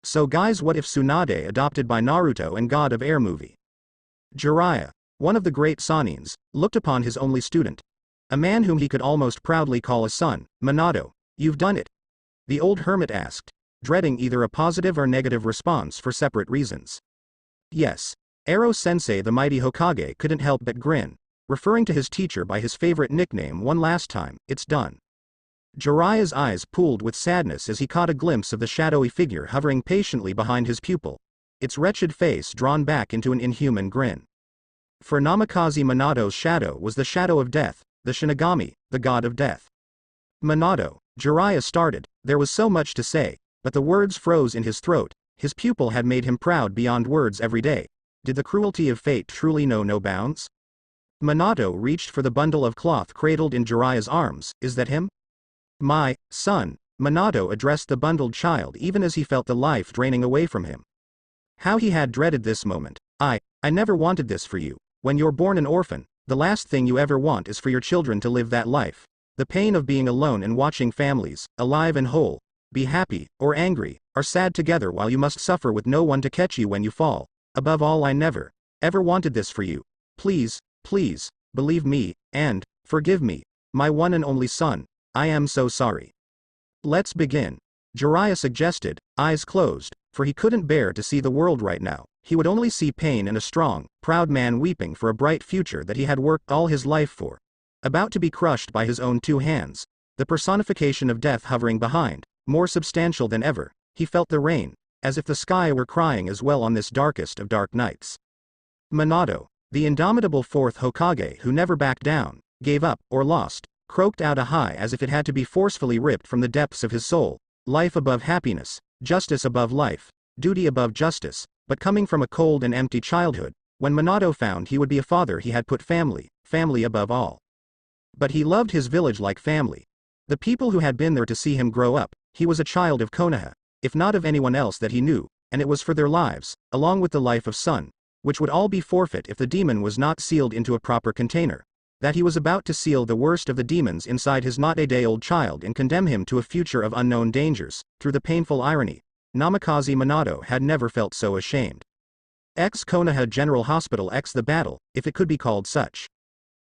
So guys, what if Tsunade adopted by Naruto and God of Air movie? Jiraiya, one of the great Sanins, looked upon his only student. A man whom he could almost proudly call a son. Minato, you've done it. The old hermit asked, dreading either a positive or negative response for separate reasons. Yes. Ero-sensei, the mighty Hokage, couldn't help but grin, referring to his teacher by his favorite nickname one last time. It's done. Jiraiya's eyes pooled with sadness as he caught a glimpse of the shadowy figure hovering patiently behind his pupil, its wretched face drawn back into an inhuman grin. For Namikaze, Minato's shadow was the shadow of death, the Shinigami, the god of death. Minato, Jiraiya started. There was so much to say, but the words froze in his throat. His pupil had made him proud beyond words every day. Did the cruelty of fate truly know no bounds? Minato reached for the bundle of cloth cradled in Jiraiya's arms. Is that him? My son. Minato addressed the bundled child even as he felt the life draining away from him. How he had dreaded this moment. I never wanted this for you. When you're born an orphan, the last thing you ever want is for your children to live that life. The pain of being alone and watching families, alive and whole, be happy, or angry, or sad together while you must suffer with no one to catch you when you fall. Above all, I never, ever wanted this for you. Please, please, believe me, and forgive me, my one and only son. I am so sorry. Let's begin. Jiraiya suggested, eyes closed, for he couldn't bear to see the world right now. He would only see pain and a strong, proud man weeping for a bright future that he had worked all his life for. About to be crushed by his own two hands. The personification of death hovering behind, more substantial than ever. He felt the rain, as if the sky were crying as well on this darkest of dark nights. Minato, the indomitable fourth Hokage who never backed down, gave up, or lost, croaked out a high as if it had to be forcefully ripped from the depths of his soul. Life above happiness, justice above life, duty above justice, but coming from a cold and empty childhood, when Minato found he would be a father, he had put family above all. But he loved his village like family. The people who had been there to see him grow up. He was a child of Konoha, if not of anyone else that he knew, and it was for their lives, along with the life of son, which would all be forfeit if the demon was not sealed into a proper container, that he was about to seal the worst of the demons inside his not-a-day-old child and condemn him to a future of unknown dangers. Through the painful irony, Namikaze Minato had never felt so ashamed. Konoha General Hospital the battle, if it could be called such.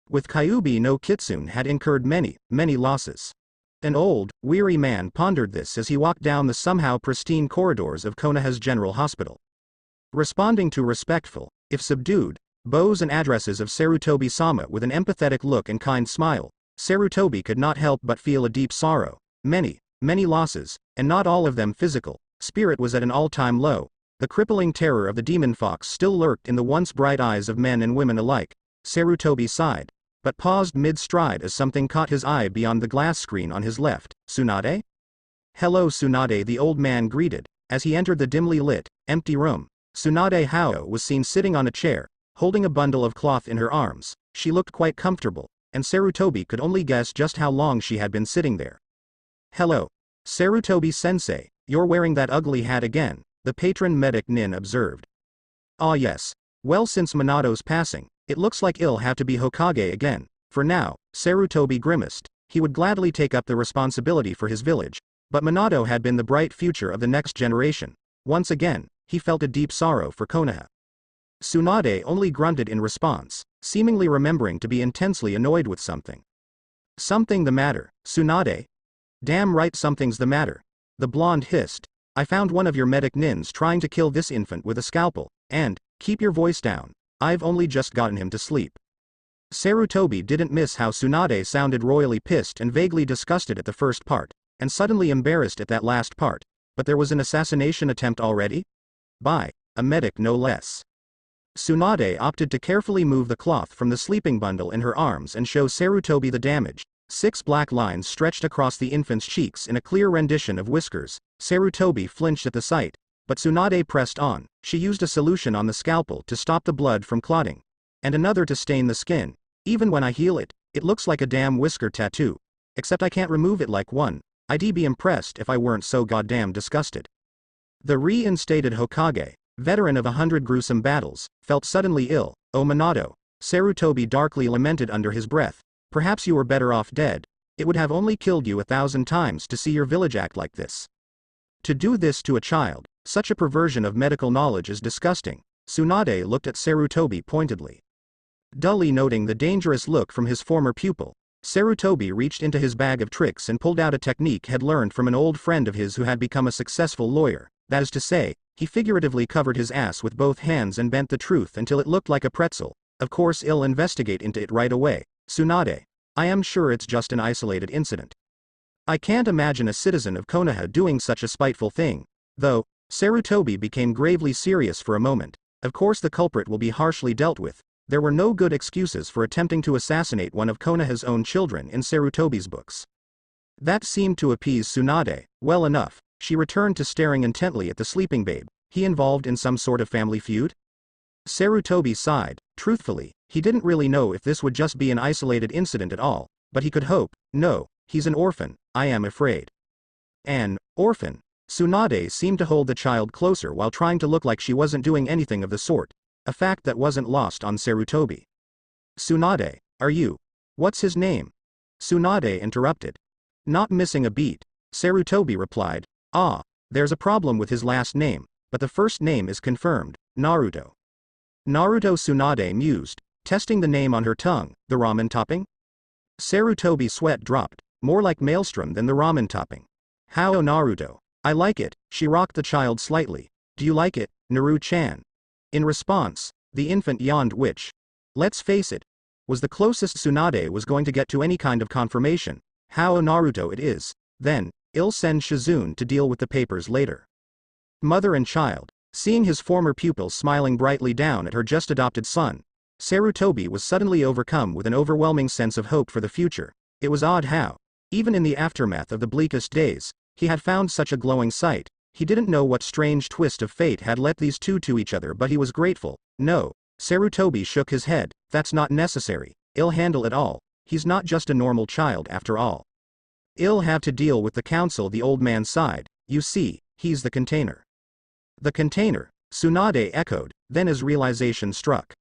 With Kyuubi no Kitsune had incurred many losses. An old, weary man pondered this as he walked down the somehow pristine corridors of Konoha's General Hospital. Responding to respectful, if subdued, bows and addresses of Sarutobi-sama with an empathetic look and kind smile, Sarutobi could not help but feel a deep sorrow. Many losses, and not all of them physical. Spirit was at an all-time low. The crippling terror of the demon fox still lurked in the once bright eyes of men and women alike. Sarutobi sighed, but paused mid-stride as something caught his eye beyond the glass screen on his left. Tsunade? Hello Tsunade, the old man greeted, as he entered the dimly lit, empty room. Tsunade Hao was seen sitting on a chair, holding a bundle of cloth in her arms. She looked quite comfortable, and Sarutobi could only guess just how long she had been sitting there. Hello. Sarutobi-sensei, you're wearing that ugly hat again, the patron medic Nin observed. Ah yes. Well, since Minato's passing, it looks like it'll have to be Hokage again. For now, Sarutobi grimaced. He would gladly take up the responsibility for his village, but Minato had been the bright future of the next generation. Once again, he felt a deep sorrow for Konoha. Tsunade only grunted in response, seemingly remembering to be intensely annoyed with something. Something the matter, Tsunade? Damn right something's the matter. The blonde hissed. I found one of your medic Nins trying to kill this infant with a scalpel, and, keep your voice down, I've only just gotten him to sleep. Sarutobi didn't miss how Tsunade sounded royally pissed and vaguely disgusted at the first part, and suddenly embarrassed at that last part. But there was an assassination attempt already? By a medic no less. Tsunade opted to carefully move the cloth from the sleeping bundle in her arms and show Sarutobi the damage. 6 black lines stretched across the infant's cheeks in a clear rendition of whiskers. Sarutobi flinched at the sight, but Tsunade pressed on. She used a solution on the scalpel to stop the blood from clotting, and another to stain the skin. Even when I heal it, it looks like a damn whisker tattoo. Except I can't remove it like one. I'd be impressed if I weren't so goddamn disgusted. The reinstated Hokage, veteran of 100 gruesome battles, felt suddenly ill. Oh Minato, Sarutobi darkly lamented under his breath. Perhaps you were better off dead. It would have only killed you 1,000 times to see your village act like this. To do this to a child, Such a perversion of medical knowledge is disgusting. Tsunade looked at Sarutobi pointedly. Dully noting the dangerous look from his former pupil, Sarutobi reached into his bag of tricks and pulled out a technique he'd learned from an old friend of his who had become a successful lawyer. That is to say, he figuratively covered his ass with both hands and bent the truth until it looked like a pretzel. Of course, I'll investigate into it right away. Tsunade. I am sure it's just an isolated incident. I can't imagine a citizen of Konoha doing such a spiteful thing. Though, Sarutobi became gravely serious for a moment. Of course the culprit will be harshly dealt with. There were no good excuses for attempting to assassinate one of Konoha's own children in Sarutobi's books. That seemed to appease Tsunade well enough. She returned to staring intently at the sleeping babe. He involved in some sort of family feud? Sarutobi sighed. Truthfully, he didn't really know if this would just be an isolated incident at all, but he could hope. No, he's an orphan, I am afraid. An orphan? Tsunade seemed to hold the child closer while trying to look like she wasn't doing anything of the sort, a fact that wasn't lost on Sarutobi. Tsunade, are you? What's his name? Tsunade interrupted. Not missing a beat, Sarutobi replied. Ah, there's a problem with his last name, but the first name is confirmed, Naruto. Naruto, Tsunade mused, testing the name on her tongue. The ramen topping? Sarutobi's sweat dropped, more like maelstrom than the ramen topping. How Naruto? I like it, she rocked the child slightly. Do you like it, Naru-chan? In response, the infant yawned, which, let's face it, was the closest Tsunade was going to get to any kind of confirmation. How Naruto it is. Then, I'll send Shizune to deal with the papers later. Mother and child, seeing his former pupil smiling brightly down at her just-adopted son, Sarutobi was suddenly overcome with an overwhelming sense of hope for the future. It was odd how, even in the aftermath of the bleakest days, he had found such a glowing sight. He didn't know what strange twist of fate had led these two to each other, but he was grateful. No, Sarutobi shook his head. That's not necessary. I'll handle it all. He's not just a normal child after all. I'll have to deal with the council, the old man sighed. You see, he's the container. The container, Tsunade echoed, then as realization struck.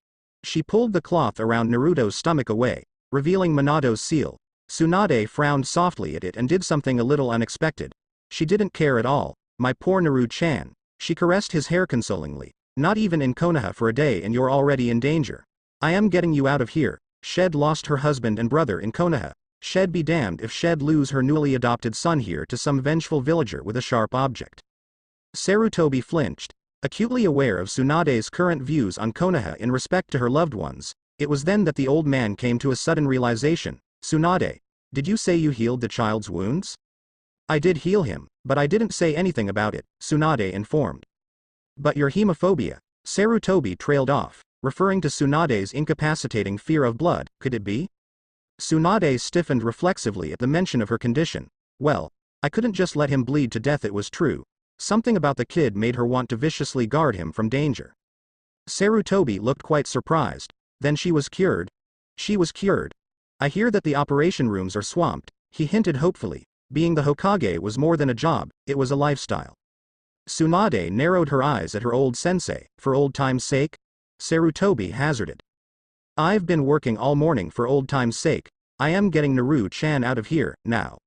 She pulled the cloth around Naruto's stomach away, revealing Minado's seal. Tsunade frowned softly at it and did something a little unexpected. She didn't care at all. My poor Naru-chan. She caressed his hair consolingly. Not even in Konoha for a day and you're already in danger. I am getting you out of here. Shed lost her husband and brother in Konoha. Shed be damned if Shed lose her newly adopted son here to some vengeful villager with a sharp object. Sarutobi flinched, acutely aware of Tsunade's current views on Konoha in respect to her loved ones. It was then that the old man came to a sudden realization. Tsunade, did you say you healed the child's wounds? I did heal him, but I didn't say anything about it, Tsunade informed. But your hemophobia, Sarutobi trailed off, referring to Tsunade's incapacitating fear of blood, could it be? Tsunade stiffened reflexively at the mention of her condition. Well, I couldn't just let him bleed to death, it was true. Something about the kid made her want to viciously guard him from danger. Sarutobi looked quite surprised. Then she was cured? She was cured. I hear that the operation rooms are swamped, he hinted hopefully. Being the Hokage was more than a job, it was a lifestyle. Tsunade narrowed her eyes at her old sensei. For old time's sake? Sarutobi hazarded. I've been working all morning for old time's sake. I am getting Naru-chan out of here, now.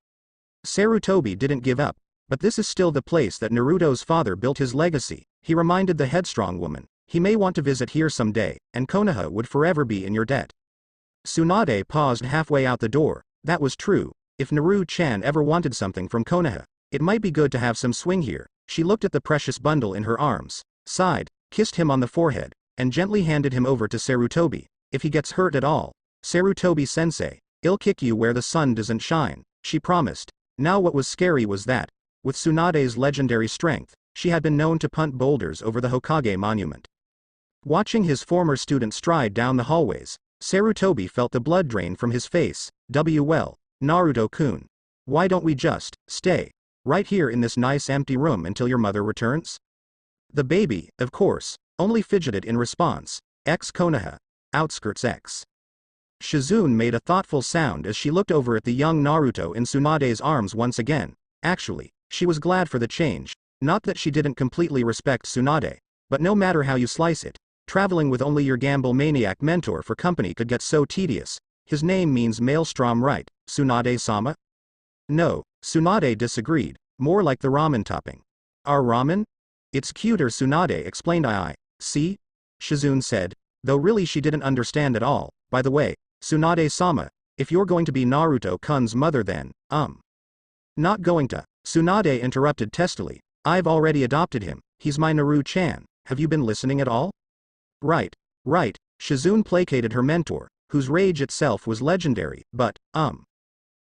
Sarutobi didn't give up. But this is still the place that Naruto's father built his legacy, he reminded the headstrong woman. He may want to visit here someday, and Konoha would forever be in your debt. Tsunade paused halfway out the door. That was true. If Naru-chan ever wanted something from Konoha, it might be good to have some swing here. She looked at the precious bundle in her arms, sighed, kissed him on the forehead, and gently handed him over to Sarutobi. If he gets hurt at all, Sarutobi-sensei, I'll kick you where the sun doesn't shine, she promised. Now what was scary was that, with Tsunade's legendary strength, she had been known to punt boulders over the Hokage monument. Watching his former student stride down the hallways, Sarutobi felt the blood drain from his face. Well, Naruto-kun. Why don't we just stay right here in this nice empty room until your mother returns? The baby, of course, only fidgeted in response. Konoha. Outskirts X. Shizune made a thoughtful sound as she looked over at the young Naruto in Tsunade's arms once again. Actually, she was glad for the change. Not that she didn't completely respect Tsunade, but no matter how you slice it, traveling with only your gamble maniac mentor for company could get so tedious. His name means maelstrom, right, Tsunade-sama? No, Tsunade disagreed, more like the ramen topping. Our ramen? It's cuter, Tsunade explained. See? Shizune said, though really she didn't understand at all. By the way, Tsunade-sama, if you're going to be Naruto-kun's mother then, Not going to. Tsunade interrupted testily. I've already adopted him, he's my Naru-chan, have you been listening at all? Right. Shizune placated her mentor, whose rage itself was legendary, but,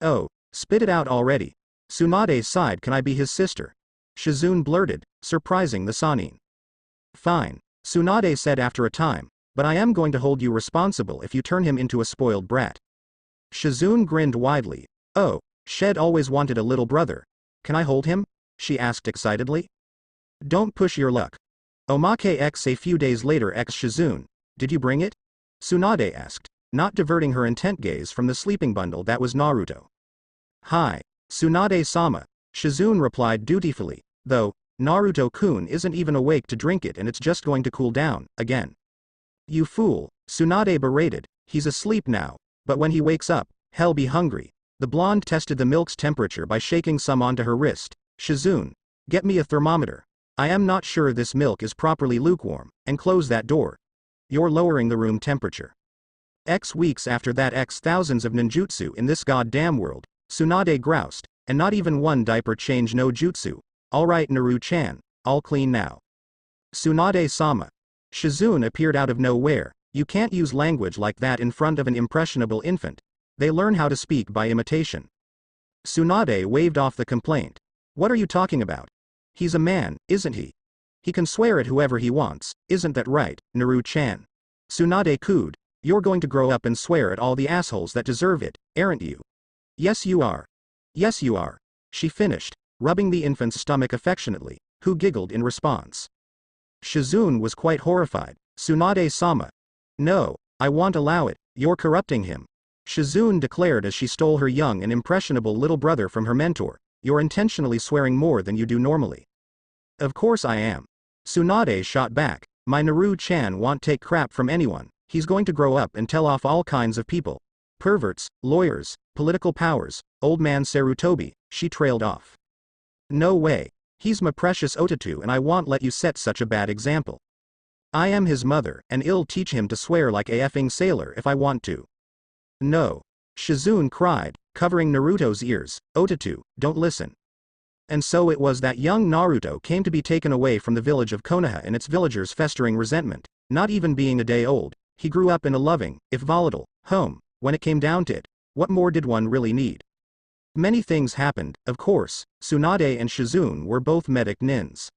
Oh, spit it out already. Tsunade sighed. Can I be his sister? Shizune blurted, surprising the Sannin. Fine, Tsunade said after a time, but I am going to hold you responsible if you turn him into a spoiled brat. Shizune grinned widely. Oh, Shed always wanted a little brother. Can I hold him? She asked excitedly. Don't push your luck. Omake X. A few days later. Shizune, did you bring it? Tsunade asked, not diverting her intent gaze from the sleeping bundle that was Naruto. Hi, Tsunade-sama, Shizune replied dutifully, though, Naruto-kun isn't even awake to drink it and it's just going to cool down, again. You fool, Tsunade berated, he's asleep now, but when he wakes up, he'll be hungry. The blonde tested the milk's temperature by shaking some onto her wrist. Shizune, get me a thermometer. I am not sure this milk is properly lukewarm, and close that door. You're lowering the room temperature. X weeks after that, thousands of ninjutsu in this goddamn world, Tsunade groused, and not even one diaper change no jutsu. Alright Naru-chan, all clean now. Tsunade-sama. Shizune appeared out of nowhere. You can't use language like that in front of an impressionable infant. They learn how to speak by imitation. Tsunade waved off the complaint. What are you talking about? He's a man, isn't he? He can swear at whoever he wants, isn't that right, Naru-chan? Tsunade cooed, you're going to grow up and swear at all the assholes that deserve it, aren't you? Yes you are. Yes you are. She finished, rubbing the infant's stomach affectionately, who giggled in response. Shizune was quite horrified. Tsunade-sama. No, I won't allow it, you're corrupting him. Shizune declared as she stole her young and impressionable little brother from her mentor. You're intentionally swearing more than you do normally. Of course I am. Tsunade shot back. My Naru-chan won't take crap from anyone. He's going to grow up and tell off all kinds of people. Perverts, lawyers, political powers, old man Sarutobi. She trailed off. No way. He's my precious Otatu and I won't let you set such a bad example. I am his mother, and I'll teach him to swear like a effing sailor if I want to. No. Shizune cried, covering Naruto's ears. Otatu, don't listen. And so it was that young Naruto came to be taken away from the village of Konoha and its villagers' festering resentment. Not even being a day old, he grew up in a loving, if volatile, home. When it came down to it, what more did one really need? Many things happened, of course. Tsunade and Shizune were both medic nins.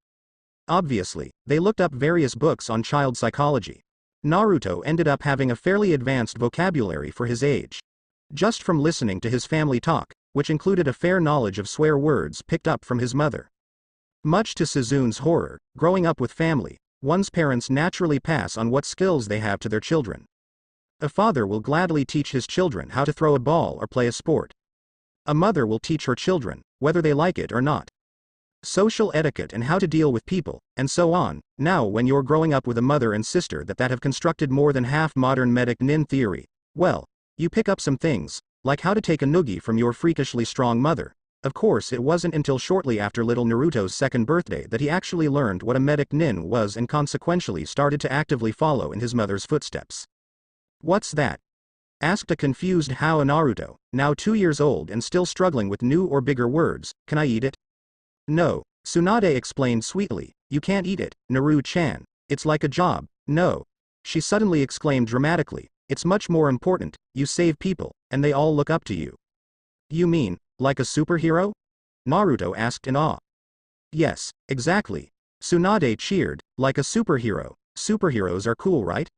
Obviously, they looked up various books on child psychology. Naruto ended up having a fairly advanced vocabulary for his age. Just from listening to his family talk, which included a fair knowledge of swear words picked up from his mother. Much to Suzune's horror, growing up with family, one's parents naturally pass on what skills they have to their children. A father will gladly teach his children how to throw a ball or play a sport. A mother will teach her children, whether they like it or not, social etiquette and how to deal with people, and so on. Now when you're growing up with a mother and sister that have constructed more than half modern medic nin theory, well, you pick up some things, like how to take a noogie from your freakishly strong mother. Of course it wasn't until shortly after little Naruto's second birthday that he actually learned what a medic nin was and consequentially started to actively follow in his mother's footsteps. What's that? Asked a confused Naruto, now 2 years old and still struggling with new or bigger words. Can I eat it? No, Tsunade explained sweetly, you can't eat it, Naru-chan. It's like a job. No. She suddenly exclaimed dramatically, it's much more important. You save people, and they all look up to you. You mean, like a superhero? Naruto asked in awe. Yes, exactly. Tsunade cheered, like a superhero. Superheroes are cool, right?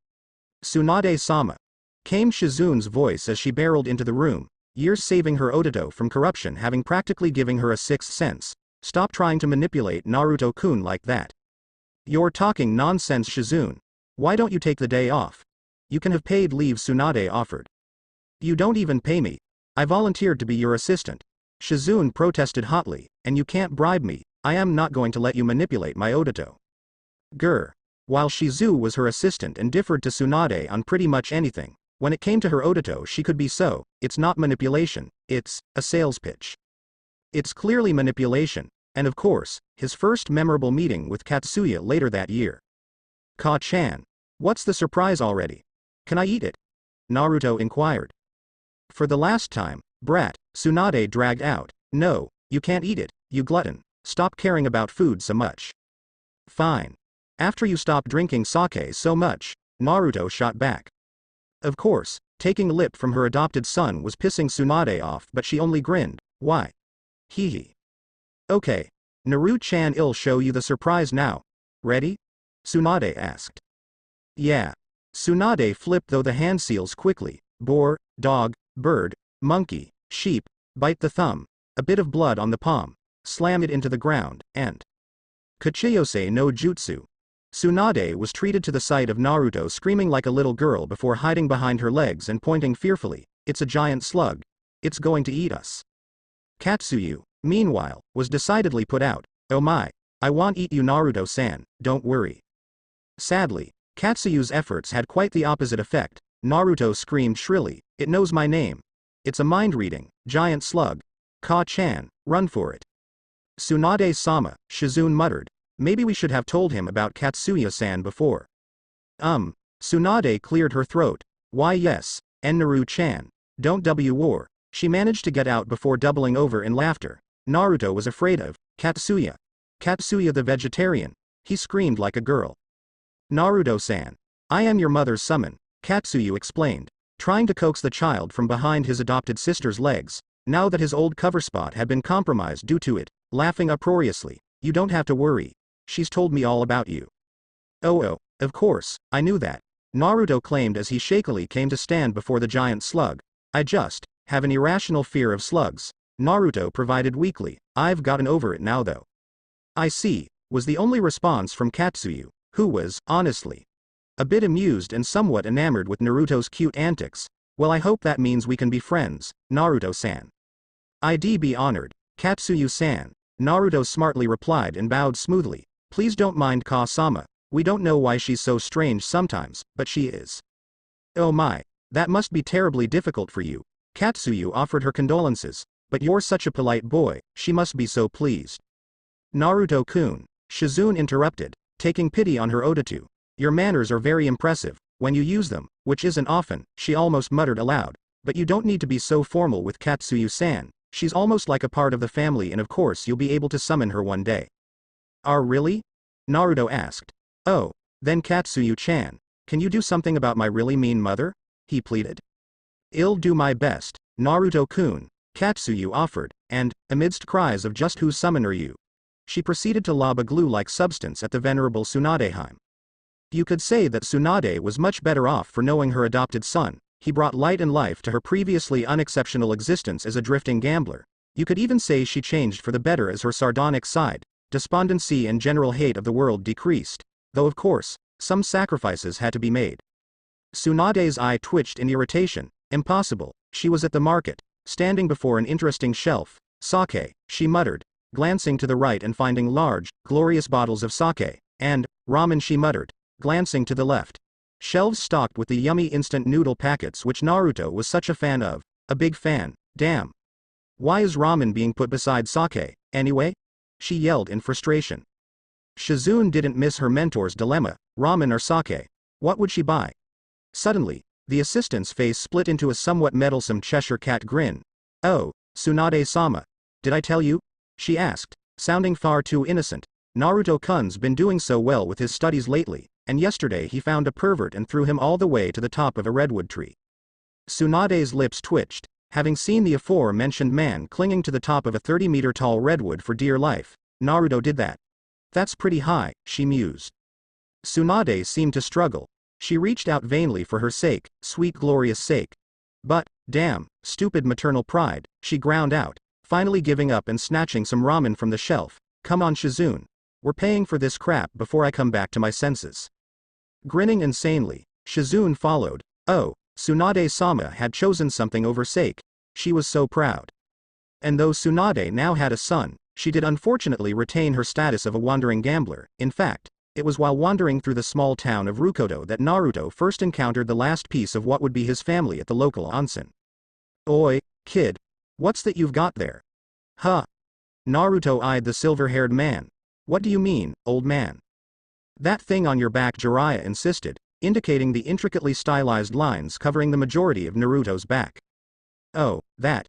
Tsunade-sama. Came Shizune's voice as she barreled into the room, years saving her Otato from corruption having practically giving her a sixth sense. Stop trying to manipulate Naruto-kun like that. You're talking nonsense, Shizune. Why don't you take the day off? You can have paid leave, Tsunade offered. You don't even pay me. I volunteered to be your assistant. Shizune protested hotly, and you can't bribe me. I am not going to let you manipulate my Otato. Grr. While Shizu was her assistant and differed to Tsunade on pretty much anything, when it came to her Otato she could be so, it's not manipulation, it's a sales pitch. It's clearly manipulation. And of course, his first memorable meeting with Katsuya later that year. Ka-chan. What's the surprise already? Can I eat it? Naruto inquired. For the last time, brat, Tsunade dragged out. No, you can't eat it, you glutton. Stop caring about food so much. Fine. After you stop drinking sake so much, Naruto shot back. Of course, taking a lip from her adopted son was pissing Tsunade off, but she only grinned. Why? Hee hee. Okay. Naru-chan, I'll show you the surprise now. Ready? Tsunade asked. Yeah. Tsunade flipped though the hand seals quickly. Boar, dog, bird, monkey, sheep, bite the thumb, a bit of blood on the palm, slam it into the ground, and Kachiyose no Jutsu. Tsunade was treated to the sight of Naruto screaming like a little girl before hiding behind her legs and pointing fearfully. It's a giant slug. It's going to eat us. Katsuyu, meanwhile, was decidedly put out. Oh my. I want eat you Naruto-san, don't worry. Sadly, Katsuyu's efforts had quite the opposite effect. Naruto screamed shrilly, it knows my name. It's a mind-reading, giant slug. Ka-chan, run for it. Tsunade-sama, Shizune muttered. Maybe we should have told him about Katsuya-san before. Tsunade cleared her throat. Why yes, and Naru-chan. Don't war. She managed to get out before doubling over in laughter. Naruto was afraid of Katsuya. Katsuya the vegetarian. He screamed like a girl. Naruto-san. I am your mother's summon, Katsuyu explained, trying to coax the child from behind his adopted sister's legs, now that his old cover spot had been compromised due to it, laughing uproariously. You don't have to worry. She's told me all about you. Oh, of course, I knew that. Naruto claimed as he shakily came to stand before the giant slug. I just have an irrational fear of slugs. Naruto provided weakly. I've gotten over it now though. I see, was the only response from Katsuyu, who was, honestly, a bit amused and somewhat enamored with Naruto's cute antics. Well, I hope that means we can be friends, Naruto-san. I'd be honored, Katsuyu-san. Naruto smartly replied and bowed smoothly. Please don't mind Ka-sama. We don't know why she's so strange sometimes, but she is. Oh my, that must be terribly difficult for you. Katsuyu offered her condolences. But you're such a polite boy, she must be so pleased. Naruto-kun, Shizune interrupted, taking pity on her Otatsu. Your manners are very impressive, when you use them, which isn't often, she almost muttered aloud. But you don't need to be so formal with Katsuyu-san, she's almost like a part of the family and of course you'll be able to summon her one day. Really? Naruto asked. Oh, then Katsuyu-chan, can you do something about my really mean mother? He pleaded. I'll do my best, Naruto-kun, Katsuyu offered, and, amidst cries of just whose summon are you? She proceeded to lob a glue-like substance at the venerable Tsunadeheim. You could say that Tsunade was much better off for knowing her adopted son. He brought light and life to her previously unexceptional existence as a drifting gambler. You could even say she changed for the better as her sardonic side, despondency and general hate of the world decreased. Though of course, some sacrifices had to be made. Tsunade's eye twitched in irritation. Impossible. She was at the market, standing before an interesting shelf. Sake, she muttered, glancing to the right and finding large, glorious bottles of sake, and ramen, she muttered, glancing to the left. Shelves stocked with the yummy instant noodle packets which Naruto was such a fan of. A big fan, damn. Why is ramen being put beside sake, anyway? She yelled in frustration. Shizune didn't miss her mentor's dilemma, ramen or sake. What would she buy? Suddenly, the assistant's face split into a somewhat meddlesome Cheshire cat grin. Oh, Tsunade-sama. Did I tell you? She asked, sounding far too innocent. Naruto-kun's been doing so well with his studies lately, and yesterday he found a pervert and threw him all the way to the top of a redwood tree. Tsunade's lips twitched, having seen the aforementioned man clinging to the top of a 30-meter tall redwood for dear life. Naruto did that. That's pretty high, she mused. Tsunade seemed to struggle. She reached out vainly for her sake, sweet glorious sake. But, damn, stupid maternal pride, she ground out, finally giving up and snatching some ramen from the shelf. Come on Shizune. We're paying for this crap before I come back to my senses. Grinning insanely, Shizune followed. Oh, Tsunade-sama had chosen something over sake. She was so proud. And though Tsunade now had a son, she did unfortunately retain her status of a wandering gambler. In fact, it was while wandering through the small town of Rukodo that Naruto first encountered the last piece of what would be his family at the local onsen. Oi, kid. What's that you've got there? Huh. Naruto eyed the silver-haired man. What do you mean, old man? That thing on your back, Jiraiya insisted, indicating the intricately stylized lines covering the majority of Naruto's back. Oh, that.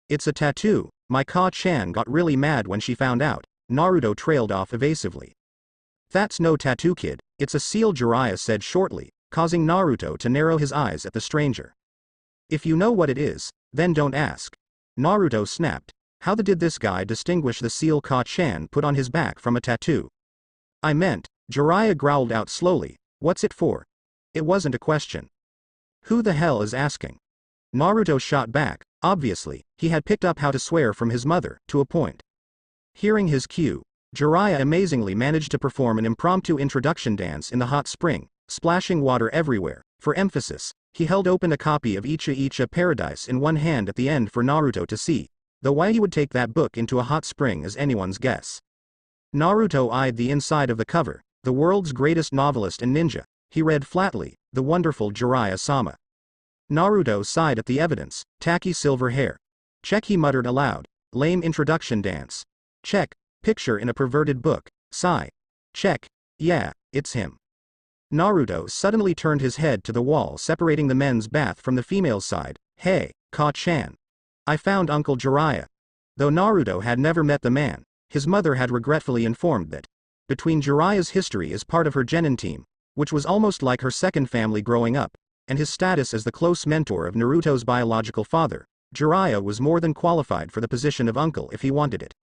It's a tattoo. My Ka-chan got really mad when she found out. Naruto trailed off evasively. That's no tattoo, kid, it's a seal, Jiraiya said shortly, causing Naruto to narrow his eyes at the stranger. If you know what it is, then don't ask. Naruto snapped. How did this guy distinguish the seal Ka-chan put on his back from a tattoo? I meant, Jiraiya growled out slowly, what's it for? It wasn't a question. Who the hell is asking? Naruto shot back. Obviously, he had picked up how to swear from his mother, to a point. Hearing his cue, Jiraiya amazingly managed to perform an impromptu introduction dance in the hot spring, splashing water everywhere. For emphasis, he held open a copy of Icha Paradise in one hand at the end for Naruto to see, though why he would take that book into a hot spring is anyone's guess. Naruto eyed the inside of the cover, the world's greatest novelist and ninja. He read flatly, the wonderful Jiraiya-sama. Naruto sighed at the evidence, tacky silver hair. Check, he muttered aloud. Lame introduction dance. Check, picture in a perverted book. Sigh. Check, yeah, it's him. Naruto suddenly turned his head to the wall separating the men's bath from the female's side. Hey, Ka-chan. I found Uncle Jiraiya. Though Naruto had never met the man, his mother had regretfully informed that, between Jiraiya's history as part of her genin team, which was almost like her second family growing up, and his status as the close mentor of Naruto's biological father, Jiraiya was more than qualified for the position of uncle if he wanted it.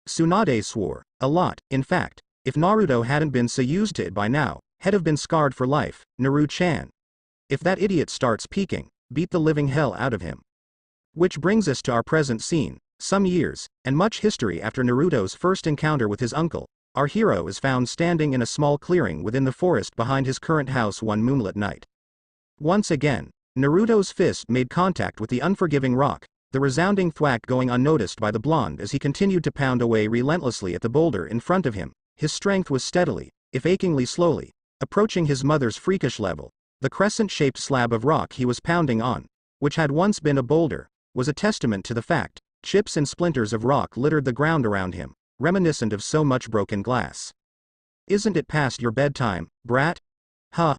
Tsunade swore, a lot, in fact, if Naruto hadn't been so used to it by now, he'd have been scarred for life. Naru-chan. If that idiot starts peeking, beat the living hell out of him. Which brings us to our present scene. Some years, and much history after Naruto's first encounter with his uncle, our hero is found standing in a small clearing within the forest behind his current house one moonlit night. Once again, Naruto's fist made contact with the unforgiving rock, the resounding thwack going unnoticed by the blonde as he continued to pound away relentlessly at the boulder in front of him. His strength was steadily, if achingly slowly, approaching his mother's freakish level. The crescent-shaped slab of rock he was pounding on, which had once been a boulder, was a testament to the fact. Chips and splinters of rock littered the ground around him, reminiscent of so much broken glass. Isn't it past your bedtime, brat? Huh?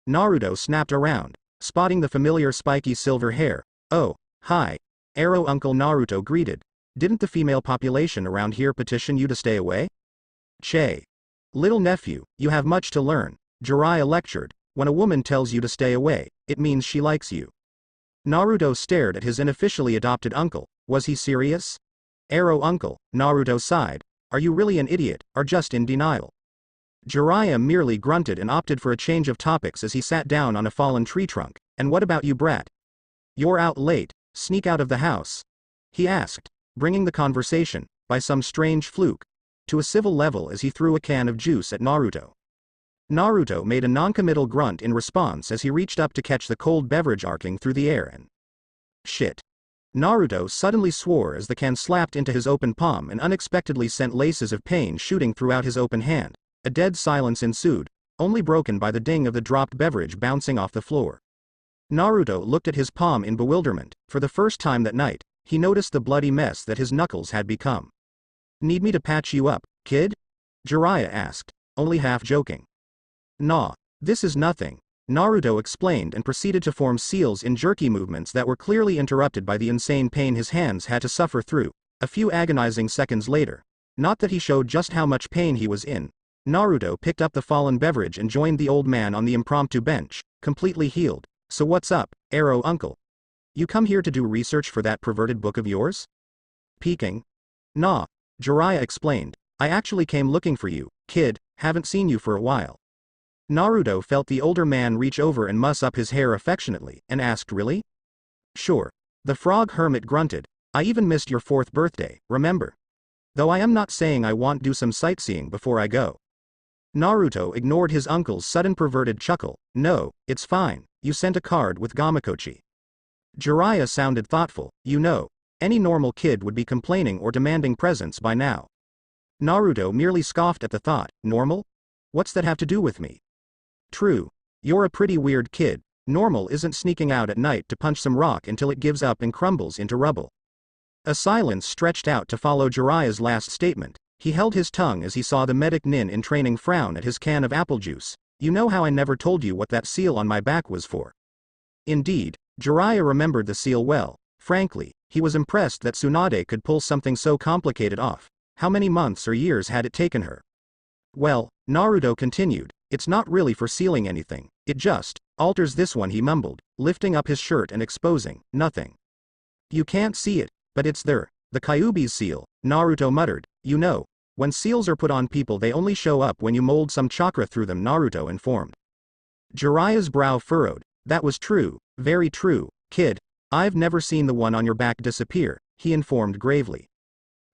Naruto snapped around, spotting the familiar spiky silver hair. Oh, hi. Arrow Uncle, Naruto greeted. Didn't the female population around here petition you to stay away? Che. Little nephew, you have much to learn, Jiraiya lectured. When a woman tells you to stay away, it means she likes you. Naruto stared at his unofficially adopted uncle. Was he serious? Arrow Uncle, Naruto sighed. Are you really an idiot, or just in denial? Jiraiya merely grunted and opted for a change of topics as he sat down on a fallen tree trunk. And what about you, brat? You're out late, sneak out of the house? He asked, bringing the conversation, by some strange fluke, to a civil level as he threw a can of juice at Naruto. Naruto made a noncommittal grunt in response as he reached up to catch the cold beverage arcing through the air and... Shit. Naruto suddenly swore as the can slapped into his open palm and unexpectedly sent laces of pain shooting throughout his open hand. A dead silence ensued, only broken by the ding of the dropped beverage bouncing off the floor. Naruto looked at his palm in bewilderment. For the first time that night, he noticed the bloody mess that his knuckles had become. Need me to patch you up, kid? Jiraiya asked, only half joking. Nah, this is nothing, Naruto explained and proceeded to form seals in jerky movements that were clearly interrupted by the insane pain his hands had to suffer through. A few agonizing seconds later, not that he showed just how much pain he was in, Naruto picked up the fallen beverage and joined the old man on the impromptu bench, completely healed. So what's up, Arrow Uncle? You come here to do research for that perverted book of yours? Peeking? Nah, Jiraiya explained. I actually came looking for you, kid, haven't seen you for a while. Naruto felt the older man reach over and muss up his hair affectionately, and asked, really? Sure. The frog hermit grunted. I even missed your 4th birthday, remember? Though I am not saying I want do some sightseeing before I go. Naruto ignored his uncle's sudden perverted chuckle. No, it's fine, you sent a card with Gamakochi. Jiraiya sounded thoughtful. You know, any normal kid would be complaining or demanding presents by now. Naruto merely scoffed at the thought. Normal? What's that have to do with me? True. You're a pretty weird kid. Normal isn't sneaking out at night to punch some rock until it gives up and crumbles into rubble. A silence stretched out to follow Jiraiya's last statement. He held his tongue as he saw the medic nin in training frown at his can of apple juice. You know how I never told you what that seal on my back was for? Indeed, Jiraiya remembered the seal well. Frankly, he was impressed that Tsunade could pull something so complicated off. How many months or years had it taken her? Well, Naruto continued, it's not really for sealing anything, it just alters this one, he mumbled, lifting up his shirt and exposing nothing. You can't see it, but it's there. The Kyuubi's seal, Naruto muttered. You know, when seals are put on people they only show up when you mold some chakra through them, Naruto informed. Jiraiya's brow furrowed. That was true, very true, kid. I've never seen the one on your back disappear, he informed gravely.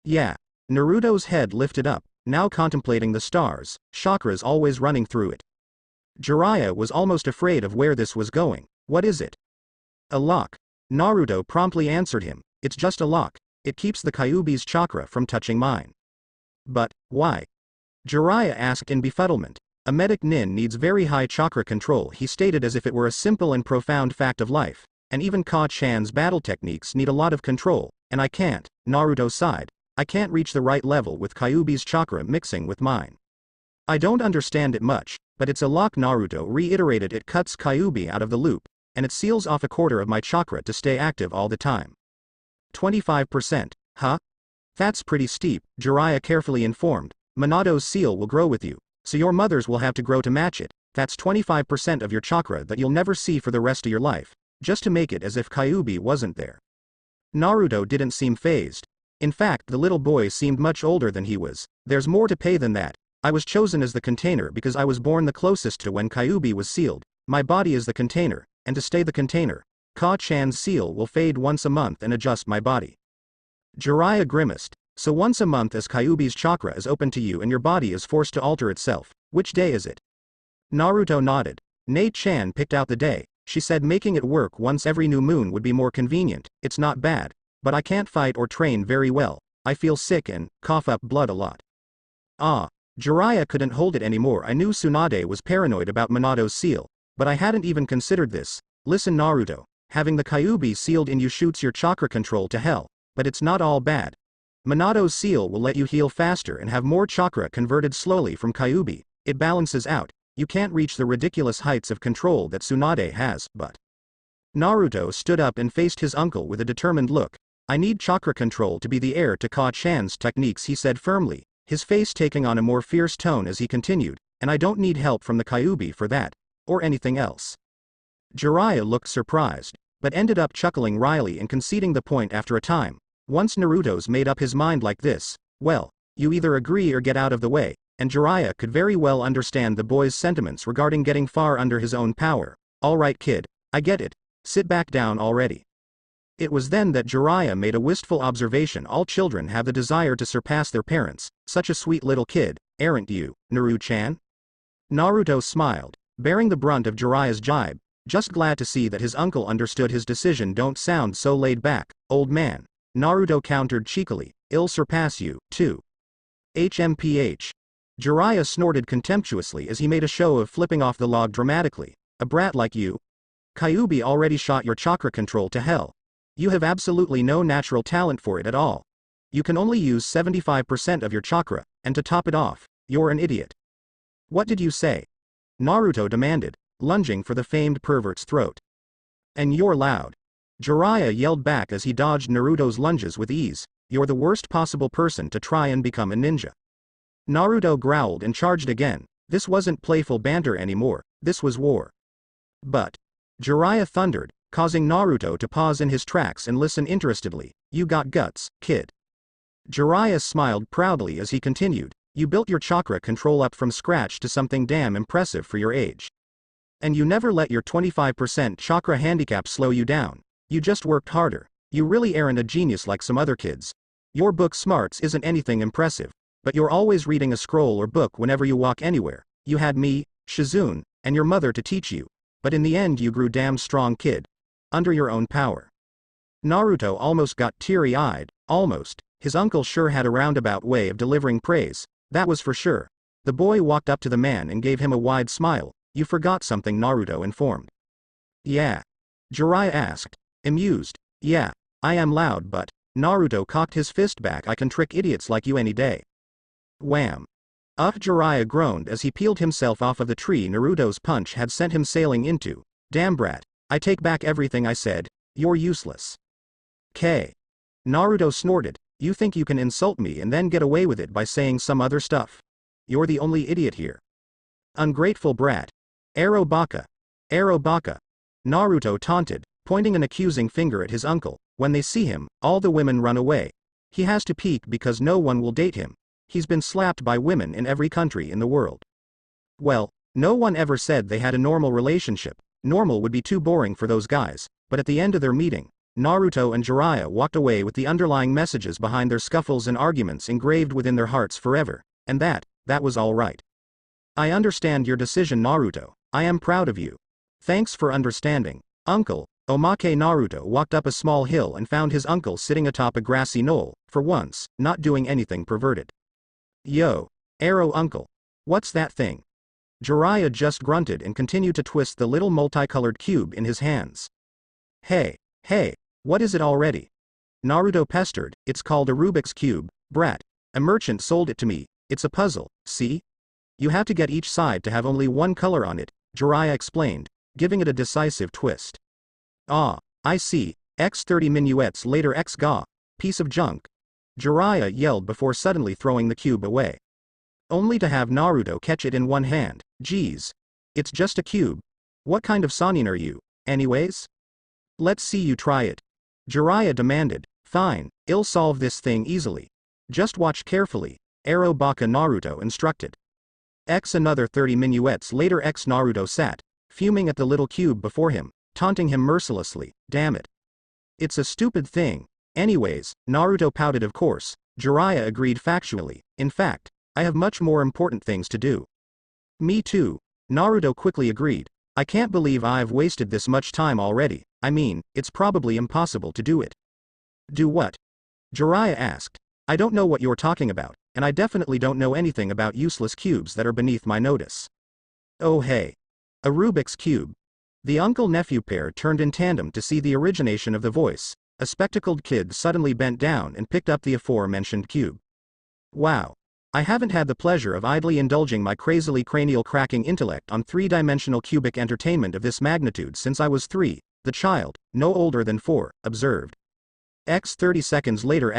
Yeah. Naruto's head lifted up, now contemplating the stars, chakras always running through it. Jiraiya was almost afraid of where this was going. What is it? A lock. Naruto promptly answered him. It's just a lock. It keeps the Kyuubi's chakra from touching mine. But, why? Jiraiya asked in befuddlement. A medic nin needs very high chakra control, he stated as if it were a simple and profound fact of life, and even Ka-chan's battle techniques need a lot of control, and I can't, Naruto sighed. I can't reach the right level with Kyuubi's chakra mixing with mine. I don't understand it much, but it's a lock, Naruto reiterated. It cuts Kyuubi out of the loop, and it seals off a quarter of my chakra to stay active all the time. 25%, huh? That's pretty steep, Jiraiya carefully informed. Minado's seal will grow with you, so your mother's will have to grow to match it. That's 25% of your chakra that you'll never see for the rest of your life, just to make it as if Kyuubi wasn't there. Naruto didn't seem fazed. In fact, the little boy seemed much older than he was. There's more to pay than that. I was chosen as the container because I was born the closest to when Kyuubi was sealed. My body is the container, and to stay the container, Ka-chan's seal will fade once a month and adjust my body. Jiraiya grimaced. So once a month as Kyuubi's chakra is open to you and your body is forced to alter itself. Which day is it? Naruto nodded. Nei-chan picked out the day. She said making it work once every new moon would be more convenient. It's not bad. But I can't fight or train very well. I feel sick and cough up blood a lot. Ah. Jiraiya couldn't hold it anymore. I knew Tsunade was paranoid about Minado's seal, but I hadn't even considered this. Listen, Naruto. Having the Kyuubi sealed in you shoots your chakra control to hell, but it's not all bad. Minado's seal will let you heal faster and have more chakra converted slowly from Kyuubi. It balances out. You can't reach the ridiculous heights of control that Tsunade has, but... Naruto stood up and faced his uncle with a determined look. I need chakra control to be the heir to Ka-chan's techniques, he said firmly, his face taking on a more fierce tone as he continued, and I don't need help from the Kyuubi for that, or anything else. Jiraiya looked surprised, but ended up chuckling wryly and conceding the point after a time. Once Naruto's made up his mind like this, well, you either agree or get out of the way, and Jiraiya could very well understand the boy's sentiments regarding getting far under his own power. Alright kid, I get it, sit back down already. It was then that Jiraiya made a wistful observation. All children have the desire to surpass their parents. Such a sweet little kid, aren't you, Naru-chan? Naruto smiled, bearing the brunt of Jiraiya's jibe, just glad to see that his uncle understood his decision. Don't sound so laid back, old man. Naruto countered cheekily, I'll surpass you, too. HMPH. Jiraiya snorted contemptuously as he made a show of flipping off the log dramatically. A brat like you? Kyuubi already shot your chakra control to hell. You have absolutely no natural talent for it at all. You can only use 75% of your chakra, and to top it off, you're an idiot. What did you say? Naruto demanded, lunging for the famed pervert's throat. And you're loud. Jiraiya yelled back as he dodged Naruto's lunges with ease. You're the worst possible person to try and become a ninja. Naruto growled and charged again. This wasn't playful banter anymore, this was war. But Jiraiya thundered, causing Naruto to pause in his tracks and listen interestedly. You got guts, kid. Jiraiya smiled proudly as he continued. You built your chakra control up from scratch to something damn impressive for your age. And you never let your 25% chakra handicap slow you down. You just worked harder. You really aren't a genius like some other kids. Your book smarts isn't anything impressive, but you're always reading a scroll or book whenever you walk anywhere. You had me, Shizune, and your mother to teach you. But in the end you grew damn strong, kid. Under your own power. Naruto almost got teary-eyed, almost. His uncle sure had a roundabout way of delivering praise, that was for sure. The boy walked up to the man and gave him a wide smile. You forgot something, Naruto informed. Yeah? Jiraiya asked, amused. Yeah, I am loud, but Naruto cocked his fist back. I can trick idiots like you any day. Wham. Jiraiya groaned as he peeled himself off of the tree Naruto's punch had sent him sailing into. Damn brat. I take back everything I said, you're useless. K. Naruto snorted, you think you can insult me and then get away with it by saying some other stuff? You're the only idiot here. Ungrateful brat. Arrow baka. Arrow baka. Naruto taunted, pointing an accusing finger at his uncle. When they see him, all the women run away. He has to peek because no one will date him. He's been slapped by women in every country in the world. Well, no one ever said they had a normal relationship. Normal would be too boring for those guys, but at the end of their meeting, Naruto and Jiraiya walked away with the underlying messages behind their scuffles and arguments engraved within their hearts forever, and that was all right. I understand your decision, Naruto. I am proud of you. Thanks for understanding, Uncle. Omake Naruto walked up a small hill and found his uncle sitting atop a grassy knoll, for once, not doing anything perverted. Yo. Arrow uncle. What's that thing? Jiraiya just grunted and continued to twist the little multicolored cube in his hands. Hey, what is it already? Naruto pestered, it's called a Rubik's Cube, brat. A merchant sold it to me, it's a puzzle, see? You have to get each side to have only one color on it, Jiraiya explained, giving it a decisive twist. Ah, I see, x30 minuets later ga, piece of junk. Jiraiya yelled before suddenly throwing the cube away. Only to have Naruto catch it in one hand. Geez. It's just a cube. What kind of Sannin are you, anyways? Let's see you try it. Jiraiya demanded. Fine, I'll solve this thing easily. Just watch carefully, Arrow Baka Naruto instructed. Another 30 minuets later Naruto sat, fuming at the little cube before him, taunting him mercilessly, damn it. It's a stupid thing. Anyways, Naruto pouted of course, Jiraiya agreed factually, in fact, I have much more important things to do. Me too, Naruto quickly agreed, I can't believe I've wasted this much time already, I mean, it's probably impossible to do it. Do what? Jiraiya asked. I don't know what you're talking about, and I definitely don't know anything about useless cubes that are beneath my notice. Oh hey. A Rubik's Cube. The uncle-nephew pair turned in tandem to see the origination of the voice. A spectacled kid suddenly bent down and picked up the aforementioned cube. Wow. I haven't had the pleasure of idly indulging my crazily cranial-cracking intellect on three-dimensional cubic entertainment of this magnitude since I was 3, the child, no older than 4, observed. 30 seconds later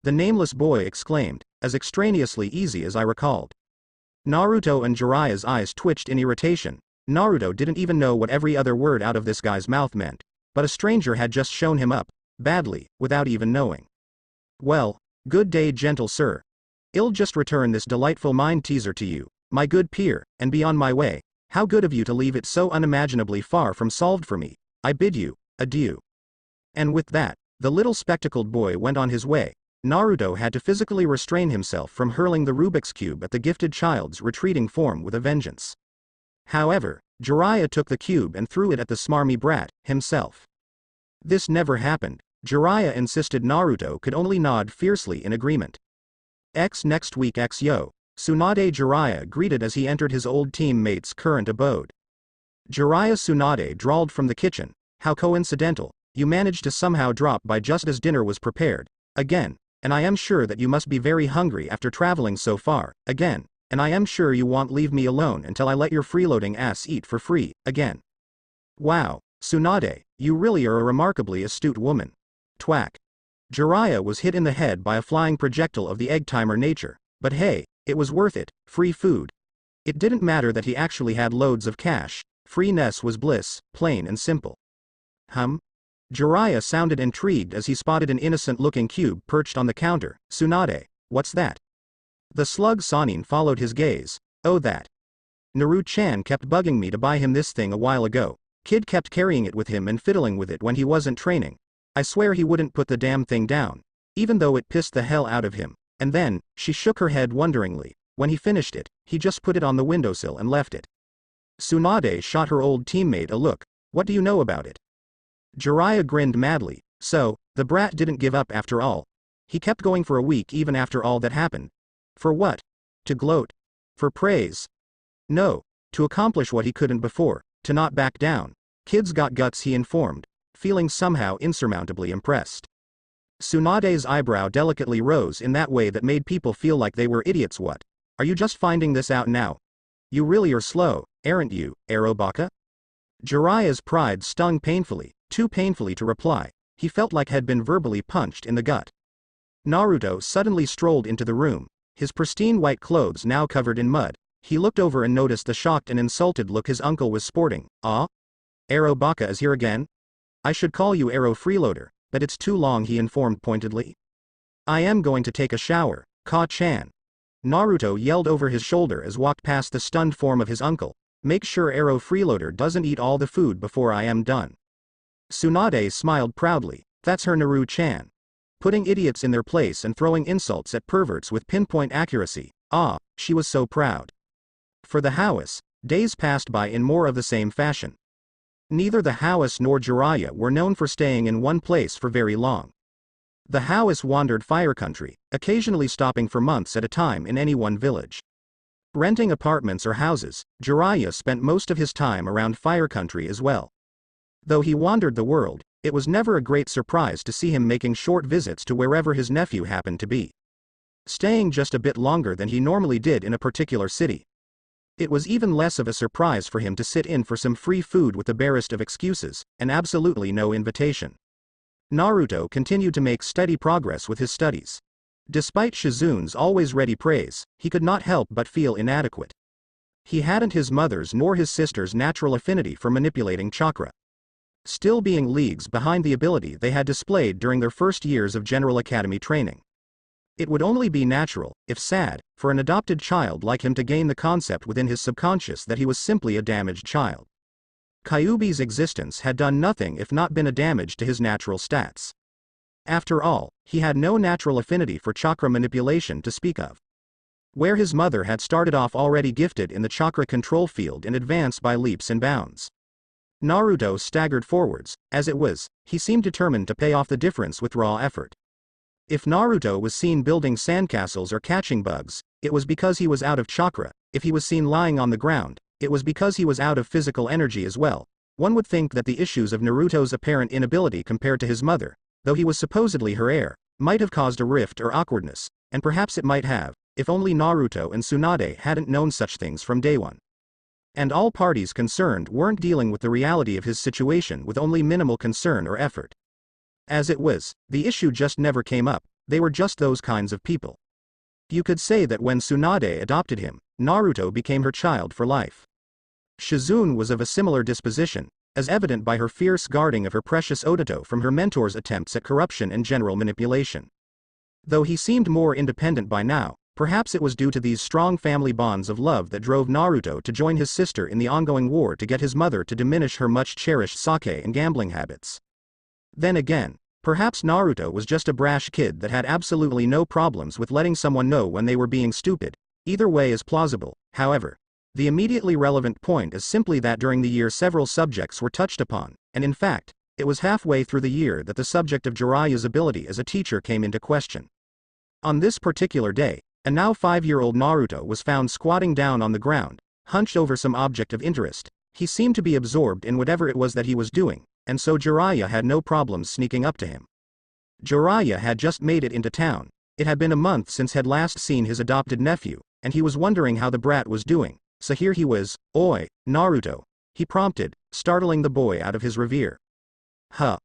the nameless boy exclaimed, as extraneously easy as I recalled. Naruto and Jiraiya's eyes twitched in irritation. Naruto didn't even know what every other word out of this guy's mouth meant, but a stranger had just shown him up, badly, without even knowing. Well, good day gentle sir. I'll just return this delightful mind teaser to you, my good peer, and be on my way. How good of you to leave it so unimaginably far from solved for me. I bid you adieu. And with that, the little spectacled boy went on his way. Naruto had to physically restrain himself from hurling the Rubik's Cube at the gifted child's retreating form with a vengeance. However, Jiraiya took the cube and threw it at the smarmy brat, himself. This never happened. Jiraiya insisted. Naruto could only nod fiercely in agreement. Next week yo. Tsunade Jiraiya greeted as he entered his old teammate's current abode. Jiraiya Tsunade drawled from the kitchen, how coincidental, you managed to somehow drop by just as dinner was prepared, again, and I am sure that you must be very hungry after traveling so far, again, and I am sure you won't leave me alone until I let your freeloading ass eat for free, again. Wow, Tsunade, you really are a remarkably astute woman. Twack. Jiraiya was hit in the head by a flying projectile of the egg-timer nature, but hey, it was worth it, free food. It didn't matter that he actually had loads of cash, freeness was bliss, plain and simple. Jiraiya sounded intrigued as he spotted an innocent-looking cube perched on the counter. Tsunade, what's that? The slug Sannin followed his gaze. Oh that. Naru-chan kept bugging me to buy him this thing a while ago. Kid kept carrying it with him and fiddling with it when he wasn't training. I swear he wouldn't put the damn thing down, even though it pissed the hell out of him. And then, she shook her head wonderingly. When he finished it, he just put it on the windowsill and left it. Tsunade shot her old teammate a look. What do you know about it? Jiraiya grinned madly. So, the brat didn't give up after all. He kept going for a week even after all that happened. For what? To gloat? For praise? No, to accomplish what he couldn't before, to not back down. Kid's got guts, he informed, feeling somehow insurmountably impressed. Tsunade's eyebrow delicately rose in that way that made people feel like they were idiots. What? Are you just finding this out now? You really are slow, aren't you, Arobaka? Jiraiya's pride stung painfully, too painfully to reply. He felt like had been verbally punched in the gut. Naruto suddenly strolled into the room, his pristine white clothes now covered in mud. He looked over and noticed the shocked and insulted look his uncle was sporting. Ah? Arobaka is here again? I should call you Arrow Freeloader, but it's too long, he informed pointedly. I am going to take a shower, Ka-chan. Naruto yelled over his shoulder as walked past the stunned form of his uncle. Make sure Arrow Freeloader doesn't eat all the food before I am done. Tsunade smiled proudly. That's her Naru-chan. Putting idiots in their place and throwing insults at perverts with pinpoint accuracy. Ah, she was so proud. For the House, days passed by in more of the same fashion. Neither the House nor Jiraiya were known for staying in one place for very long. The House wandered Fire Country, occasionally stopping for months at a time in any one village. Renting apartments or houses, Jiraiya spent most of his time around Fire Country as well. Though he wandered the world, it was never a great surprise to see him making short visits to wherever his nephew happened to be. Staying just a bit longer than he normally did in a particular city. It was even less of a surprise for him to sit in for some free food with the barest of excuses, and absolutely no invitation. Naruto continued to make steady progress with his studies. Despite Shizune's always ready praise, he could not help but feel inadequate. He hadn't his mother's nor his sister's natural affinity for manipulating chakra. Still being leagues behind the ability they had displayed during their first years of General Academy training. It would only be natural, if sad, for an adopted child like him to gain the concept within his subconscious that he was simply a damaged child. Kyuubi's existence had done nothing if not been a damage to his natural stats. After all, he had no natural affinity for chakra manipulation to speak of. Where his mother had started off already gifted in the chakra control field and advanced by leaps and bounds. Naruto staggered forwards. As it was, he seemed determined to pay off the difference with raw effort. If Naruto was seen building sandcastles or catching bugs, it was because he was out of chakra. If he was seen lying on the ground, it was because he was out of physical energy as well. One would think that the issues of Naruto's apparent inability compared to his mother, though he was supposedly her heir, might have caused a rift or awkwardness, and perhaps it might have, if only Naruto and Tsunade hadn't known such things from day one. And all parties concerned weren't dealing with the reality of his situation with only minimal concern or effort. As it was, the issue just never came up. They were just those kinds of people. You could say that when Tsunade adopted him, Naruto became her child for life. Shizune was of a similar disposition, as evident by her fierce guarding of her precious Odato from her mentor's attempts at corruption and general manipulation. Though he seemed more independent by now, perhaps it was due to these strong family bonds of love that drove Naruto to join his sister in the ongoing war to get his mother to diminish her much-cherished sake and gambling habits. Then again, perhaps Naruto was just a brash kid that had absolutely no problems with letting someone know when they were being stupid. Either way is plausible, however. The immediately relevant point is simply that during the year several subjects were touched upon, and in fact, it was halfway through the year that the subject of Jiraiya's ability as a teacher came into question. On this particular day, a now 5-year-old Naruto was found squatting down on the ground, hunched over some object of interest. He seemed to be absorbed in whatever it was that he was doing, and so Jiraiya had no problems sneaking up to him. Jiraiya had just made it into town. It had been a month since had last seen his adopted nephew, and he was wondering how the brat was doing. So here he was. Oi, Naruto, he prompted, startling the boy out of his reverie. Huh.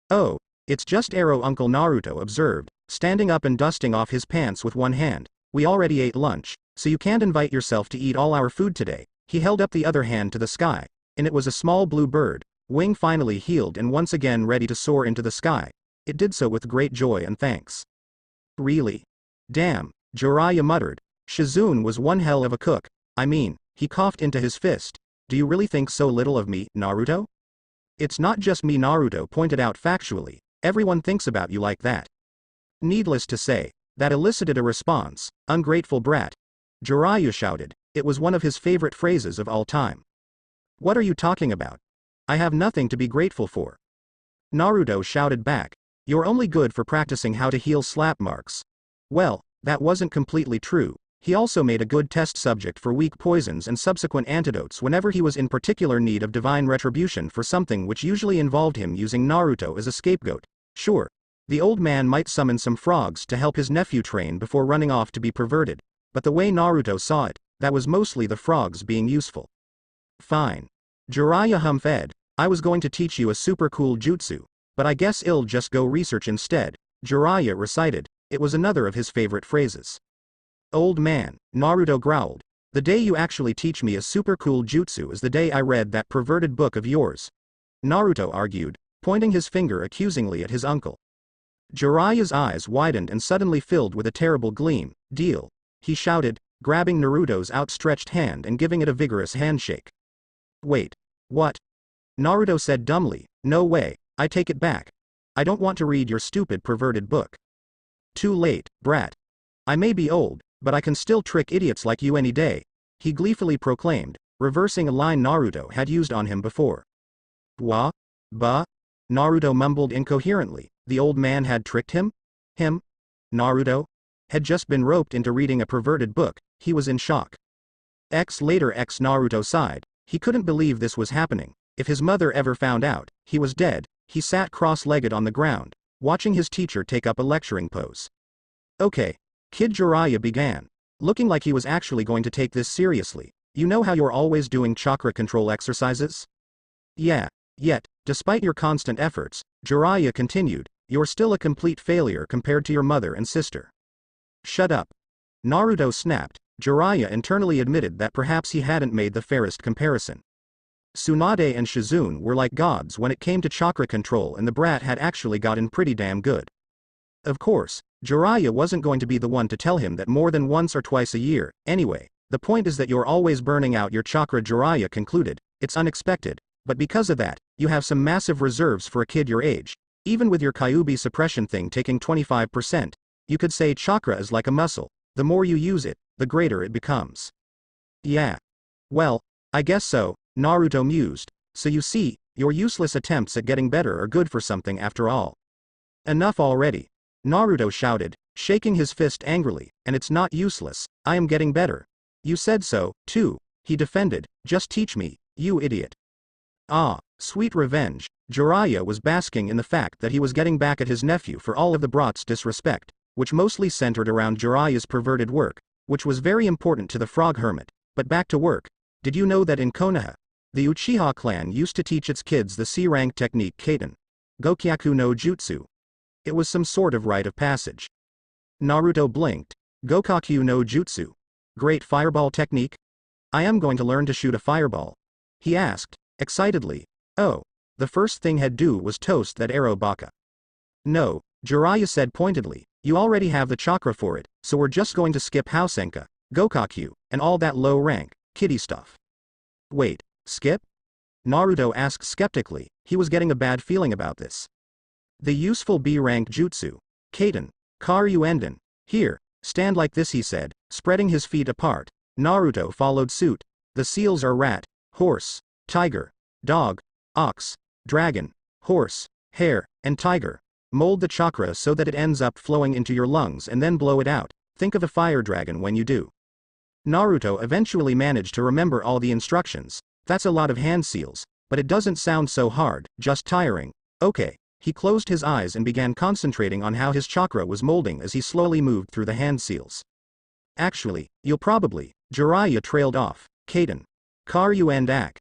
Oh, it's just Arrow, Uncle Naruto observed, standing up and dusting off his pants with one hand. We already ate lunch, so you can't invite yourself to eat all our food today. He held up the other hand to the sky, and it was a small blue bird, wing finally healed and once again ready to soar into the sky. It did so with great joy and thanks. Really? Damn, Jiraiya muttered. Shizune was one hell of a cook. I mean, he coughed into his fist. Do you really think so little of me, Naruto? It's not just me, Naruto pointed out factually. Everyone thinks about you like that. Needless to say, that elicited a response. Ungrateful brat. Jiraiya shouted. It was one of his favorite phrases of all time. What are you talking about? I have nothing to be grateful for. Naruto shouted back. You're only good for practicing how to heal slap marks. Well, that wasn't completely true. He also made a good test subject for weak poisons and subsequent antidotes whenever he was in particular need of divine retribution for something which usually involved him using Naruto as a scapegoat. Sure. The old man might summon some frogs to help his nephew train before running off to be perverted, but the way Naruto saw it, that was mostly the frogs being useful. Fine. Jiraiya humphed, I was going to teach you a super cool jutsu, but I guess I'll just go research instead, Jiraiya recited. It was another of his favorite phrases. Old man, Naruto growled. The day you actually teach me a super cool jutsu is the day I read that perverted book of yours. Naruto argued, pointing his finger accusingly at his uncle. Jiraiya's eyes widened and suddenly filled with a terrible gleam. Deal, he shouted, grabbing Naruto's outstretched hand and giving it a vigorous handshake. Wait. What? Naruto said dumbly, no way, I take it back. I don't want to read your stupid perverted book. Too late, brat. I may be old, but I can still trick idiots like you any day, he gleefully proclaimed, reversing a line Naruto had used on him before. Wha? Bah? Naruto mumbled incoherently. The old man had tricked him? Him? Naruto? Had just been roped into reading a perverted book. He was in shock. Later Naruto sighed. He couldn't believe this was happening. If his mother ever found out, he was dead. He sat cross-legged on the ground, watching his teacher take up a lecturing pose. Okay, Kid Jiraiya began, looking like he was actually going to take this seriously. You know how you're always doing chakra control exercises? Yeah. Yet, despite your constant efforts, Jiraiya continued, you're still a complete failure compared to your mother and sister. Shut up. Naruto snapped. Jiraiya internally admitted that perhaps he hadn't made the fairest comparison. Tsunade and Shizune were like gods when it came to chakra control, and the brat had actually gotten pretty damn good. Of course, Jiraiya wasn't going to be the one to tell him that more than once or twice a year. Anyway, the point is that you're always burning out your chakra, Jiraiya concluded. It's unexpected, but because of that, you have some massive reserves for a kid your age. Even with your Kyuubi suppression thing taking 25%, you could say chakra is like a muscle. The more you use it, the greater it becomes. Yeah. Well, I guess so, Naruto mused. So you see, your useless attempts at getting better are good for something after all. Enough already. Naruto shouted, shaking his fist angrily, and it's not useless, I am getting better. You said so, too, he defended, just teach me, you idiot. Ah, sweet revenge. Jiraiya was basking in the fact that he was getting back at his nephew for all of the brat's disrespect, which mostly centered around Jiraiya's perverted work, which was very important to the frog hermit. But back to work. Did you know that in Konoha, the Uchiha clan used to teach its kids the C-rank technique Kaiten Gokyaku no Jutsu? It was some sort of rite of passage. Naruto blinked. Gokaku no Jutsu. Great fireball technique? I am going to learn to shoot a fireball, he asked, excitedly. Oh, the first thing he'd do was toast that arrow baka. No, Jiraiya said pointedly, you already have the chakra for it, so we're just going to skip Housenka, Gokaku, and all that low-rank, kiddie stuff. Wait, skip? Naruto asked skeptically. He was getting a bad feeling about this. The useful B-rank jutsu, Kaiten, Karyuenden. Here, stand like this, he said, spreading his feet apart. Naruto followed suit. The seals are rat, horse, tiger, dog, ox, dragon, horse, hare, and tiger. Mold the chakra so that it ends up flowing into your lungs and then blow it out. Think of a fire dragon when you do. Naruto eventually managed to remember all the instructions. That's a lot of hand seals, but it doesn't sound so hard, just tiring. Okay. He closed his eyes and began concentrating on how his chakra was molding as he slowly moved through the hand seals. Actually, you'll probably, Jiraiya trailed off. Kaiten. Karyuendak.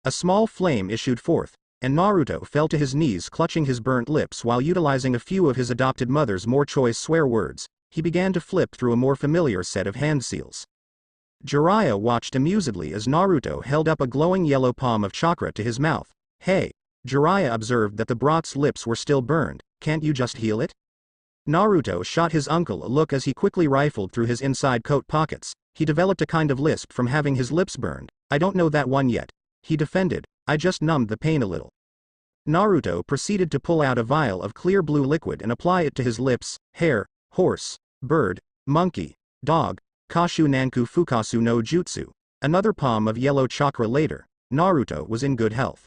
A small flame issued forth, and Naruto fell to his knees clutching his burnt lips while utilizing a few of his adopted mother's more choice swear words. He began to flip through a more familiar set of hand seals. Jiraiya watched amusedly as Naruto held up a glowing yellow palm of chakra to his mouth. Hey. Jiraiya observed that the brat's lips were still burned. Can't you just heal it? Naruto shot his uncle a look as he quickly rifled through his inside coat pockets. He developed a kind of lisp from having his lips burned. I don't know that one yet, he defended. I just numbed the pain a little. Naruto proceeded to pull out a vial of clear blue liquid and apply it to his lips. Hare, horse, bird, monkey, dog, kashu nanku fukasu no jutsu. Another palm of yellow chakra later, Naruto was in good health.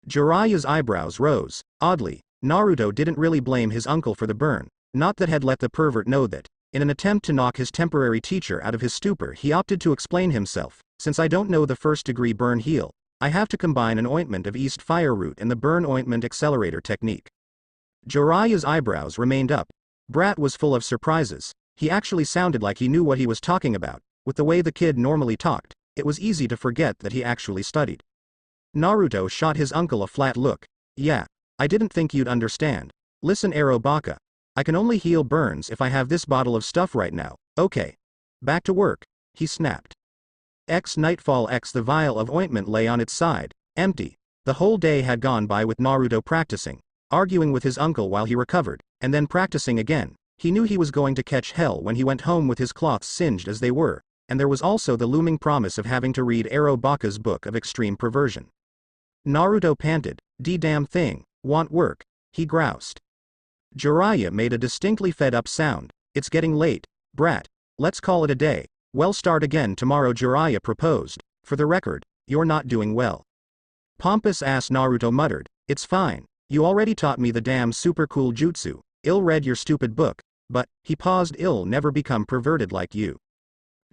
Jiraiya's eyebrows rose. Oddly, Naruto didn't really blame his uncle for the burn, not that had let the pervert know that. In an attempt to knock his temporary teacher out of his stupor, he opted to explain himself. Since I don't know the first-degree burn heal, I have to combine an ointment of East Fire Root and the burn ointment accelerator technique. Jiraiya's eyebrows remained up. Brat was full of surprises. He actually sounded like he knew what he was talking about. With the way the kid normally talked, it was easy to forget that he actually studied. Naruto shot his uncle a flat look. Yeah, I didn't think you'd understand. Listen, Arrow Baka. I can only heal burns if I have this bottle of stuff right now. Okay. Back to work, he snapped. Nightfall. The vial of ointment lay on its side, empty. The whole day had gone by with Naruto practicing, arguing with his uncle while he recovered, and then practicing again. He knew he was going to catch hell when he went home with his cloths singed as they were, and there was also the looming promise of having to read Arrow Baka's book of extreme perversion. Naruto panted. Damn thing, want work, he groused. Jiraiya made a distinctly fed-up sound. It's getting late, brat. Let's call it a day. Well, start again tomorrow, Jiraiya proposed. For the record, you're not doing well. Pompous ass, Naruto muttered. It's fine. You already taught me the damn super cool jutsu. I'll read your stupid book. But, he paused, I'll never become perverted like you.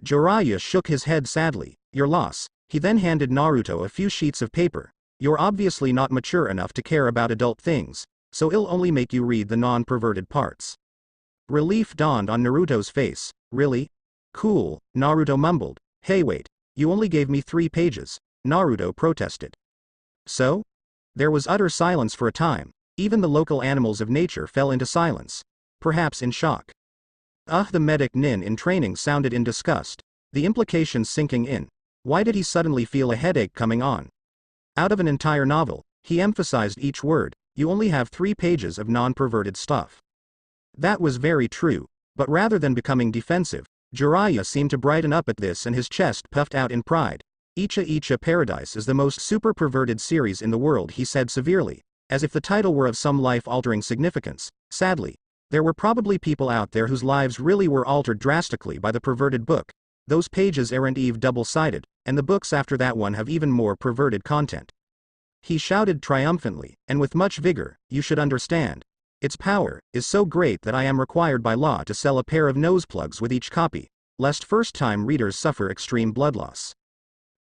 Jiraiya shook his head sadly. Your loss. He then handed Naruto a few sheets of paper. You're obviously not mature enough to care about adult things, so I'll only make you read the non-perverted parts. Relief dawned on Naruto's face. Really? Cool, Naruto mumbled. Hey wait, you only gave me 3 pages, Naruto protested. So? There was utter silence for a time. Even the local animals of nature fell into silence, perhaps in shock. The medic Nin in training sounded in disgust, the implications sinking in. Why did he suddenly feel a headache coming on? Out of an entire novel, he emphasized each word, you only have 3 pages of non-perverted stuff. That was very true, but rather than becoming defensive, Jiraiya seemed to brighten up at this and his chest puffed out in pride. Icha Paradise is the most super perverted series in the world, he said severely, as if the title were of some life-altering significance. Sadly, there were probably people out there whose lives really were altered drastically by the perverted book. Those pages aren't even double-sided, and the books after that one have even more perverted content. He shouted triumphantly, and with much vigor, you should understand. Its power is so great that I am required by law to sell a pair of nose plugs with each copy, lest first-time readers suffer extreme blood loss.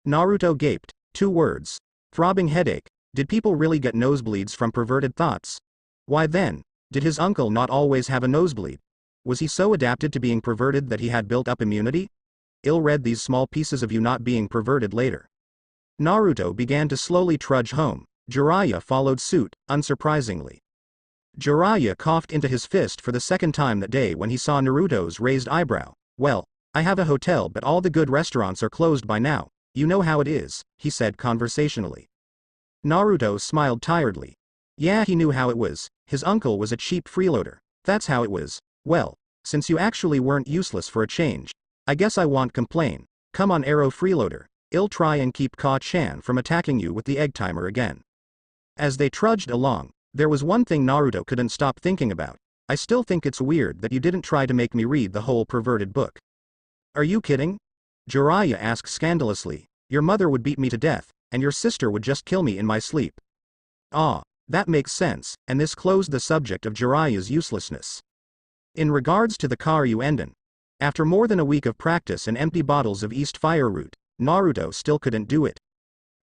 Naruto gaped. 2 words. Throbbing headache. Did people really get nosebleeds from perverted thoughts? Why then, did his uncle not always have a nosebleed? Was he so adapted to being perverted that he had built up immunity? I'll read these small pieces of you not being perverted later. Naruto began to slowly trudge home. Jiraiya followed suit, unsurprisingly. Jiraiya coughed into his fist for the second time that day when he saw Naruto's raised eyebrow. Well, I have a hotel but all the good restaurants are closed by now. You know how it is, he said conversationally. Naruto smiled tiredly. Yeah, he knew how it was. His uncle was a cheap freeloader. That's how it was. Well, since you actually weren't useless for a change, I guess I won't complain. Come on, Arrow freeloader. I'll try and keep Ka-chan from attacking you with the egg timer again. As they trudged along, there was one thing Naruto couldn't stop thinking about. I still think it's weird that you didn't try to make me read the whole perverted book. Are you kidding? Jiraiya asked scandalously. Your mother would beat me to death, and your sister would just kill me in my sleep. That makes sense, and this closed the subject of Jiraiya's uselessness. In regards to the Karyuenden, after more than a week of practice and empty bottles of East Fire Root, Naruto still couldn't do it.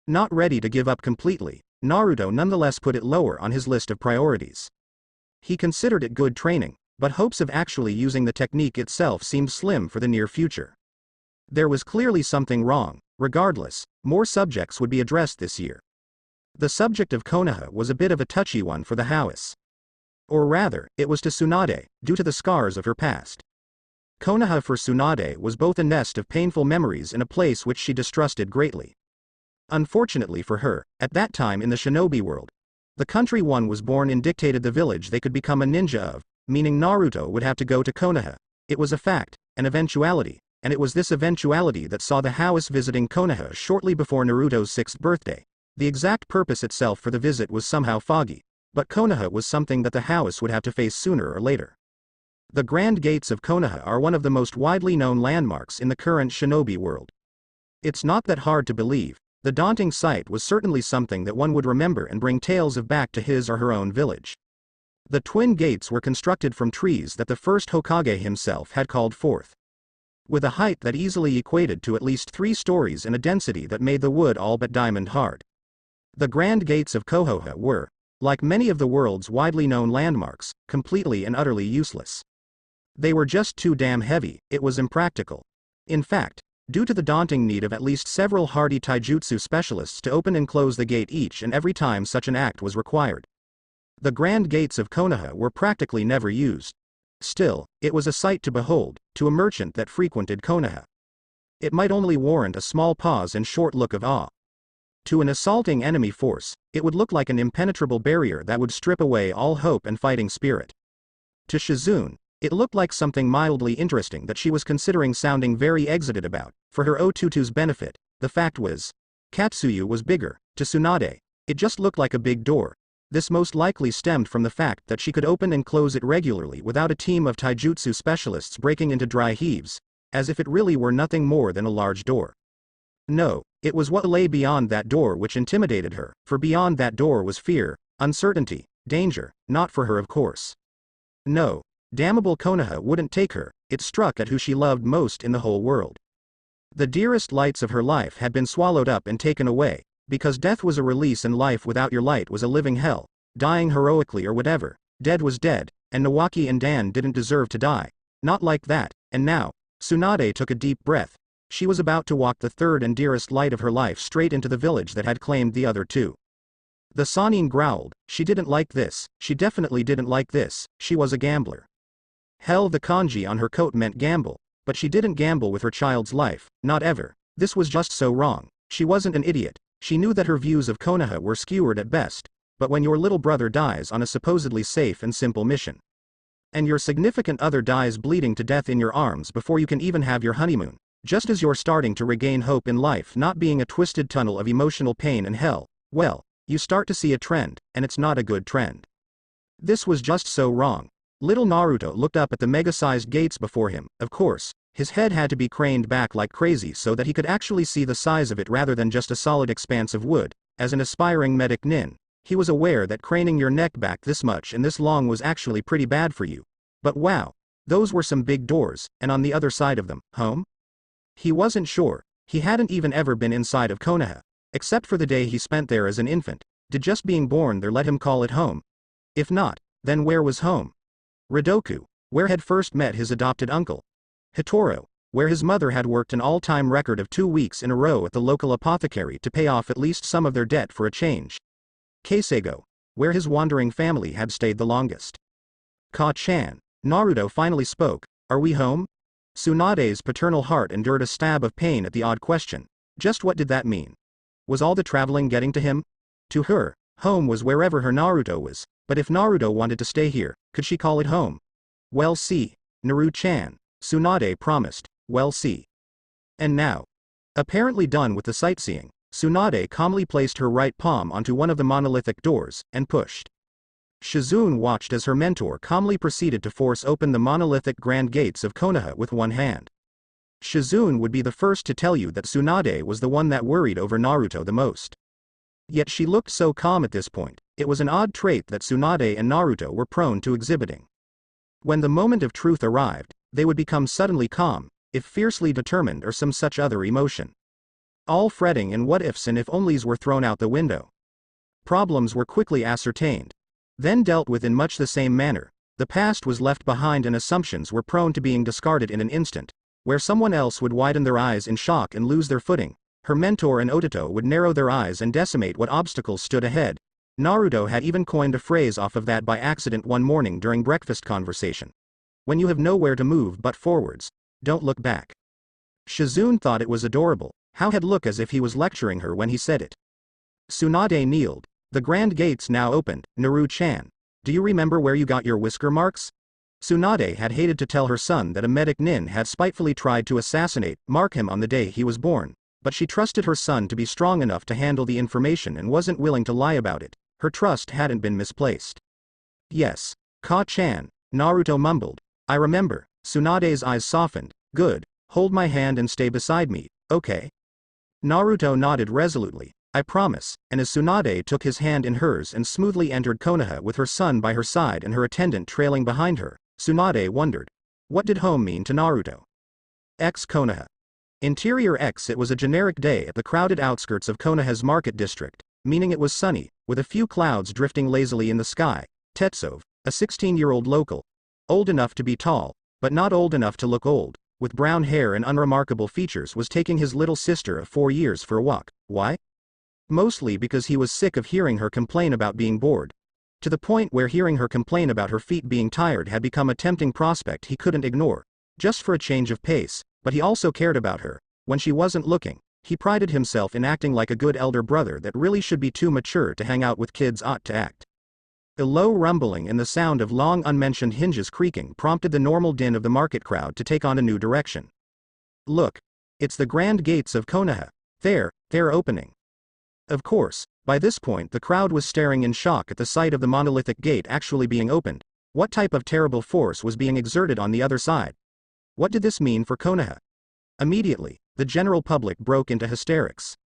Not ready to give up completely, Naruto nonetheless put it lower on his list of priorities. He considered it good training, but hopes of actually using the technique itself seemed slim for the near future. There was clearly something wrong. Regardless, more subjects would be addressed this year. The subject of Konoha was a bit of a touchy one for the house. Or rather, it was to Tsunade, due to the scars of her past. Konoha for Tsunade was both a nest of painful memories and a place which she distrusted greatly. Unfortunately for her, at that time in the shinobi world, the country one was born in dictated the village they could become a ninja of, meaning Naruto would have to go to Konoha. It was a fact, an eventuality, and it was this eventuality that saw the house visiting Konoha shortly before Naruto's 6th birthday. The exact purpose itself for the visit was somehow foggy, but Konoha was something that the house would have to face sooner or later. The Grand Gates of Konoha are one of the most widely known landmarks in the current shinobi world. It's not that hard to believe. The daunting sight was certainly something that one would remember and bring tales of back to his or her own village. The twin gates were constructed from trees that the first Hokage himself had called forth, with a height that easily equated to at least 3 stories and a density that made the wood all but diamond hard. The Grand Gates of Konoha were, Like many of the world's widely known landmarks, completely and utterly useless. They were just too damn heavy, it was impractical. In fact, due to the daunting need of at least several hardy taijutsu specialists to open and close the gate each and every time such an act was required. The grand gates of Konoha were practically never used. Still, it was a sight to behold, to a merchant that frequented Konoha. It might only warrant a small pause and short look of awe. To an assaulting enemy force, it would look like an impenetrable barrier that would strip away all hope and fighting spirit. To Shizune, it looked like something mildly interesting that she was considering sounding very excited about. For her Otutu's benefit, the fact was, Katsuyu was bigger. To Tsunade, it just looked like a big door. This most likely stemmed from the fact that she could open and close it regularly without a team of taijutsu specialists breaking into dry heaves, as if it really were nothing more than a large door. No, it was what lay beyond that door which intimidated her, for beyond that door was fear, uncertainty, danger, not for her of course. No, damnable Konoha wouldn't take her. It struck at who she loved most in the whole world. The dearest lights of her life had been swallowed up and taken away, because death was a release and life without your light was a living hell, dying heroically or whatever, dead was dead, and Nawaki and Dan didn't deserve to die. Not like that, and now, Tsunade took a deep breath. She was about to walk the third and dearest light of her life straight into the village that had claimed the other two. The Sannin growled, she didn't like this, she definitely didn't like this, she was a gambler. Hell, the kanji on her coat meant gamble, but she didn't gamble with her child's life, not ever. This was just so wrong. She wasn't an idiot. She knew that her views of Konoha were skewed at best, but when your little brother dies on a supposedly safe and simple mission, and your significant other dies bleeding to death in your arms before you can even have your honeymoon, just as you're starting to regain hope in life not being a twisted tunnel of emotional pain and hell, well, you start to see a trend, and it's not a good trend. This was just so wrong. Little Naruto looked up at the mega-sized gates before him. Of course, his head had to be craned back like crazy so that he could actually see the size of it rather than just a solid expanse of wood. As an aspiring medic nin, he was aware that craning your neck back this much and this long was actually pretty bad for you. But wow, those were some big doors, and on the other side of them, home? He wasn't sure. He hadn't even ever been inside of Konoha, except for the day he spent there as an infant. Did just being born there let him call it home? If not, then where was home? Ridoku, where had first met his adopted uncle. Hitoro, where his mother had worked an all-time record of 2 weeks in a row at the local apothecary to pay off at least some of their debt for a change. Keiseigo, where his wandering family had stayed the longest. Ka-chan, Naruto finally spoke, are we home? Tsunade's paternal heart endured a stab of pain at the odd question. Just what did that mean? Was all the traveling getting to him? To her, home was wherever her Naruto was, but if Naruto wanted to stay here, could she call it home? Well, see, Naru-chan, Tsunade promised, well, see. And now, apparently done with the sightseeing, Tsunade calmly placed her right palm onto one of the monolithic doors, and pushed. Shizune watched as her mentor calmly proceeded to force open the monolithic grand gates of Konoha with one hand. Shizune would be the first to tell you that Tsunade was the one that worried over Naruto the most. Yet she looked so calm at this point. It was an odd trait that Tsunade and Naruto were prone to exhibiting. When the moment of truth arrived, they would become suddenly calm, if fiercely determined or some such other emotion. All fretting and what-ifs and if-onlys were thrown out the window. Problems were quickly ascertained, then dealt with in much the same manner. The past was left behind and assumptions were prone to being discarded in an instant. Where someone else would widen their eyes in shock and lose their footing, her mentor and Otito would narrow their eyes and decimate what obstacles stood ahead. Naruto had even coined a phrase off of that by accident one morning during breakfast conversation. When you have nowhere to move but forwards, don't look back. Shizune thought it was adorable. How had looked as if he was lecturing her when he said it. Tsunade kneeled. The grand gates now opened. Naru-chan, do you remember where you got your whisker marks? Tsunade had hated to tell her son that a medic nin had spitefully tried to mark him on the day he was born, but she trusted her son to be strong enough to handle the information and wasn't willing to lie about it. Her trust hadn't been misplaced. Yes, Ka-chan, Naruto mumbled. I remember. Tsunade's eyes softened. Good, hold my hand and stay beside me, okay? Naruto nodded resolutely. I promise, and as Tsunade took his hand in hers and smoothly entered Konoha with her son by her side and her attendant trailing behind her, Tsunade wondered. What did home mean to Naruto? Konoha. Interior It was a generic day at the crowded outskirts of Konoha's market district, meaning it was sunny, with a few clouds drifting lazily in the sky. Tetsov, a 16-year-old local, old enough to be tall, but not old enough to look old, with brown hair and unremarkable features, was taking his little sister of 4 years for a walk. Why? Mostly because he was sick of hearing her complain about being bored. To the point where hearing her complain about her feet being tired had become a tempting prospect he couldn't ignore, just for a change of pace. But he also cared about her. When she wasn't looking, he prided himself in acting like a good elder brother that really should be too mature to hang out with kids ought to act. A low rumbling and the sound of long unmentioned hinges creaking prompted the normal din of the market crowd to take on a new direction. Look! It's the grand gates of Konoha. They're opening. Of course, by this point the crowd was staring in shock at the sight of the monolithic gate actually being opened. What type of terrible force was being exerted on the other side? What did this mean for Konoha? Immediately, the general public broke into hysterics.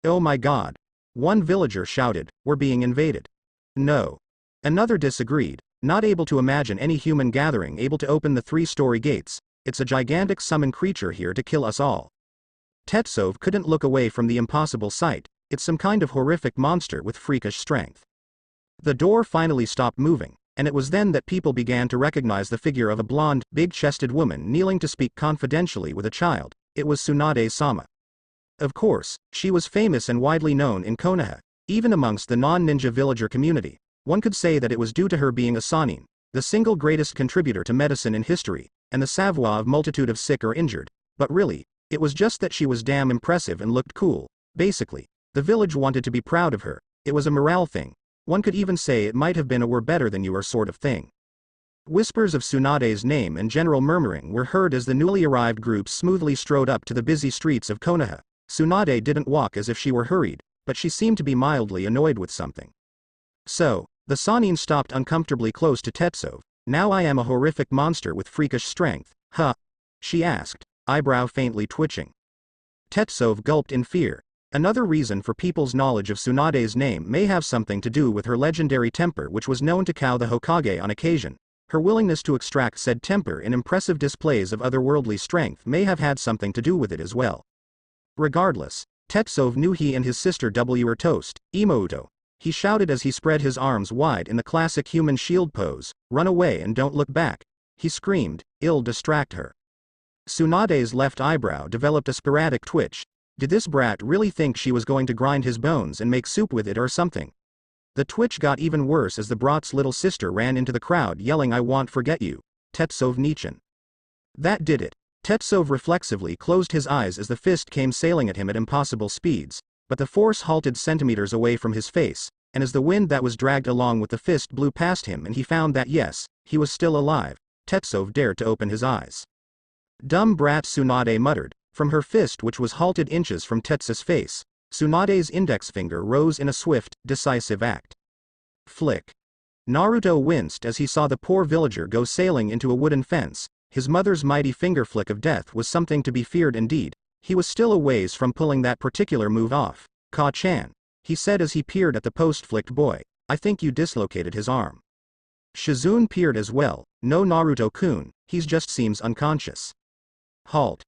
Oh my god! One villager shouted, "We're being invaded." No. Another disagreed, not able to imagine any human gathering able to open the 3-story gates. It's a gigantic summon creature here to kill us all. Tetsov couldn't look away from the impossible sight. It's some kind of horrific monster with freakish strength. The door finally stopped moving, and it was then that people began to recognize the figure of a blonde, big-chested woman kneeling to speak confidentially with a child. It was Tsunade-sama. Of course, she was famous and widely known in Konoha, even amongst the non-ninja villager community. One could say that it was due to her being a sanin, the single greatest contributor to medicine in history, and the savoir of multitude of sick or injured. But really, it was just that she was damn impressive and looked cool. Basically, the village wanted to be proud of her. It was a morale thing. One could even say it might have been a "we're better than you" or sort of thing. Whispers of Tsunade's name and general murmuring were heard as the newly arrived group smoothly strode up to the busy streets of Konoha. Tsunade didn't walk as if she were hurried, but she seemed to be mildly annoyed with something. So, the sanin stopped uncomfortably close to Tetsov. "Now I am a horrific monster with freakish strength, huh?" she asked, eyebrow faintly twitching. Tetsov gulped in fear. Another reason for people's knowledge of Tsunade's name may have something to do with her legendary temper, which was known to cow the Hokage on occasion. Her willingness to extract said temper in impressive displays of otherworldly strength may have had something to do with it as well. Regardless, Tetsov knew he and his sister were toast. Imouto. He shouted as he spread his arms wide in the classic human shield pose, "Run away and don't look back," he screamed. "I'll distract her." Tsunade's left eyebrow developed a sporadic twitch. Did this brat really think she was going to grind his bones and make soup with it or something? The twitch got even worse as the brat's little sister ran into the crowd yelling, "I won't forget you, Tetsov Nichin." That did it. Tetsov reflexively closed his eyes as the fist came sailing at him at impossible speeds, but the force halted centimeters away from his face, and as the wind that was dragged along with the fist blew past him and he found that yes, he was still alive, Tetsov dared to open his eyes. "Dumb brat," Tsunade muttered. From her fist, which was halted inches from Tetsov's face, Tsunade's index finger rose in a swift, decisive act. Flick. Naruto winced as he saw the poor villager go sailing into a wooden fence. His mother's mighty finger flick of death was something to be feared indeed. He was still a ways from pulling that particular move off. "Ka-chan," he said as he peered at the post-flicked boy. "I think you dislocated his arm." Shizune peered as well. "No, Naruto-kun, he's just seems unconscious." "Halt."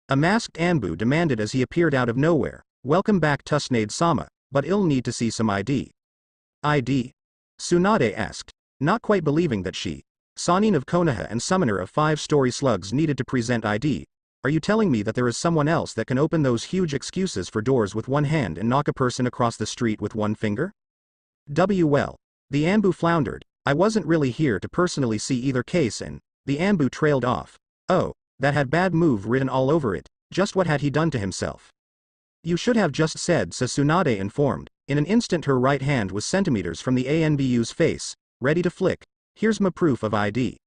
A masked Anbu demanded as he appeared out of nowhere. "Welcome back, Tsunade-sama, but I'll need to see some ID." "ID?" Tsunade asked, not quite believing that she, sanin of Konoha and summoner of 5-story slugs, needed to present ID. "Are you telling me that there is someone else that can open those huge excuses for doors with one hand and knock a person across the street with one finger?" Well. The Anbu floundered. "I wasn't really here to personally see either case," and the Anbu trailed off. "Oh. That had bad move written all over it. Just what had he done to himself?" "You should have just said so," Tsunade informed. In an instant her right hand was centimeters from the Anbu's face, ready to flick. "Here's my proof of ID."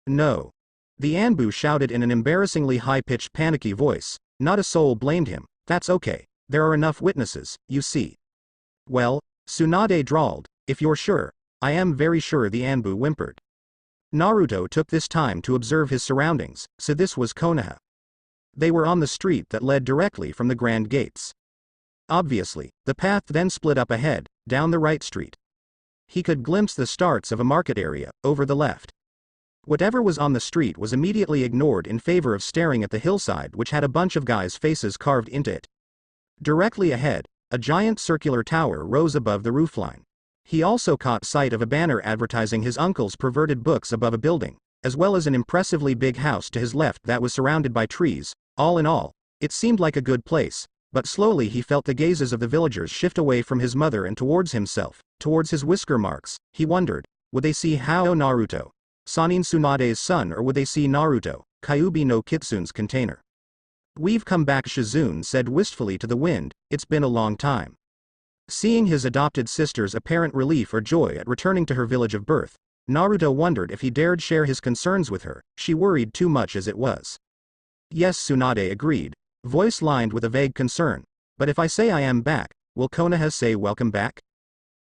"No." The Anbu shouted in an embarrassingly high-pitched panicky voice. Not a soul blamed him. "That's okay. There are enough witnesses, you see." "Well," Tsunade drawled, "if you're sure." "I am very sure," the Anbu whimpered. Naruto took this time to observe his surroundings, so this was Konoha. They were on the street that led directly from the grand gates. Obviously, the path then split up ahead, down the right street. He could glimpse the starts of a market area, over the left. Whatever was on the street was immediately ignored in favor of staring at the hillside, which had a bunch of guys' faces carved into it. Directly ahead, a giant circular tower rose above the roofline. He also caught sight of a banner advertising his uncle's perverted books above a building, as well as an impressively big house to his left that was surrounded by trees. All in all, it seemed like a good place, but slowly he felt the gazes of the villagers shift away from his mother and towards himself, towards his whisker marks. He wondered, would they see Hao Naruto, Sannin Tsunade's son, or would they see Naruto, Kyuubi no Kitsune's container? "We've come back," Shizune said wistfully to the wind. "It's been a long time." Seeing his adopted sister's apparent relief or joy at returning to her village of birth, Naruto wondered if he dared share his concerns with her. She worried too much as it was. "Yes," Tsunade agreed, voice lined with a vague concern. "But if I say I am back, will Konoha say welcome back?"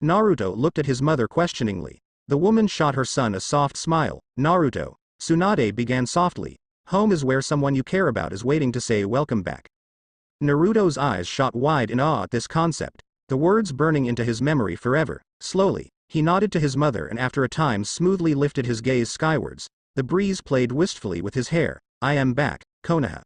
Naruto looked at his mother questioningly. The woman shot her son a soft smile. "Naruto," Tsunade began softly, "home is where someone you care about is waiting to say welcome back." Naruto's eyes shot wide in awe at this concept, the words burning into his memory forever. Slowly, he nodded to his mother and after a time smoothly lifted his gaze skywards. The breeze played wistfully with his hair. "I am back, Konoha."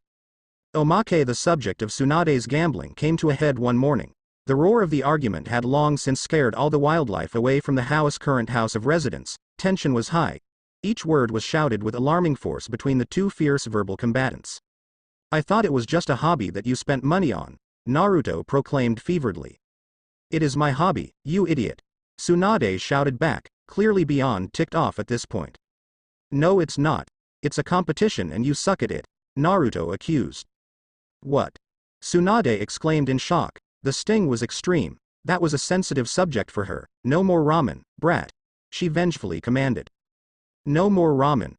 Omake, the subject of Tsunade's gambling, came to a head one morning. The roar of the argument had long since scared all the wildlife away from the Howe's current house of residence. Tension was high. Each word was shouted with alarming force between the two fierce verbal combatants. "I thought it was just a hobby that you spent money on," Naruto proclaimed feveredly. "It is my hobby, you idiot," Tsunade shouted back, clearly beyond ticked off at this point. "No, it's not. It's a competition and you suck at it," Naruto accused. "What?" Tsunade exclaimed in shock. The sting was extreme. That was a sensitive subject for her. "No more ramen, brat," she vengefully commanded. No more ramen.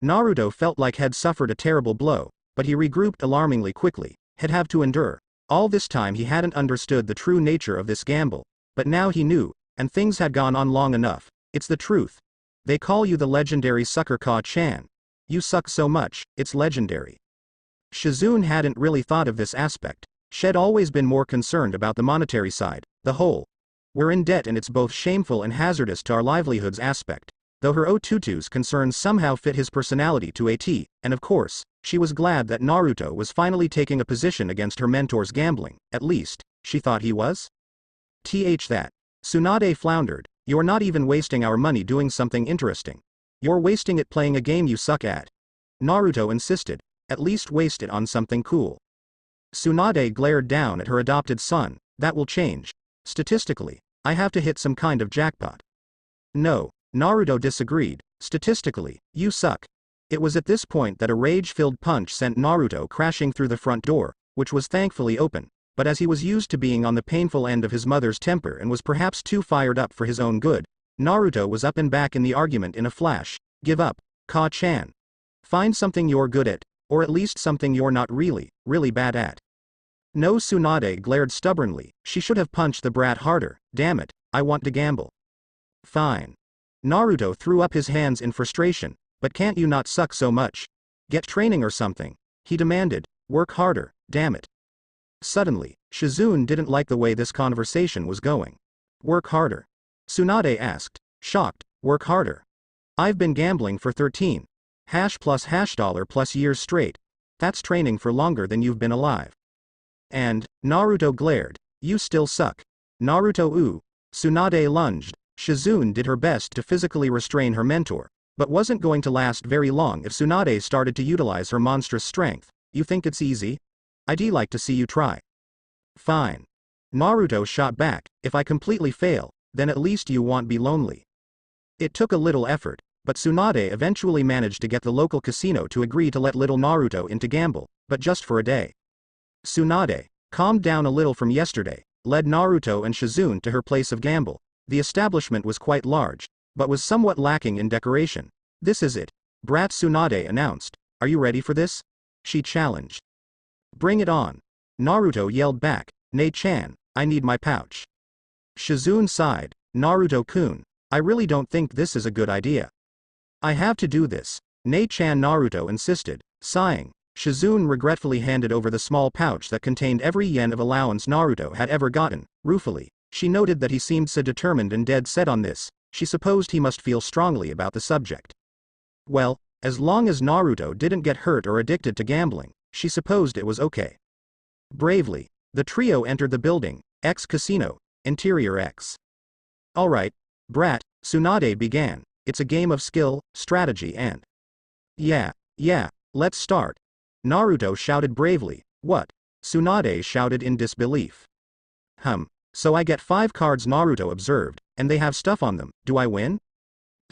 Naruto felt like had suffered a terrible blow, but he regrouped alarmingly quickly. Had have to endure. All this time he hadn't understood the true nature of this gamble, but now he knew, and things had gone on long enough. "It's the truth. They call you the legendary sucker Ka-chan. You suck so much, it's legendary." Shizune hadn't really thought of this aspect. She'd always been more concerned about the monetary side, the whole "we're in debt and it's both shameful and hazardous to our livelihoods" aspect. Though her Otutu's concerns somehow fit his personality to a T, and of course, she was glad that Naruto was finally taking a position against her mentor's gambling. At least, she thought he was. That. Tsunade floundered. "You're not even wasting our money doing something interesting. You're wasting it playing a game you suck at." Naruto insisted. "At least waste it on something cool." Tsunade glared down at her adopted son. "That will change. Statistically, I have to hit some kind of jackpot." "No," Naruto disagreed. "Statistically, you suck." It was at this point that a rage-filled punch sent Naruto crashing through the front door, which was thankfully open, but as he was used to being on the painful end of his mother's temper and was perhaps too fired up for his own good, Naruto was up and back in the argument in a flash. "Give up, Ka-chan. Find something you're good at, or at least something you're not really, really bad at." No, Tsunade glared stubbornly. She should have punched the brat harder. "Damn it, I want to gamble." "Fine." Naruto threw up his hands in frustration. "But can't you not suck so much? Get training or something," he demanded. "Work harder, damn it." Suddenly, Shizune didn't like the way this conversation was going. "Work harder?" Tsunade asked, shocked. "Work harder? I've been gambling for 13 $+ plus years straight. That's training for longer than you've been alive." And, Naruto glared. "You still suck." "Naruto ooh." Tsunade lunged. Shizune did her best to physically restrain her mentor, but wasn't going to last very long if Tsunade started to utilize her monstrous strength. "You think it's easy? I'd like to see you try." "Fine." Naruto shot back. "If I completely fail, then at least you won't be lonely." It took a little effort, but Tsunade eventually managed to get the local casino to agree to let little Naruto in to gamble, but just for a day. Tsunade, calmed down a little from yesterday, led Naruto and Shizune to her place of gamble. The establishment was quite large, but was somewhat lacking in decoration. "This is it," Brat Tsunade announced. "Are you ready for this?" she challenged. "Bring it on." Naruto yelled back. "Ne-chan, I need my pouch." Shizune sighed. "Naruto-kun, I really don't think this is a good idea." "I have to do this," Ne-chan Naruto insisted, sighing. Shizune regretfully handed over the small pouch that contained every yen of allowance Naruto had ever gotten. Ruefully, she noted that he seemed so determined and dead set on this. She supposed he must feel strongly about the subject. Well, as long as Naruto didn't get hurt or addicted to gambling, she supposed it was okay. Bravely, the trio entered the building, X Casino, Interior X. Alright, brat, Tsunade began. It's a game of skill, strategy and... Yeah, let's start. Naruto shouted bravely. What? Tsunade shouted in disbelief. So I get 5 cards, Naruto observed, and they have stuff on them. Do I win?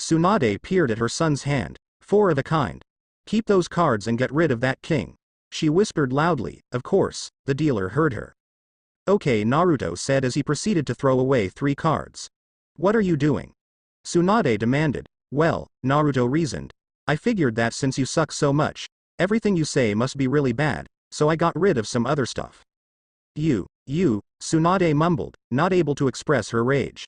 Tsunade peered at her son's hand. 4 of a kind. Keep those cards and get rid of that king. She whispered loudly. Of course, the dealer heard her. Okay, Naruto said as he proceeded to throw away 3 cards. What are you doing? Tsunade demanded. Well, Naruto reasoned. I figured that since you suck so much, everything you say must be really bad, so I got rid of some other stuff. You, Tsunade mumbled, not able to express her rage.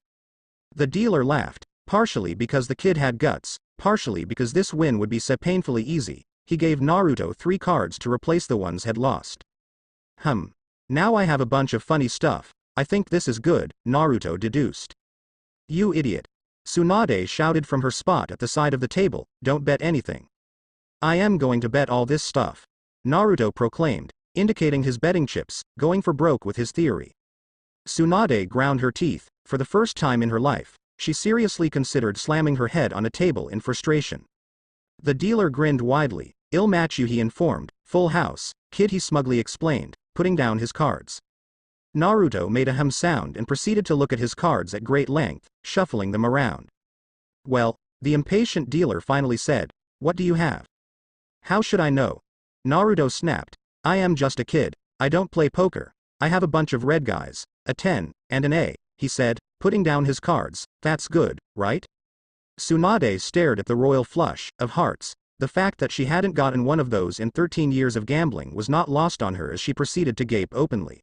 The dealer laughed, partially because the kid had guts, partially because this win would be so painfully easy. He gave Naruto 3 cards to replace the ones had lost. Now I have a bunch of funny stuff. I think this is good, Naruto deduced. You idiot. Tsunade shouted from her spot at the side of the table, don't bet anything. I am going to bet all this stuff. Naruto proclaimed, indicating his betting chips, going for broke with his theory. Tsunade ground her teeth. For the first time in her life, she seriously considered slamming her head on a table in frustration. The dealer grinned widely. I'll match you, he informed. Full house, kid, he smugly explained, putting down his cards. Naruto made a sound and proceeded to look at his cards at great length, shuffling them around. Well, the impatient dealer finally said, what do you have? How should I know? Naruto snapped. I am just a kid. I don't play poker. I have a bunch of red guys, a 10, and an A, he said, putting down his cards. That's good, right? Tsunade stared at the royal flush of hearts. The fact that she hadn't gotten one of those in 13 years of gambling was not lost on her as she proceeded to gape openly.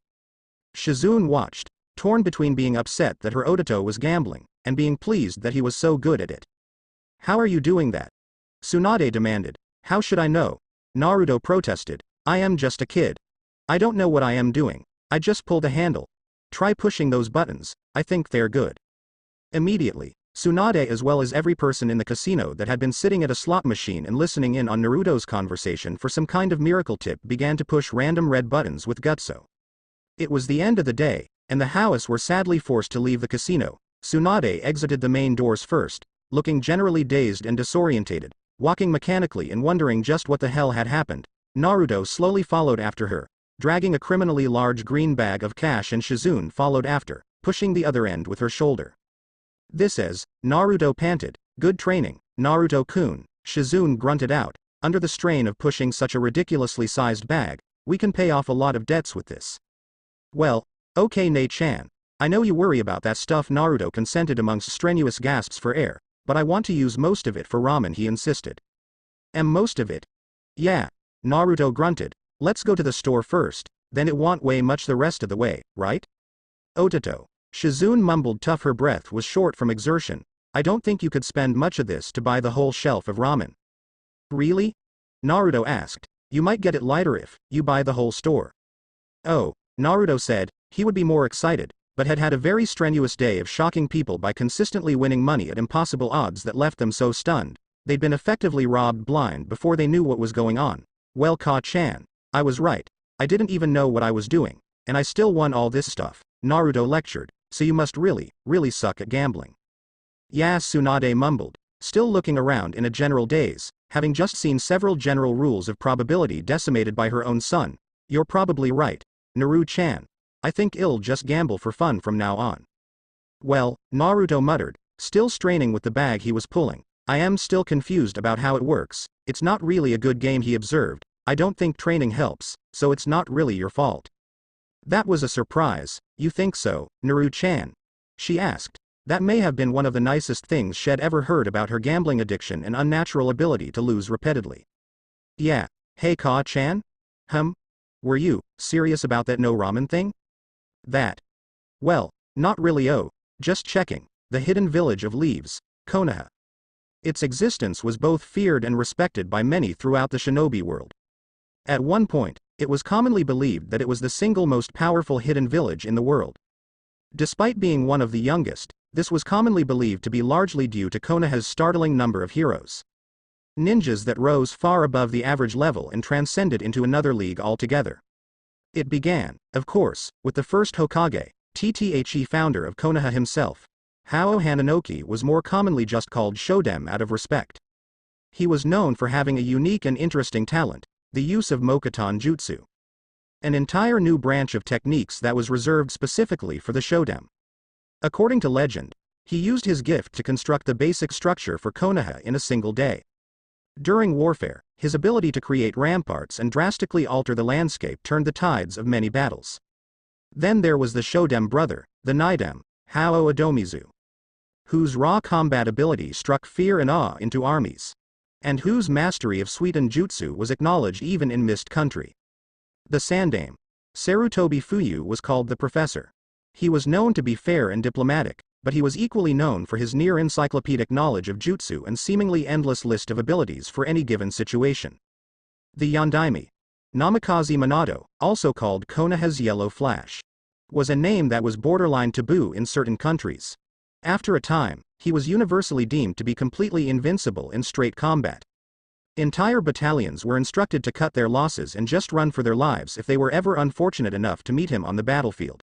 Shizune watched, torn between being upset that her Otato was gambling, and being pleased that he was so good at it. How are you doing that? Tsunade demanded. How should I know? Naruto protested. I am just a kid. I don't know what I am doing. I just pull the handle. Try pushing those buttons, I think they're good. Immediately, Tsunade as well as every person in the casino that had been sitting at a slot machine and listening in on Naruto's conversation for some kind of miracle tip began to push random red buttons with gutso. It was the end of the day, and the House were sadly forced to leave the casino. Tsunade exited the main doors first, looking generally dazed and disorientated, walking mechanically and wondering just what the hell had happened. Naruto slowly followed after her, dragging a criminally large green bag of cash, and Shizune followed after, pushing the other end with her shoulder. This is, Naruto panted. Good training, Naruto-kun, Shizune grunted out. Under the strain of pushing such a ridiculously sized bag, we can pay off a lot of debts with this. Well, okay Ne-chan. I know you worry about that stuff, Naruto consented amongst strenuous gasps for air, but I want to use most of it for ramen, he insisted. Most of it? Yeah. Naruto grunted. Let's go to the store first, then it won't weigh much the rest of the way, right? Otato. Shizune mumbled, tough, her breath was short from exertion. I don't think you could spend much of this to buy the whole shelf of ramen. Really? Naruto asked. You might get it lighter if you buy the whole store. Oh, Naruto said, he would be more excited, but had had a very strenuous day of shocking people by consistently winning money at impossible odds that left them so stunned. They'd been effectively robbed blind before they knew what was going on. Well, Ka-chan. I was right. I didn't even know what I was doing, and I still won all this stuff, Naruto lectured. So you must really suck at gambling. Yeah, Tsunade mumbled, still looking around in a general daze, having just seen several general rules of probability decimated by her own son. You're probably right, Naru-chan. I think I'll just gamble for fun from now on. Well, Naruto muttered, still straining with the bag he was pulling. I am still confused about how it works. It's not really a good game, he observed. I don't think training helps, so it's not really your fault. That was a surprise. You think so, Naru-chan? She asked. That may have been one of the nicest things she'd ever heard about her gambling addiction and unnatural ability to lose repeatedly. Yeah. Hey Ka-chan? Were you serious about that no ramen thing? That. Well, not really. Oh, just checking. The hidden village of leaves, Konoha. Its existence was both feared and respected by many throughout the shinobi world. At one point, it was commonly believed that it was the single most powerful hidden village in the world. Despite being one of the youngest, this was commonly believed to be largely due to Konoha's startling number of heroes. Ninjas that rose far above the average level and transcended into another league altogether. It began, of course, with the first Hokage, Tte founder of Konoha himself. Hao Hananoki was more commonly just called Shodem out of respect. He was known for having a unique and interesting talent, the use of Mokuton Jutsu. An entire new branch of techniques that was reserved specifically for the Shodem. According to legend, he used his gift to construct the basic structure for Konoha in a single day. During warfare, his ability to create ramparts and drastically alter the landscape turned the tides of many battles. Then there was the Shodem brother, the Nidem, Hao Adomizu, whose raw combat ability struck fear and awe into armies, and whose mastery of Suiten Jutsu was acknowledged even in Mist Country. The Sandame, Sarutobi Fuyu, was called the Professor. He was known to be fair and diplomatic, but he was equally known for his near-encyclopedic knowledge of jutsu and seemingly endless list of abilities for any given situation. The Yondaime, Namikaze Minato, also called Konoha's Yellow Flash, was a name that was borderline taboo in certain countries. After a time, he was universally deemed to be completely invincible in straight combat. Entire battalions were instructed to cut their losses and just run for their lives if they were ever unfortunate enough to meet him on the battlefield.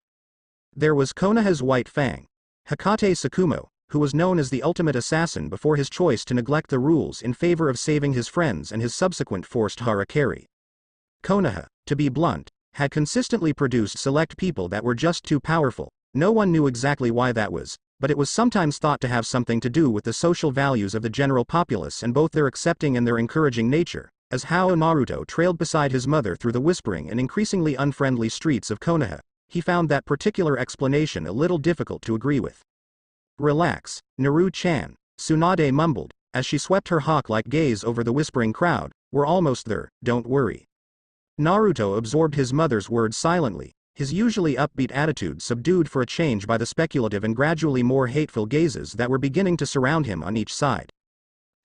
There was Konoha's White Fang, Hikate Tsukumo, who was known as the ultimate assassin before his choice to neglect the rules in favor of saving his friends and his subsequent forced harakiri. Konoha, to be blunt, had consistently produced select people that were just too powerful. No one knew exactly why that was, but it was sometimes thought to have something to do with the social values of the general populace and both their accepting and their encouraging nature. As Hao Naruto trailed beside his mother through the whispering and increasingly unfriendly streets of Konoha, he found that particular explanation a little difficult to agree with. "Relax, Naru-chan," Tsunade mumbled, as she swept her hawk-like gaze over the whispering crowd. "We're almost there, don't worry." Naruto absorbed his mother's words silently, his usually upbeat attitude subdued for a change by the speculative and gradually more hateful gazes that were beginning to surround him on each side.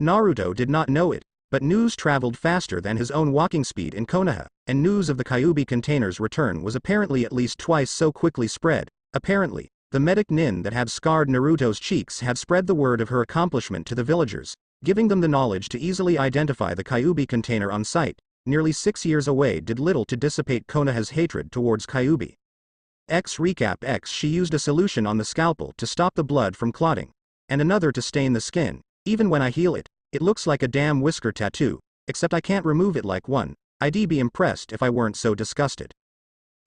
Naruto did not know it, but news traveled faster than his own walking speed in Konoha, and news of the Kyuubi container's return was apparently at least twice so quickly spread. Apparently, the medic Nin that had scarred Naruto's cheeks had spread the word of her accomplishment to the villagers, giving them the knowledge to easily identify the Kyuubi container on site. Nearly 6 years away did little to dissipate Konoha's hatred towards Kyuubi. Recap X She used a solution on the scalpel to stop the blood from clotting, and another to stain the skin. Even when I heal it, it looks like a damn whisker tattoo, except I can't remove it like one. I'd be impressed if I weren't so disgusted.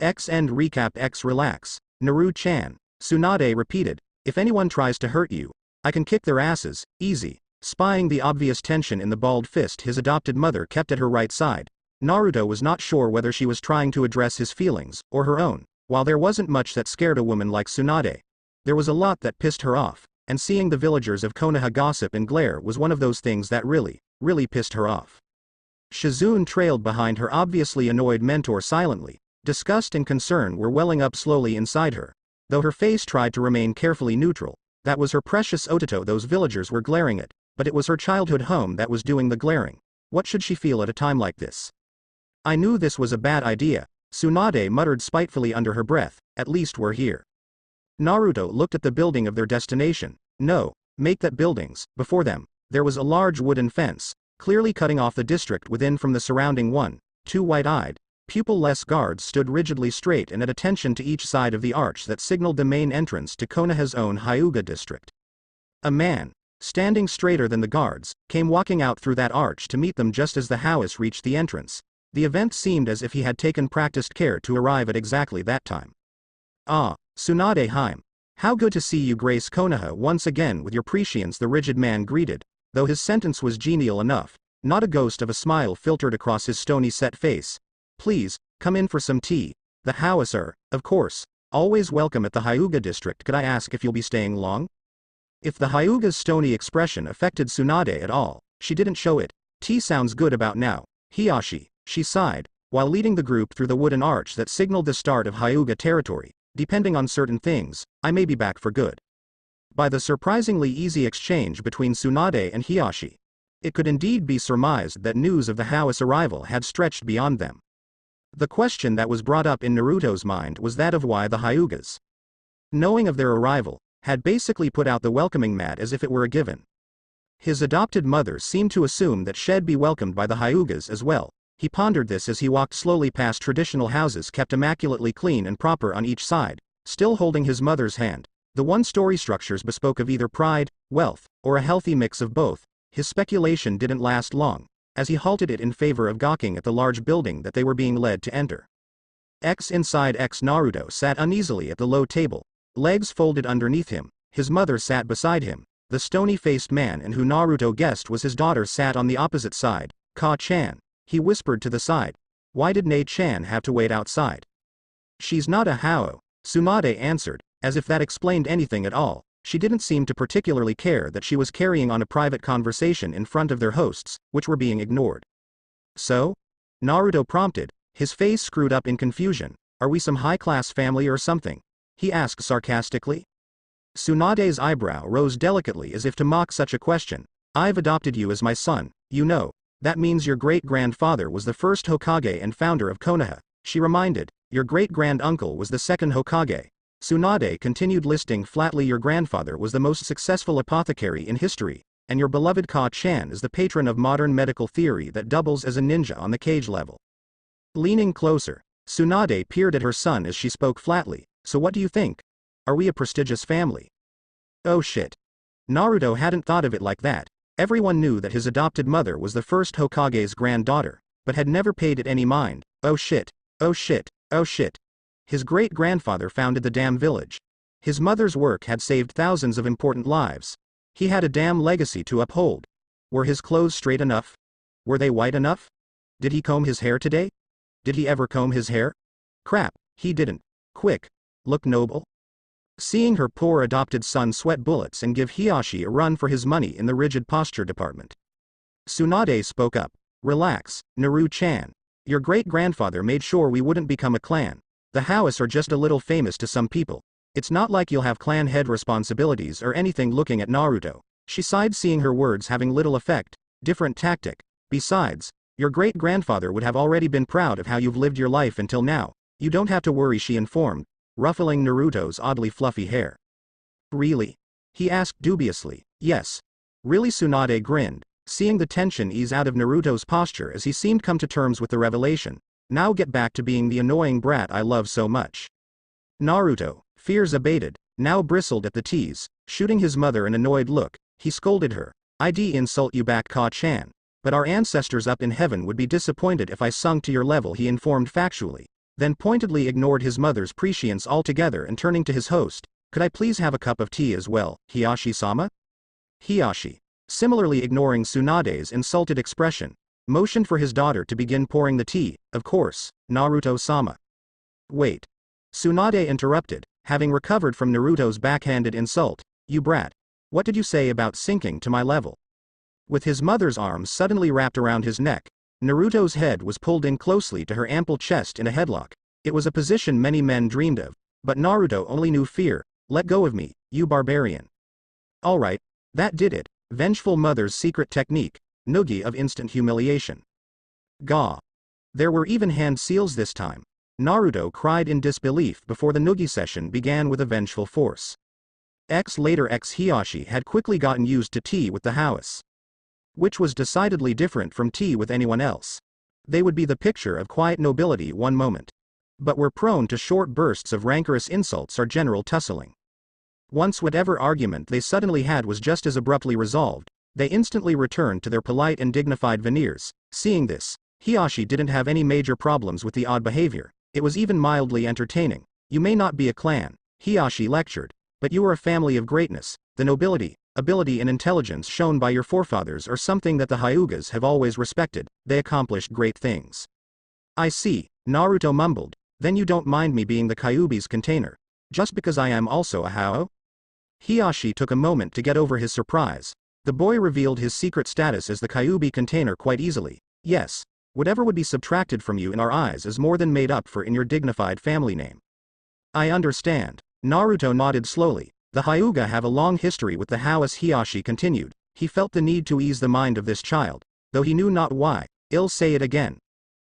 End recap X Relax, Naru-chan, Tsunade repeated. If anyone tries to hurt you, I can kick their asses, easy. Spying the obvious tension in the balled fist his adopted mother kept at her right side, Naruto was not sure whether she was trying to address his feelings, or her own. While there wasn't much that scared a woman like Tsunade, there was a lot that pissed her off, and seeing the villagers of Konoha gossip and glare was one of those things that really pissed her off. Shizune trailed behind her obviously annoyed mentor silently. Disgust and concern were welling up slowly inside her, though her face tried to remain carefully neutral. That was her precious Ototo those villagers were glaring at, but it was her childhood home that was doing the glaring. What should she feel at a time like this? I knew this was a bad idea, Tsunade muttered spitefully under her breath. At least we're here. Naruto looked at the building of their destination. No, make that buildings. Before them, there was a large wooden fence, clearly cutting off the district within from the surrounding one. Two white-eyed, pupil-less guards stood rigidly straight and at attention to each side of the arch that signaled the main entrance to Konoha's own Hyuga district. A man, standing straighter than the guards, came walking out through that arch to meet them just as the House reached the entrance. The event seemed as if he had taken practiced care to arrive at exactly that time. "Ah, Tsunade Heim. How good to see you grace Konoha once again with your prescience," the rigid man greeted, though his sentence was genial enough. Not a ghost of a smile filtered across his stony set face. "Please, come in for some tea. The House are, of course, always welcome at the Hyuga district. Could I ask if you'll be staying long?" If the Hyuga's stony expression affected Tsunade at all, she didn't show it. "Tea sounds good about now, Hiyashi," she sighed, while leading the group through the wooden arch that signaled the start of Hyuga territory. "Depending on certain things, I may be back for good." By the surprisingly easy exchange between Tsunade and Hiyashi, it could indeed be surmised that news of the House arrival had stretched beyond them. The question that was brought up in Naruto's mind was that of why the Hyugas, knowing of their arrival, had basically put out the welcoming mat as if it were a given. His adopted mother seemed to assume that she'd be welcomed by the Hyugas as well. He pondered this as he walked slowly past traditional houses kept immaculately clean and proper on each side, still holding his mother's hand. The one story structures bespoke of either pride, wealth, or a healthy mix of both. His speculation didn't last long, as he halted it in favor of gawking at the large building that they were being led to enter. Inside Naruto sat uneasily at the low table, legs folded underneath him. His mother sat beside him. The stony-faced man and who Naruto guessed was his daughter sat on the opposite side. Ka-chan. He whispered to the side. Why did Nei-chan have to wait outside? She's not a Hao, Tsunade answered, as if that explained anything at all. She didn't seem to particularly care that she was carrying on a private conversation in front of their hosts, which were being ignored. So? Naruto prompted, his face screwed up in confusion. Are we some high-class family or something? He asked sarcastically. Tsunade's eyebrow rose delicately as if to mock such a question. I've adopted you as my son, you know. That means your great-grandfather was the first Hokage and founder of Konoha, she reminded. Your great-grand-uncle was the second Hokage. Tsunade continued listing flatly. Your grandfather was the most successful apothecary in history, and your beloved Ka-chan is the patron of modern medical theory that doubles as a ninja on the cage level. Leaning closer, Tsunade peered at her son as she spoke flatly. So what do you think? Are we a prestigious family? Oh shit. Naruto hadn't thought of it like that. Everyone knew that his adopted mother was the first Hokage's granddaughter, but had never paid it any mind. Oh shit. Oh shit. Oh shit. His great-grandfather founded the damn village. His mother's work had saved thousands of important lives. He had a damn legacy to uphold. Were his clothes straight enough? Were they white enough? Did he comb his hair today? Did he ever comb his hair? Crap, he didn't. Quick. Look noble. Seeing her poor adopted son sweat bullets and give Hiyashi a run for his money in the rigid posture department. Tsunade spoke up. Relax, Naru-chan. Your great-grandfather made sure we wouldn't become a clan. The House are just a little famous to some people. It's not like you'll have clan head responsibilities or anything. Looking at Naruto, she sighed, seeing her words having little effect. Different tactic. Besides, your great-grandfather would have already been proud of how you've lived your life until now. You don't have to worry, she informed, ruffling Naruto's oddly fluffy hair. Really? He asked dubiously. Yes. Really? Tsunade grinned, seeing the tension ease out of Naruto's posture as he seemed come to terms with the revelation. Now get back to being the annoying brat I love so much. Naruto, fears abated, now bristled at the tease, shooting his mother an annoyed look. He scolded her. I'd insult you back, Ka-chan. But our ancestors up in heaven would be disappointed if I sunk to your level, he informed factually, then pointedly ignored his mother's prescience altogether and turning to his host. Could I please have a cup of tea as well, Hiyashi-sama? Hiyashi, similarly ignoring Tsunade's insulted expression, motioned for his daughter to begin pouring the tea. Of course, Naruto-sama. Wait. Tsunade interrupted, having recovered from Naruto's backhanded insult. You brat. What did you say about sinking to my level? With his mother's arms suddenly wrapped around his neck, Naruto's head was pulled in closely to her ample chest in a headlock. It was a position many men dreamed of, but Naruto only knew fear. Let go of me, you barbarian. Alright, that did it. Vengeful mother's secret technique, Noogie of instant humiliation. Gah. There were even hand seals this time. Naruto cried in disbelief before the Noogie session began with a vengeful force. Later Hiyashi had quickly gotten used to tea with the House, which was decidedly different from tea with anyone else. They would be the picture of quiet nobility one moment, but were prone to short bursts of rancorous insults or general tussling. Once whatever argument they suddenly had was just as abruptly resolved, they instantly returned to their polite and dignified veneers. Seeing this, Hiyashi didn't have any major problems with the odd behavior. It was even mildly entertaining. You may not be a clan, Hiyashi lectured, but you are a family of greatness. The nobility, ability and intelligence shown by your forefathers are something that the Hyugas have always respected. They accomplished great things. I see, Naruto mumbled. Then you don't mind me being the Kyuubi's container, just because I am also a Hao? Hiyashi took a moment to get over his surprise. The boy revealed his secret status as the Kyuubi container quite easily. Yes, whatever would be subtracted from you in our eyes is more than made up for in your dignified family name. I understand. Naruto nodded slowly. The Hyuga have a long history with the House, Hiyashi continued. He felt the need to ease the mind of this child, though he knew not why. I'll say it again.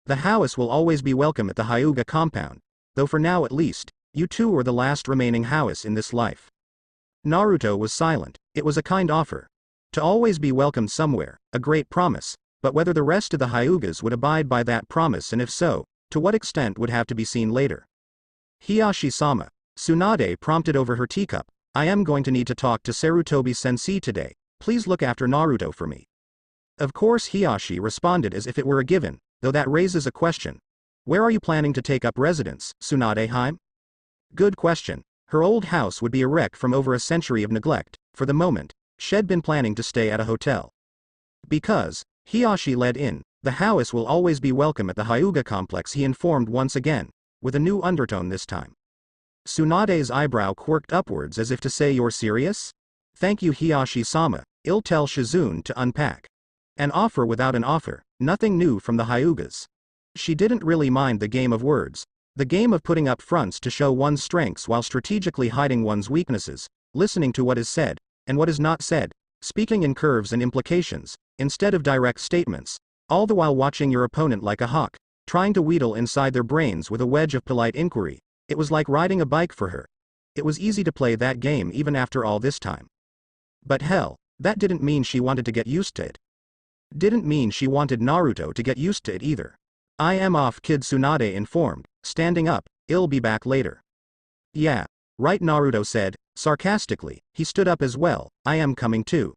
The House will always be welcome at the Hyuga compound, though for now at least, you two are the last remaining House in this life. Naruto was silent. It was a kind offer. To always be welcomed somewhere, a great promise, but whether the rest of the Hyugas would abide by that promise and if so, to what extent would have to be seen later. Hiyashi-sama, Tsunade prompted over her teacup. I am going to need to talk to Sarutobi-sensei today. Please look after Naruto for me. Of course, Hiyashi responded as if it were a given, though that raises a question. Where are you planning to take up residence, Tsunade-heim? Good question. Her old house would be a wreck from over a century of neglect. For the moment, she'd been planning to stay at a hotel. Because, Hiyashi led in, the house will always be welcome at the Hyuga complex, he informed once again, with a new undertone this time. Tsunade's eyebrow quirked upwards as if to say, you're serious? Thank you, Hiyashi-sama, I'll tell Shizune to unpack. An offer without an offer, nothing new from the Hyugas. She didn't really mind the game of words, the game of putting up fronts to show one's strengths while strategically hiding one's weaknesses, listening to what is said, and what is not said, speaking in curves and implications, instead of direct statements, all the while watching your opponent like a hawk, trying to wheedle inside their brains with a wedge of polite inquiry. It was like riding a bike for her. It was easy to play that game even after all this time. But hell, that didn't mean she wanted to get used to it. Didn't mean she wanted Naruto to get used to it either. I am off, Kid Tsunade informed, standing up, I'll be back later. Yeah, right, Naruto said, sarcastically. He stood up as well, I am coming too.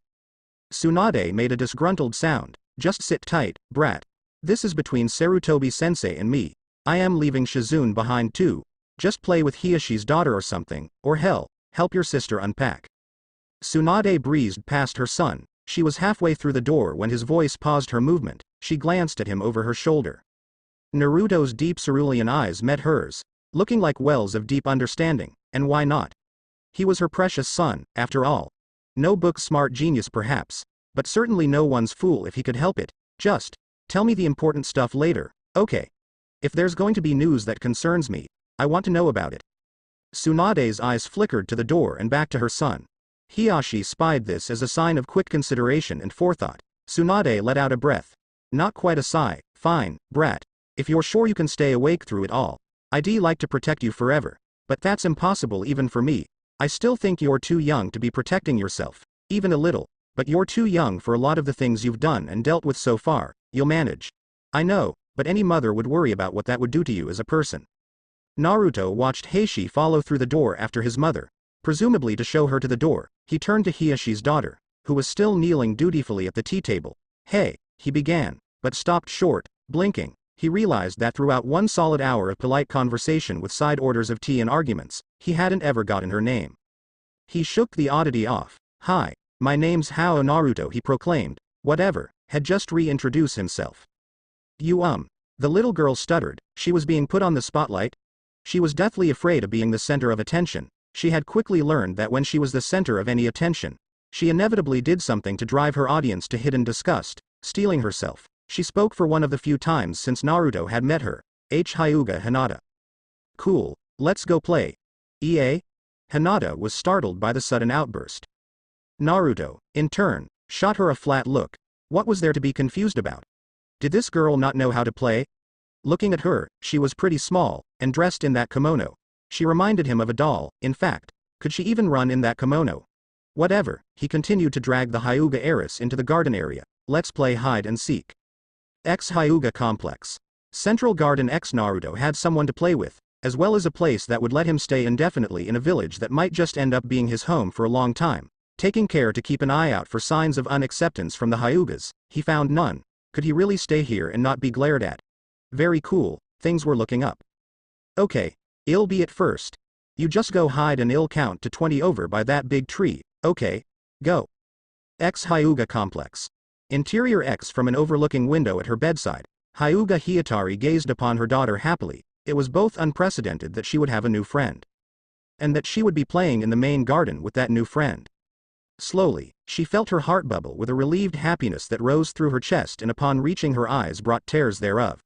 Tsunade made a disgruntled sound, just sit tight, brat. This is between Sarutobi-sensei and me. I am leaving Shizune behind too. Just play with Hiyashi's daughter or something, or hell, help your sister unpack. Tsunade breezed past her son. She was halfway through the door when his voice paused her movement. She glanced at him over her shoulder. Naruto's deep cerulean eyes met hers, looking like wells of deep understanding, and why not? He was her precious son, after all. No book-smart genius perhaps, but certainly no one's fool if he could help it. Just, tell me the important stuff later, okay? If there's going to be news that concerns me, I want to know about it. Tsunade's eyes flickered to the door and back to her son. Hiyashi spied this as a sign of quick consideration and forethought. Tsunade let out a breath. Not quite a sigh. Fine, brat. If you're sure you can stay awake through it all, I'd like to protect you forever. But that's impossible even for me. I still think you're too young to be protecting yourself. Even a little. But you're too young for a lot of the things you've done and dealt with so far. You'll manage. I know, but any mother would worry about what that would do to you as a person. Naruto watched Heishi follow through the door after his mother, presumably to show her to the door. He turned to Hiyashi's daughter, who was still kneeling dutifully at the tea table. Hey, he began, but stopped short, blinking. He realized that throughout one solid hour of polite conversation with side orders of tea and arguments, he hadn't ever gotten her name. He shook the oddity off. Hi, my name's Hao Naruto, he proclaimed, whatever, had just reintroduced himself. You The little girl stuttered. She was being put on the spotlight. She was deathly afraid of being the center of attention. She had quickly learned that when she was the center of any attention, she inevitably did something to drive her audience to hidden disgust, stealing herself. She spoke for one of the few times since Naruto had met her. Hyuga Hinata. Cool, let's go play. EA? Hinata was startled by the sudden outburst. Naruto, in turn, shot her a flat look. What was there to be confused about? Did this girl not know how to play? Looking at her, she was pretty small, and dressed in that kimono. She reminded him of a doll. In fact, could she even run in that kimono? Whatever, he continued to drag the Hyuga heiress into the garden area. Let's play hide and seek. Hyuga complex. Central Garden. Naruto had someone to play with, as well as a place that would let him stay indefinitely in a village that might just end up being his home for a long time. Taking care to keep an eye out for signs of unacceptance from the Hyugas, he found none. Could he really stay here and not be glared at? Very cool, things were looking up. Okay, I'll be it first. You just go hide and I'll count to 20 over by that big tree, okay? Go. Hyuga complex. Interior. From an overlooking window at her bedside, Hyuga Hiyatari gazed upon her daughter happily. It was both unprecedented that she would have a new friend, and that she would be playing in the main garden with that new friend. Slowly, she felt her heart bubble with a relieved happiness that rose through her chest and upon reaching her eyes brought tears thereof.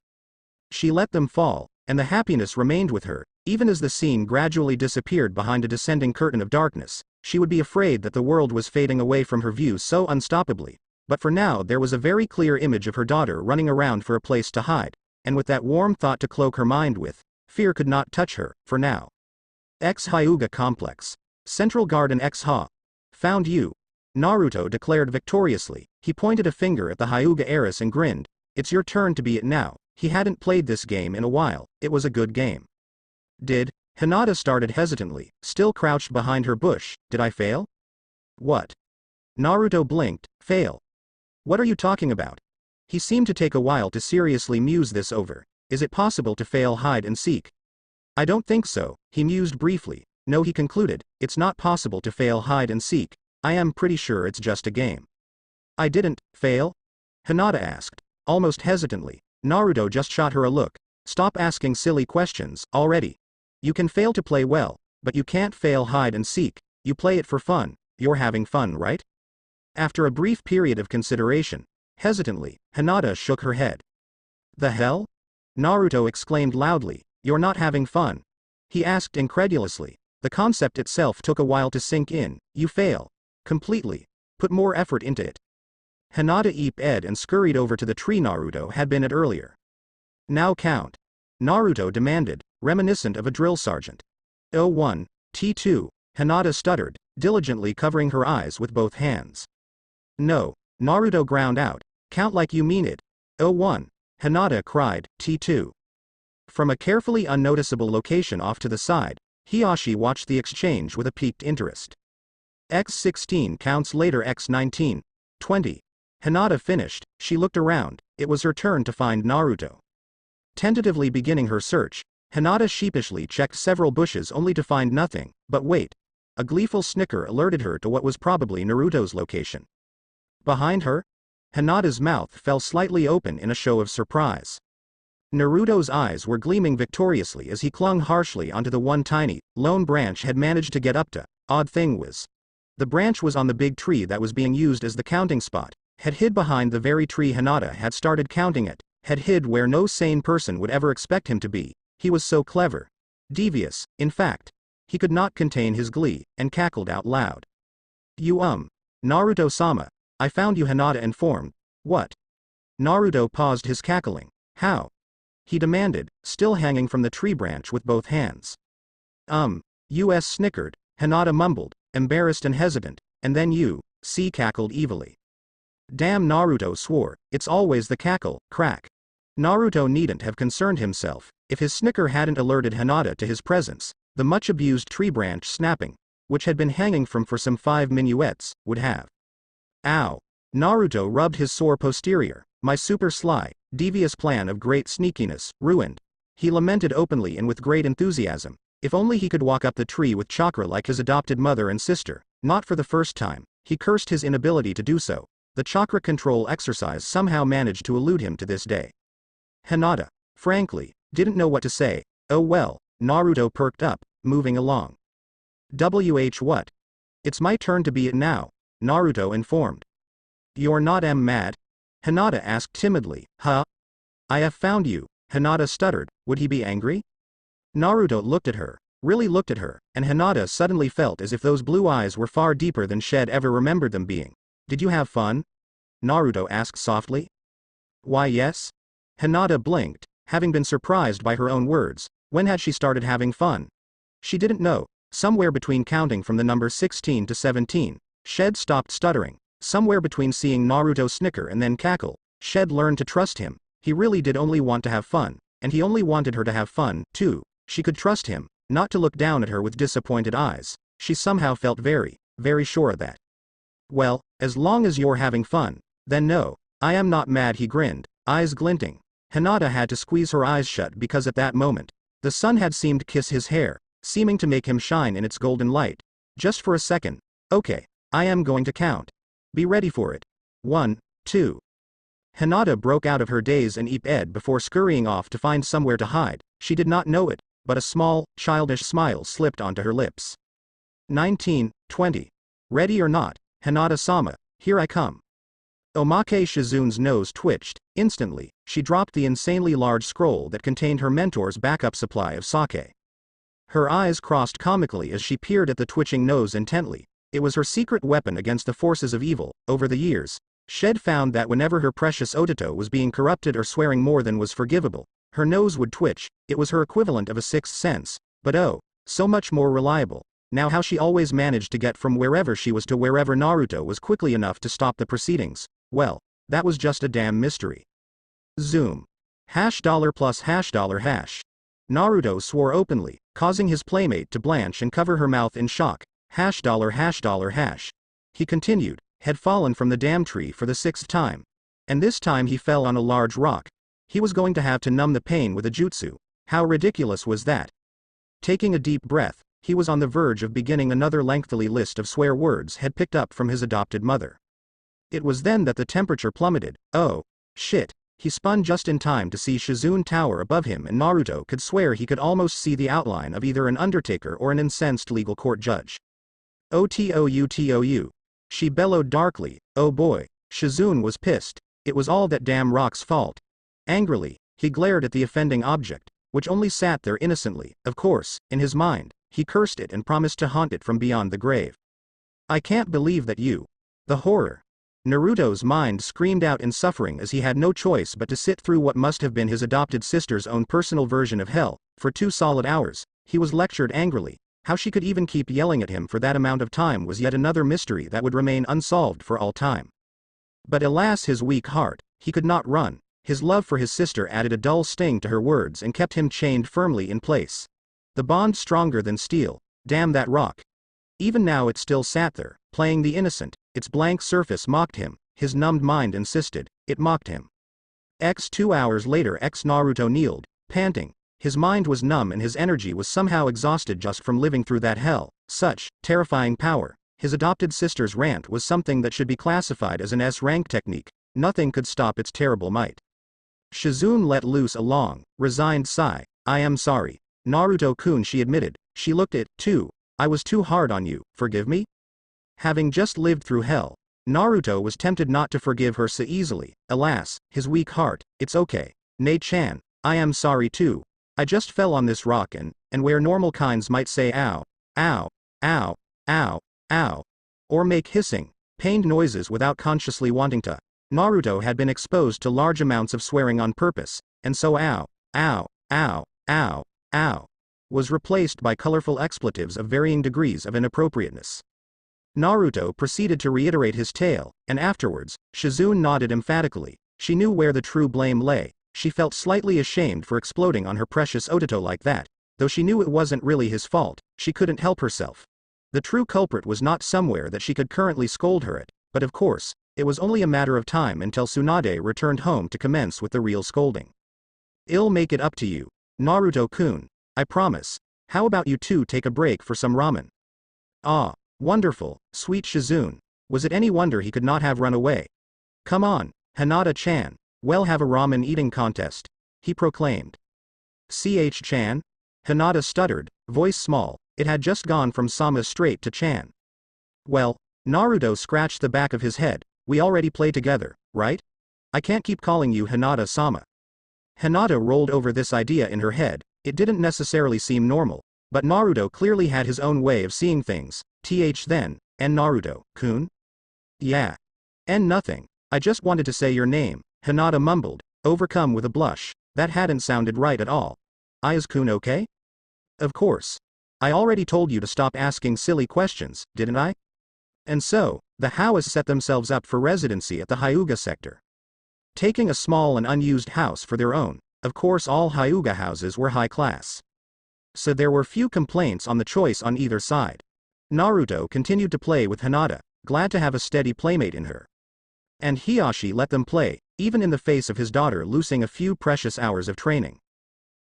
She let them fall, and the happiness remained with her, even as the scene gradually disappeared behind a descending curtain of darkness. She would be afraid that the world was fading away from her view so unstoppably, but for now there was a very clear image of her daughter running around for a place to hide, and with that warm thought to cloak her mind with, fear could not touch her, for now. Hyuga complex. Central Garden. Ha. Found you. Naruto declared victoriously. He pointed a finger at the Hyuga heiress and grinned. It's your turn to be it now. He hadn't played this game in a while. It was a good game. Did Hinata started hesitantly, still crouched behind her bush. Did I fail? What? Naruto blinked. Fail? What are you talking about? He seemed to take a while to seriously muse this over. Is it possible to fail hide and seek? I don't think so, he mused briefly. No, he concluded, it's not possible to fail hide and seek. I am pretty sure it's just a game. I didn't fail? Hinata asked, almost hesitantly. Naruto just shot her a look. Stop asking silly questions already. You can fail to play well, but you can't fail hide and seek. You play it for fun. You're having fun, right? After a brief period of consideration, hesitantly, Hinata shook her head. The hell? Naruto exclaimed loudly. You're not having fun? He asked incredulously. The concept itself took a while to sink in. You fail. Completely. Put more effort into it. Hinata eeped and scurried over to the tree Naruto had been at earlier. Now count. Naruto demanded, reminiscent of a drill sergeant. O1, T2, Hinata stuttered, diligently covering her eyes with both hands. No, Naruto ground out. Count like you mean it. O1, Hinata cried, T2. From a carefully unnoticeable location off to the side, Hiyashi watched the exchange with a piqued interest. X16 counts later X19, 20. Hinata finished, she looked around, it was her turn to find Naruto. Tentatively beginning her search, Hinata sheepishly checked several bushes only to find nothing, but wait. A gleeful snicker alerted her to what was probably Naruto's location. Behind her? Hinata's mouth fell slightly open in a show of surprise. Naruto's eyes were gleaming victoriously as he clung harshly onto the one tiny, lone branch had managed to get up to. Odd thing was, the branch was on the big tree that was being used as the counting spot, had hid behind the very tree Hinata had started counting at, had hid where no sane person would ever expect him to be. He was so clever. Devious, in fact. He could not contain his glee, and cackled out loud. Naruto-sama, I found you, Hinata informed. What? Naruto paused his cackling. How? He demanded, still hanging from the tree branch with both hands. US snickered, Hinata mumbled, embarrassed and hesitant, and then cackled evilly. Damn, Naruto swore, it's always the cackle, crack. Naruto needn't have concerned himself, if his snicker hadn't alerted Hinata to his presence. The much-abused tree branch snapping, which had been hanging from for some 5 minuets, would have. Ow! Naruto rubbed his sore posterior. My super sly, devious plan of great sneakiness, ruined. He lamented openly and with great enthusiasm. If only he could walk up the tree with chakra like his adopted mother and sister. Not for the first time. He cursed his inability to do so. The chakra control exercise somehow managed to elude him to this day. Hinata, frankly, didn't know what to say. Oh well. Naruto perked up, moving along. What? It's my turn to be it now, Naruto informed. You're not mad? Hinata asked timidly. Huh? I have found you, Hinata stuttered. Would he be angry? Naruto looked at her, really looked at her, and Hinata suddenly felt as if those blue eyes were far deeper than Shed ever remembered them being. Did you have fun? Naruto asked softly. Why yes? Hinata blinked, having been surprised by her own words. When had she started having fun? She didn't know. Somewhere between counting from the number 16 to 17, Shed stopped stuttering. Somewhere between seeing Naruto snicker and then cackle, Shed learned to trust him. He really did only want to have fun, and he only wanted her to have fun, too. She could trust him, not to look down at her with disappointed eyes. She somehow felt very, very sure of that. Well, as long as you're having fun, then no, I am not mad, he grinned, eyes glinting. Hinata had to squeeze her eyes shut because at that moment, the sun had seemed to kiss his hair, seeming to make him shine in its golden light. Just for a second. Okay, I am going to count. Be ready for it. 1, 2. Hinata broke out of her daze and eeped before scurrying off to find somewhere to hide. She did not know it, but a small, childish smile slipped onto her lips. 19, 20. Ready or not, Hinata-sama, here I come. Omake Shizune's nose twitched. Instantly, she dropped the insanely large scroll that contained her mentor's backup supply of sake. Her eyes crossed comically as she peered at the twitching nose intently. It was her secret weapon against the forces of evil. Over the years, Shed found that whenever her precious Ototo was being corrupted or swearing more than was forgivable, her nose would twitch. It was her equivalent of a sixth sense, but oh, so much more reliable. Now how she always managed to get from wherever she was to wherever Naruto was quickly enough to stop the proceedings, well, that was just a damn mystery. Zoom. $+ $. Naruto swore openly, causing his playmate to blanch and cover her mouth in shock. $. He continued, had fallen from the damn tree for the 6th time. And this time he fell on a large rock. He was going to have to numb the pain with a jutsu. How ridiculous was that? Taking a deep breath, he was on the verge of beginning another lengthy list of swear words had picked up from his adopted mother. It was then that the temperature plummeted. Oh, shit. He spun just in time to see Shizune tower above him, and Naruto could swear he could almost see the outline of either an undertaker or an incensed legal court judge. OTOUTOU. She bellowed darkly. Oh boy. Shizune was pissed. It was all that damn rock's fault. Angrily, he glared at the offending object, which only sat there innocently. Of course, in his mind, he cursed it and promised to haunt it from beyond the grave. I can't believe that you. The horror. Naruto's mind screamed out in suffering as he had no choice but to sit through what must have been his adopted sister's own personal version of hell. For 2 solid hours, he was lectured angrily. How she could even keep yelling at him for that amount of time was yet another mystery that would remain unsolved for all time. But alas, his weak heart, he could not run. His love for his sister added a dull sting to her words and kept him chained firmly in place. The bond stronger than steel. Damn that rock. Even now it still sat there, playing the innocent. Its blank surface mocked him. His numbed mind insisted. It mocked him. 2 hours later, Naruto kneeled, panting. His mind was numb and his energy was somehow exhausted just from living through that hell. Such terrifying power. His adopted sister's rant was something that should be classified as an S-rank technique. Nothing could stop its terrible might. Shizune let loose a long, resigned sigh. I am sorry. Naruto-kun, she admitted. She looked it, too. I was too hard on you, forgive me? Having just lived through hell, Naruto was tempted not to forgive her so easily. Alas, his weak heart. It's okay. Nei-chan, I am sorry too. I just fell on this rock and where normal kinds might say ow, ow, ow, ow, ow, or make hissing, pained noises without consciously wanting to. Naruto had been exposed to large amounts of swearing on purpose, and so ow, ow, ow, ow, ow, was replaced by colorful expletives of varying degrees of inappropriateness. Naruto proceeded to reiterate his tale, and afterwards, Shizune nodded emphatically. She knew where the true blame lay. She felt slightly ashamed for exploding on her precious Ototo like that. Though she knew it wasn't really his fault, she couldn't help herself. The true culprit was not somewhere that she could currently scold her at, but of course, it was only a matter of time until Tsunade returned home to commence with the real scolding. I'll make it up to you. Naruto-kun. I promise. How about you two take a break for some ramen? Ah, wonderful, sweet Shizune. Was it any wonder he could not have run away? Come on, Hinata-chan. We'll have a ramen eating contest, he proclaimed. Ch-chan? Hinata stuttered, voice small. It had just gone from Sama straight to Chan. Well, Naruto scratched the back of his head. We already play together, right? I can't keep calling you Hinata-sama. Hinata rolled over this idea in her head. It didn't necessarily seem normal, but Naruto clearly had his own way of seeing things. Then, and Naruto-kun? Yeah. And nothing. I just wanted to say your name, Hinata mumbled, overcome with a blush. That hadn't sounded right at all. Ayaz-kun okay? Of course. I already told you to stop asking silly questions, didn't I? And so, the Howas set themselves up for residency at the Hyuga sector. Taking a small and unused house for their own. Of course, all Hyuga houses were high class. So there were few complaints on the choice on either side. Naruto continued to play with Hinata, glad to have a steady playmate in her. And Hiyashi let them play, even in the face of his daughter losing a few precious hours of training.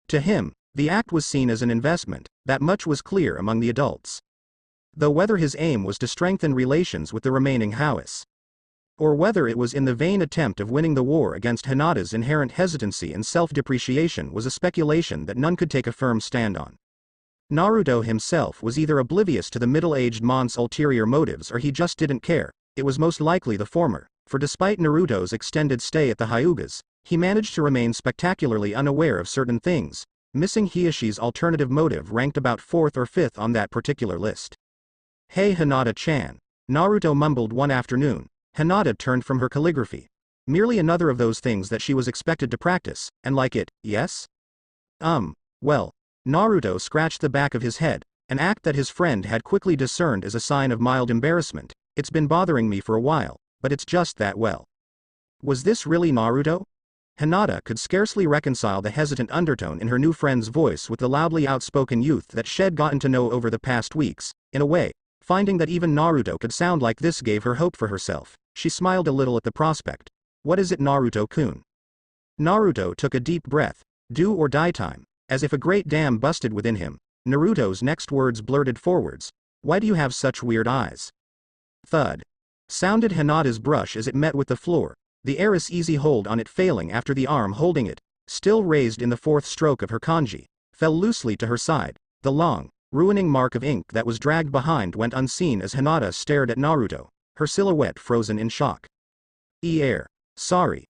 To him, the act was seen as an investment, that much was clear among the adults. Though whether his aim was to strengthen relations with the remaining Howas, or whether it was in the vain attempt of winning the war against Hinata's inherent hesitancy and self-depreciation was a speculation that none could take a firm stand on. Naruto himself was either oblivious to the middle-aged mont's ulterior motives or he just didn't care. It was most likely the former, for despite Naruto's extended stay at the Hyugas, he managed to remain spectacularly unaware of certain things. Missing Hiyashi's alternative motive ranked about 4th or 5th on that particular list. Hey Hinata-chan. Naruto mumbled one afternoon. Hinata turned from her calligraphy. Merely another of those things that she was expected to practice, and like it, yes? Well. Naruto scratched the back of his head, an act that his friend had quickly discerned as a sign of mild embarrassment. It's been bothering me for a while, but it's just that well. Was this really Naruto? Hinata could scarcely reconcile the hesitant undertone in her new friend's voice with the loudly outspoken youth that she'd gotten to know over the past weeks. In a way, finding that even Naruto could sound like this gave her hope for herself. She smiled a little at the prospect. What is it, Naruto-kun? Naruto took a deep breath. Do or die time. As if a great dam busted within him, Naruto's next words blurted forwards. Why do you have such weird eyes? Thud. Sounded Hinata's brush as it met with the floor, the heiress' easy hold on it failing after the arm holding it, still raised in the fourth stroke of her kanji, fell loosely to her side. The long, ruining mark of ink that was dragged behind went unseen as Hinata stared at Naruto, her silhouette frozen in shock. Heir. Sorry.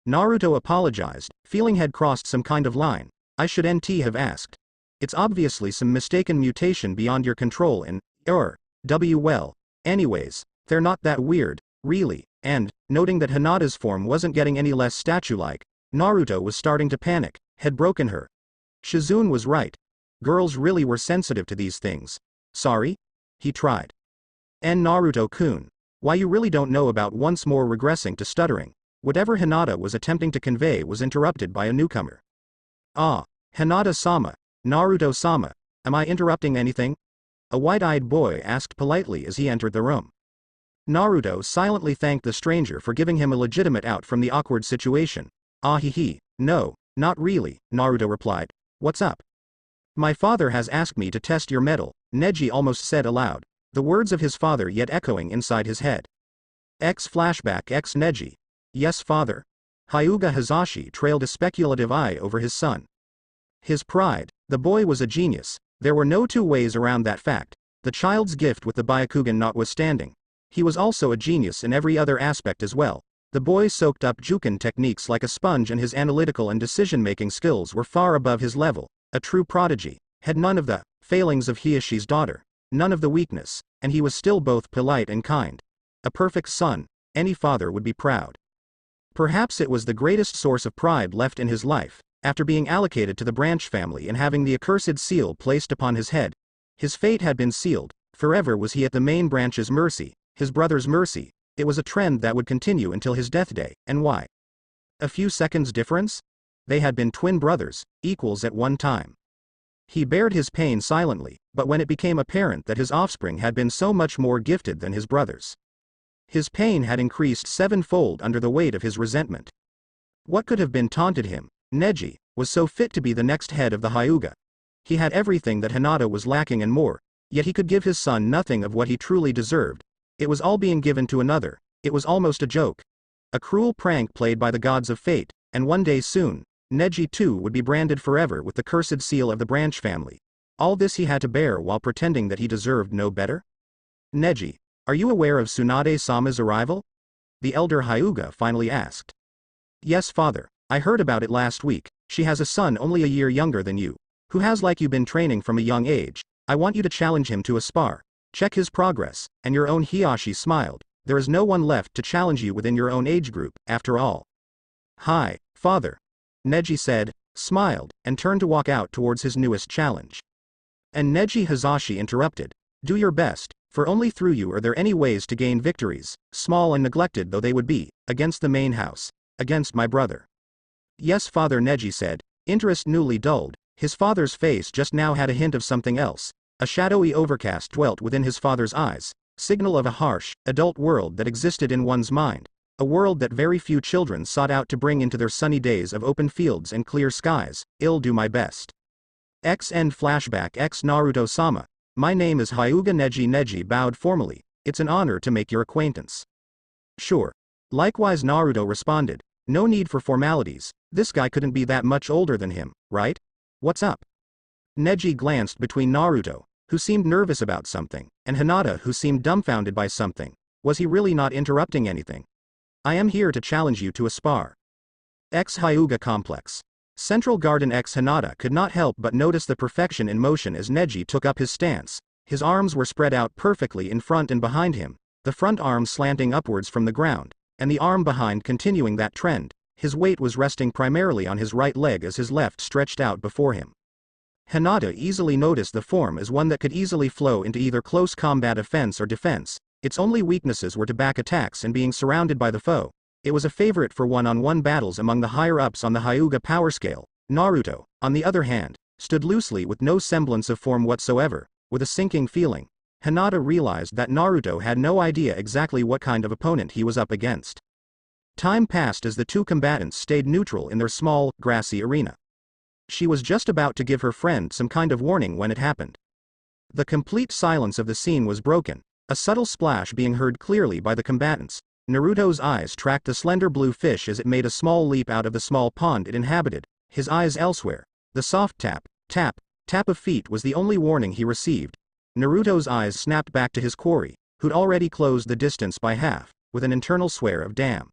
Naruto apologized, feeling had crossed some kind of line. I should have asked. It's obviously some mistaken mutation beyond your control in, well, anyways, they're not that weird, really, and, noting that Hinata's form wasn't getting any less statue-like, Naruto was starting to panic, had broken her. Shizune was right. Girls really were sensitive to these things. Sorry? He tried. Naruto-kun. Why you really don't know about once more regressing to stuttering. Whatever Hinata was attempting to convey was interrupted by a newcomer. Ah, Hinata-sama, Naruto-sama, am I interrupting anything? A wide-eyed boy asked politely as he entered the room. Naruto silently thanked the stranger for giving him a legitimate out from the awkward situation. No, not really, Naruto replied. What's up? My father has asked me to test your mettle, Neji almost said aloud, the words of his father yet echoing inside his head. Flashback Neji. Yes, father. Hyuga Hizashi trailed a speculative eye over his son. His pride, the boy was a genius, there were no two ways around that fact, the child's gift with the Byakugan notwithstanding. He was also a genius in every other aspect as well. The boy soaked up Juken techniques like a sponge and his analytical and decision-making skills were far above his level, a true prodigy, had none of the failings of Hiashi's daughter, none of the weakness, and he was still both polite and kind. A perfect son, any father would be proud. Perhaps it was the greatest source of pride left in his life, after being allocated to the branch family and having the accursed seal placed upon his head. His fate had been sealed, forever was he at the main branch's mercy, his brother's mercy. It was a trend that would continue until his death day, and why? A few seconds difference? They had been twin brothers, equals at one time. He bared his pain silently, but when it became apparent that his offspring had been so much more gifted than his brothers, his pain had increased sevenfold under the weight of his resentment. What could have been taunted him? Neji was so fit to be the next head of the Hyuga. He had everything that Hinata was lacking and more, yet he could give his son nothing of what he truly deserved. It was all being given to another. It was almost a joke. A cruel prank played by the gods of fate, and one day soon, Neji too would be branded forever with the cursed seal of the branch family. All this he had to bear while pretending that he deserved no better? Neji, are you aware of Tsunade-sama's arrival? The elder Hyuga finally asked. Yes, father, I heard about it last week. She has a son only a year younger than you, who has like you been training from a young age. I want you to challenge him to a spar. Check his progress, and your own Hiashi smiled. There is no one left to challenge you within your own age group, after all. Hi, father. Neji said, smiled, and turned to walk out towards his newest challenge. And Neji Hizashi interrupted. Do your best, for only through you are there any ways to gain victories, small and neglected though they would be, against the main house, against my brother. Yes, father, Neji said, interest newly dulled. His father's face just now had a hint of something else. A shadowy overcast dwelt within his father's eyes, signal of a harsh, adult world that existed in one's mind, a world that very few children sought out to bring into their sunny days of open fields and clear skies. I'll do my best. End flashback Naruto-sama. My name is Hyuga Neji. Neji bowed formally. It's an honor to make your acquaintance. Sure. Likewise, Naruto responded. No need for formalities, this guy couldn't be that much older than him, right? What's up? Neji glanced between Naruto, who seemed nervous about something, and Hinata, who seemed dumbfounded by something. Was he really not interrupting anything? I am here to challenge you to a spar. Hyuga complex. Central Garden Hinata could not help but notice the perfection in motion as Neji took up his stance. His arms were spread out perfectly in front and behind him, the front arm slanting upwards from the ground, and the arm behind continuing that trend. His weight was resting primarily on his right leg as his left stretched out before him. Hinata easily noticed the form as one that could easily flow into either close combat offense or defense. Its only weaknesses were to back attacks and being surrounded by the foe. It was a favorite for one-on-one battles among the higher-ups on the Hyuga power scale. Naruto, on the other hand, stood loosely with no semblance of form whatsoever, with a sinking feeling. Hinata realized that Naruto had no idea exactly what kind of opponent he was up against. Time passed as the two combatants stayed neutral in their small, grassy arena. She was just about to give her friend some kind of warning when it happened. The complete silence of the scene was broken, a subtle splash being heard clearly by the combatants. Naruto's eyes tracked the slender blue fish as it made a small leap out of the small pond it inhabited, his eyes elsewhere. The soft tap, tap, tap of feet was the only warning he received. Naruto's eyes snapped back to his quarry, who'd already closed the distance by half, with an internal swear of damn.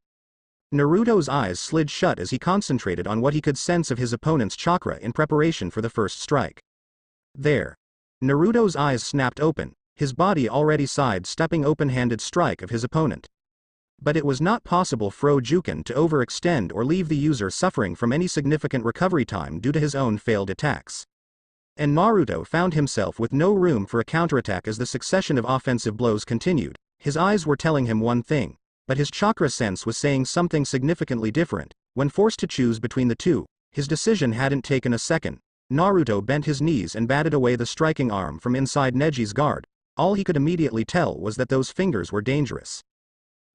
Naruto's eyes slid shut as he concentrated on what he could sense of his opponent's chakra in preparation for the first strike. There. Naruto's eyes snapped open, his body already sidestepping open-handed strike of his opponent. But it was not possible for Juken to overextend or leave the user suffering from any significant recovery time due to his own failed attacks. And Naruto found himself with no room for a counterattack as the succession of offensive blows continued. His eyes were telling him one thing, but his chakra sense was saying something significantly different. When forced to choose between the two, his decision hadn't taken a second. Naruto bent his knees and batted away the striking arm from inside Neji's guard. All he could immediately tell was that those fingers were dangerous.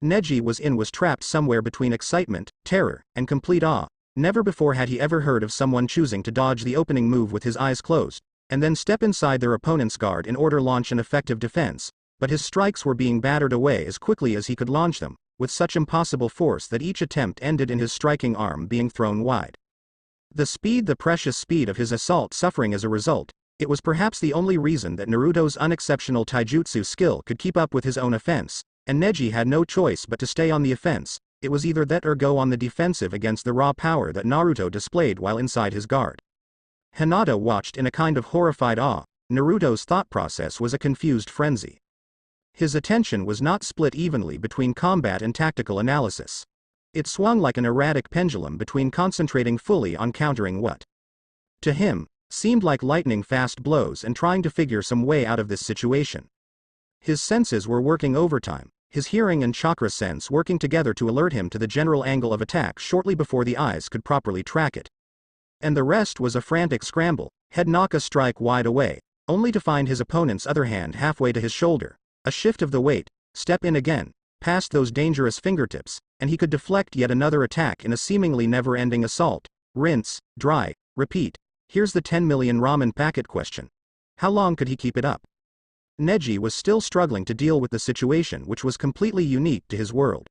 Neji was trapped somewhere between excitement, terror, and complete awe. Never before had he ever heard of someone choosing to dodge the opening move with his eyes closed, and then step inside their opponent's guard in order to launch an effective defense, but his strikes were being battered away as quickly as he could launch them, with such impossible force that each attempt ended in his striking arm being thrown wide. The precious speed of his assault suffering as a result. It was perhaps the only reason that Naruto's unexceptional taijutsu skill could keep up with his own offense, and Neji had no choice but to stay on the offense. It was either that or go on the defensive against the raw power that Naruto displayed while inside his guard. Hinata watched in a kind of horrified awe. Naruto's thought process was a confused frenzy. His attention was not split evenly between combat and tactical analysis. It swung like an erratic pendulum between concentrating fully on countering what, to him, seemed like lightning-fast blows and trying to figure some way out of this situation. His senses were working overtime, his hearing and chakra sense working together to alert him to the general angle of attack shortly before the eyes could properly track it. And the rest was a frantic scramble. Head knock a strike wide away, only to find his opponent's other hand halfway to his shoulder. A shift of the weight, step in again, past those dangerous fingertips, and he could deflect yet another attack in a seemingly never-ending assault. Rinse, dry, repeat. Here's the 10 million ramen packet question. How long could he keep it up? Neji was still struggling to deal with the situation, which was completely unique to his world.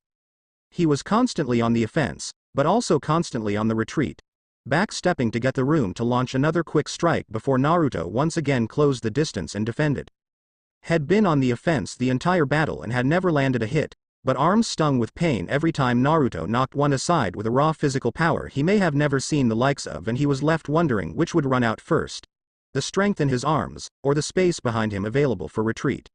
He was constantly on the offense, but also constantly on the retreat, backstepping to get the room to launch another quick strike before Naruto once again closed the distance and defended. Had been on the offense the entire battle and had never landed a hit, but arms stung with pain every time Naruto knocked one aside with a raw physical power he may have never seen the likes of, and he was left wondering which would run out first. The strength in his arms, or the space behind him available for retreat.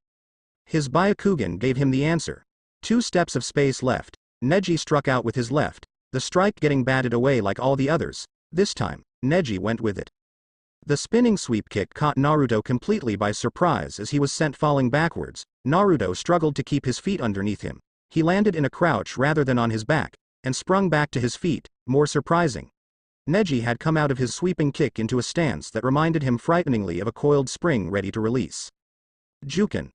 His Byakugan gave him the answer. 2 steps of space left. Neji struck out with his left, the strike getting batted away like all the others. This time, Neji went with it. The spinning sweep kick caught Naruto completely by surprise as he was sent falling backwards. Naruto struggled to keep his feet underneath him. He landed in a crouch rather than on his back, and sprung back to his feet. More surprising, Neji had come out of his sweeping kick into a stance that reminded him frighteningly of a coiled spring ready to release. Juken.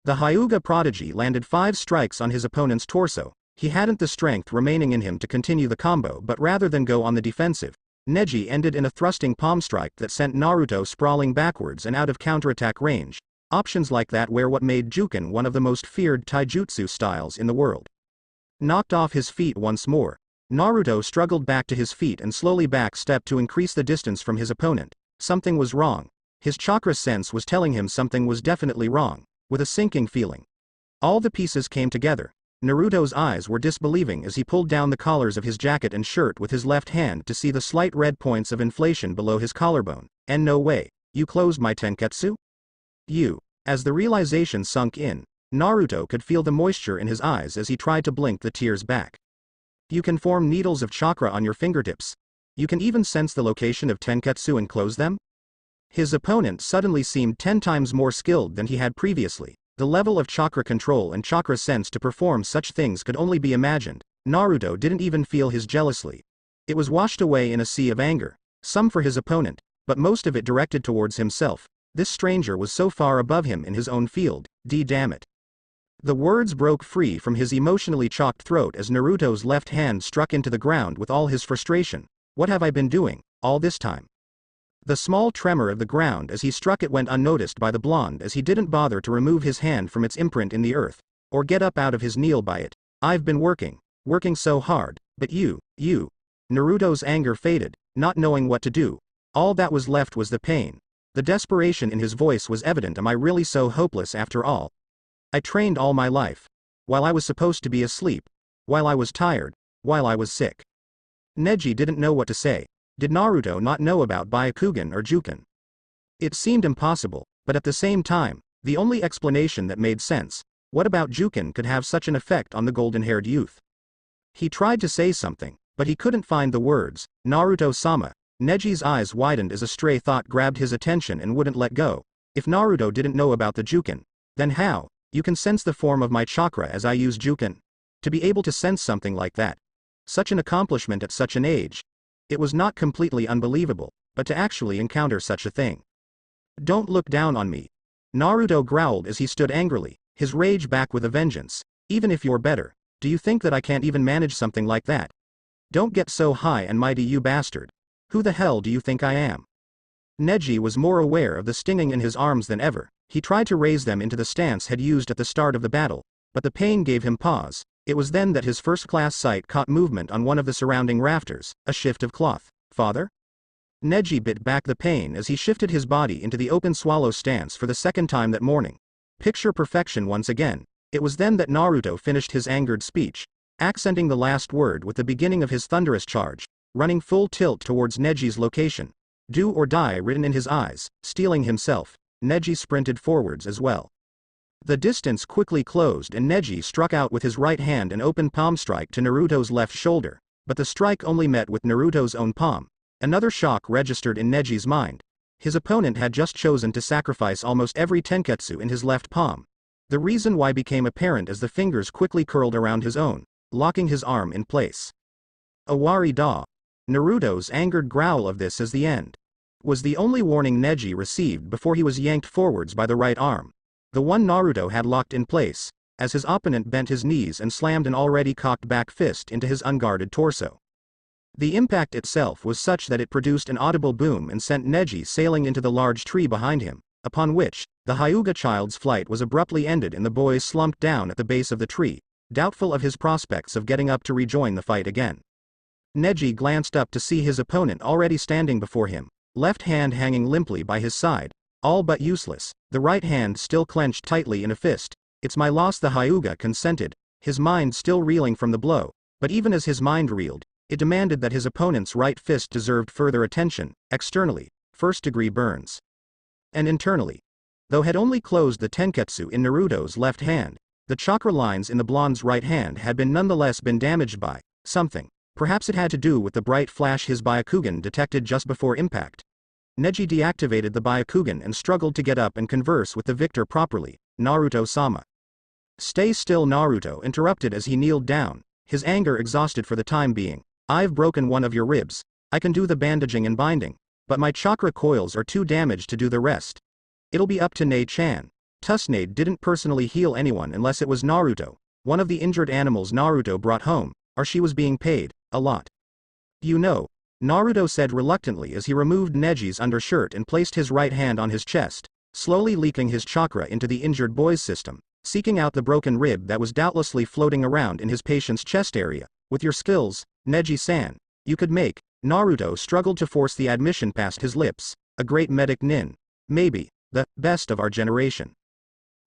The Hyuga prodigy landed 5 strikes on his opponent's torso. He hadn't the strength remaining in him to continue the combo, but rather than go on the defensive, Neji ended in a thrusting palm strike that sent Naruto sprawling backwards and out of counterattack range. Options like that were what made Juken one of the most feared taijutsu styles in the world. Knocked off his feet once more, Naruto struggled back to his feet and slowly backstepped to increase the distance from his opponent. Something was wrong. His chakra sense was telling him something was definitely wrong, with a sinking feeling. All the pieces came together. Naruto's eyes were disbelieving as he pulled down the collars of his jacket and shirt with his left hand to see the slight red points of inflation below his collarbone. And no way. You closed my tenketsu? You. As the realization sunk in, Naruto could feel the moisture in his eyes as he tried to blink the tears back. You can form needles of chakra on your fingertips. You can even sense the location of tenketsu and close them? His opponent suddenly seemed 10 times more skilled than he had previously. The level of chakra control and chakra sense to perform such things could only be imagined. Naruto didn't even feel his jealousy. It was washed away in a sea of anger, some for his opponent, but most of it directed towards himself. This stranger was so far above him in his own field, damn it. The words broke free from his emotionally chalked throat as Naruto's left hand struck into the ground with all his frustration. What have I been doing, all this time? The small tremor of the ground as he struck it went unnoticed by the blonde as he didn't bother to remove his hand from its imprint in the earth, or get up out of his kneel by it. I've been working so hard, but you. Naruto's anger faded, not knowing what to do. All that was left was the pain. The desperation in his voice was evident. Am I really so hopeless after all? I trained all my life. While I was supposed to be asleep. While I was tired. While I was sick. Neji didn't know what to say. Did Naruto not know about Byakugan or Juken? It seemed impossible, but at the same time, the only explanation that made sense. What about Juken could have such an effect on the golden-haired youth? He tried to say something, but he couldn't find the words. Naruto-sama. Neji's eyes widened as a stray thought grabbed his attention and wouldn't let go. If Naruto didn't know about the Juken, then how? You can sense the form of my chakra as I use Juken. To be able to sense something like that. Such an accomplishment at such an age. It was not completely unbelievable, but to actually encounter such a thing. Don't look down on me. Naruto growled as he stood angrily, his rage back with a vengeance. Even if you're better, do you think that I can't even manage something like that? Don't get so high and mighty, you bastard. Who the hell do you think I am? Neji was more aware of the stinging in his arms than ever. He tried to raise them into the stance had used at the start of the battle, but the pain gave him pause. It was then that his first-class sight caught movement on one of the surrounding rafters, a shift of cloth. Father? Neji bit back the pain as he shifted his body into the open swallow stance for the second time that morning. Picture perfection once again. It was then that Naruto finished his angered speech, accenting the last word with the beginning of his thunderous charge, running full tilt towards Neji's location. Do or die written in his eyes, stealing himself. Neji sprinted forwards as well. The distance quickly closed and Neji struck out with his right hand an open palm strike to Naruto's left shoulder, but the strike only met with Naruto's own palm. Another shock registered in Neji's mind. His opponent had just chosen to sacrifice almost every tenketsu in his left palm. The reason why became apparent as the fingers quickly curled around his own, locking his arm in place. Awari da. Naruto's angered growl of this as the end was the only warning Neji received before he was yanked forwards by the right arm. The one Naruto had locked in place, as his opponent bent his knees and slammed an already cocked back fist into his unguarded torso. The impact itself was such that it produced an audible boom and sent Neji sailing into the large tree behind him, upon which, the Hyuga child's flight was abruptly ended and the boy slumped down at the base of the tree, doubtful of his prospects of getting up to rejoin the fight again. Neji glanced up to see his opponent already standing before him, left hand hanging limply by his side, all but useless, the right hand still clenched tightly in a fist. It's my loss, the Hyuga consented, his mind still reeling from the blow, but even as his mind reeled, it demanded that his opponent's right fist deserved further attention. Externally, first-degree burns. And internally, though had only closed the tenketsu in Naruto's left hand, the chakra lines in the blonde's right hand had nonetheless been damaged by something. Perhaps it had to do with the bright flash his Byakugan detected just before impact. Neji deactivated the Byakugan and struggled to get up and converse with the victor properly. Naruto-sama. Stay still, Naruto interrupted as he kneeled down, his anger exhausted for the time being. I've broken one of your ribs. I can do the bandaging and binding, but my chakra coils are too damaged to do the rest. It'll be up to Nei-chan. Tsunade didn't personally heal anyone unless it was Naruto, one of the injured animals Naruto brought home, or she was being paid a lot. You know, Naruto said reluctantly as he removed Neji's undershirt and placed his right hand on his chest, slowly leaking his chakra into the injured boy's system, seeking out the broken rib that was doubtlessly floating around in his patient's chest area. With your skills, Neji-san, you could make. Naruto struggled to force the admission past his lips. A great medic nin. Maybe, the best of our generation.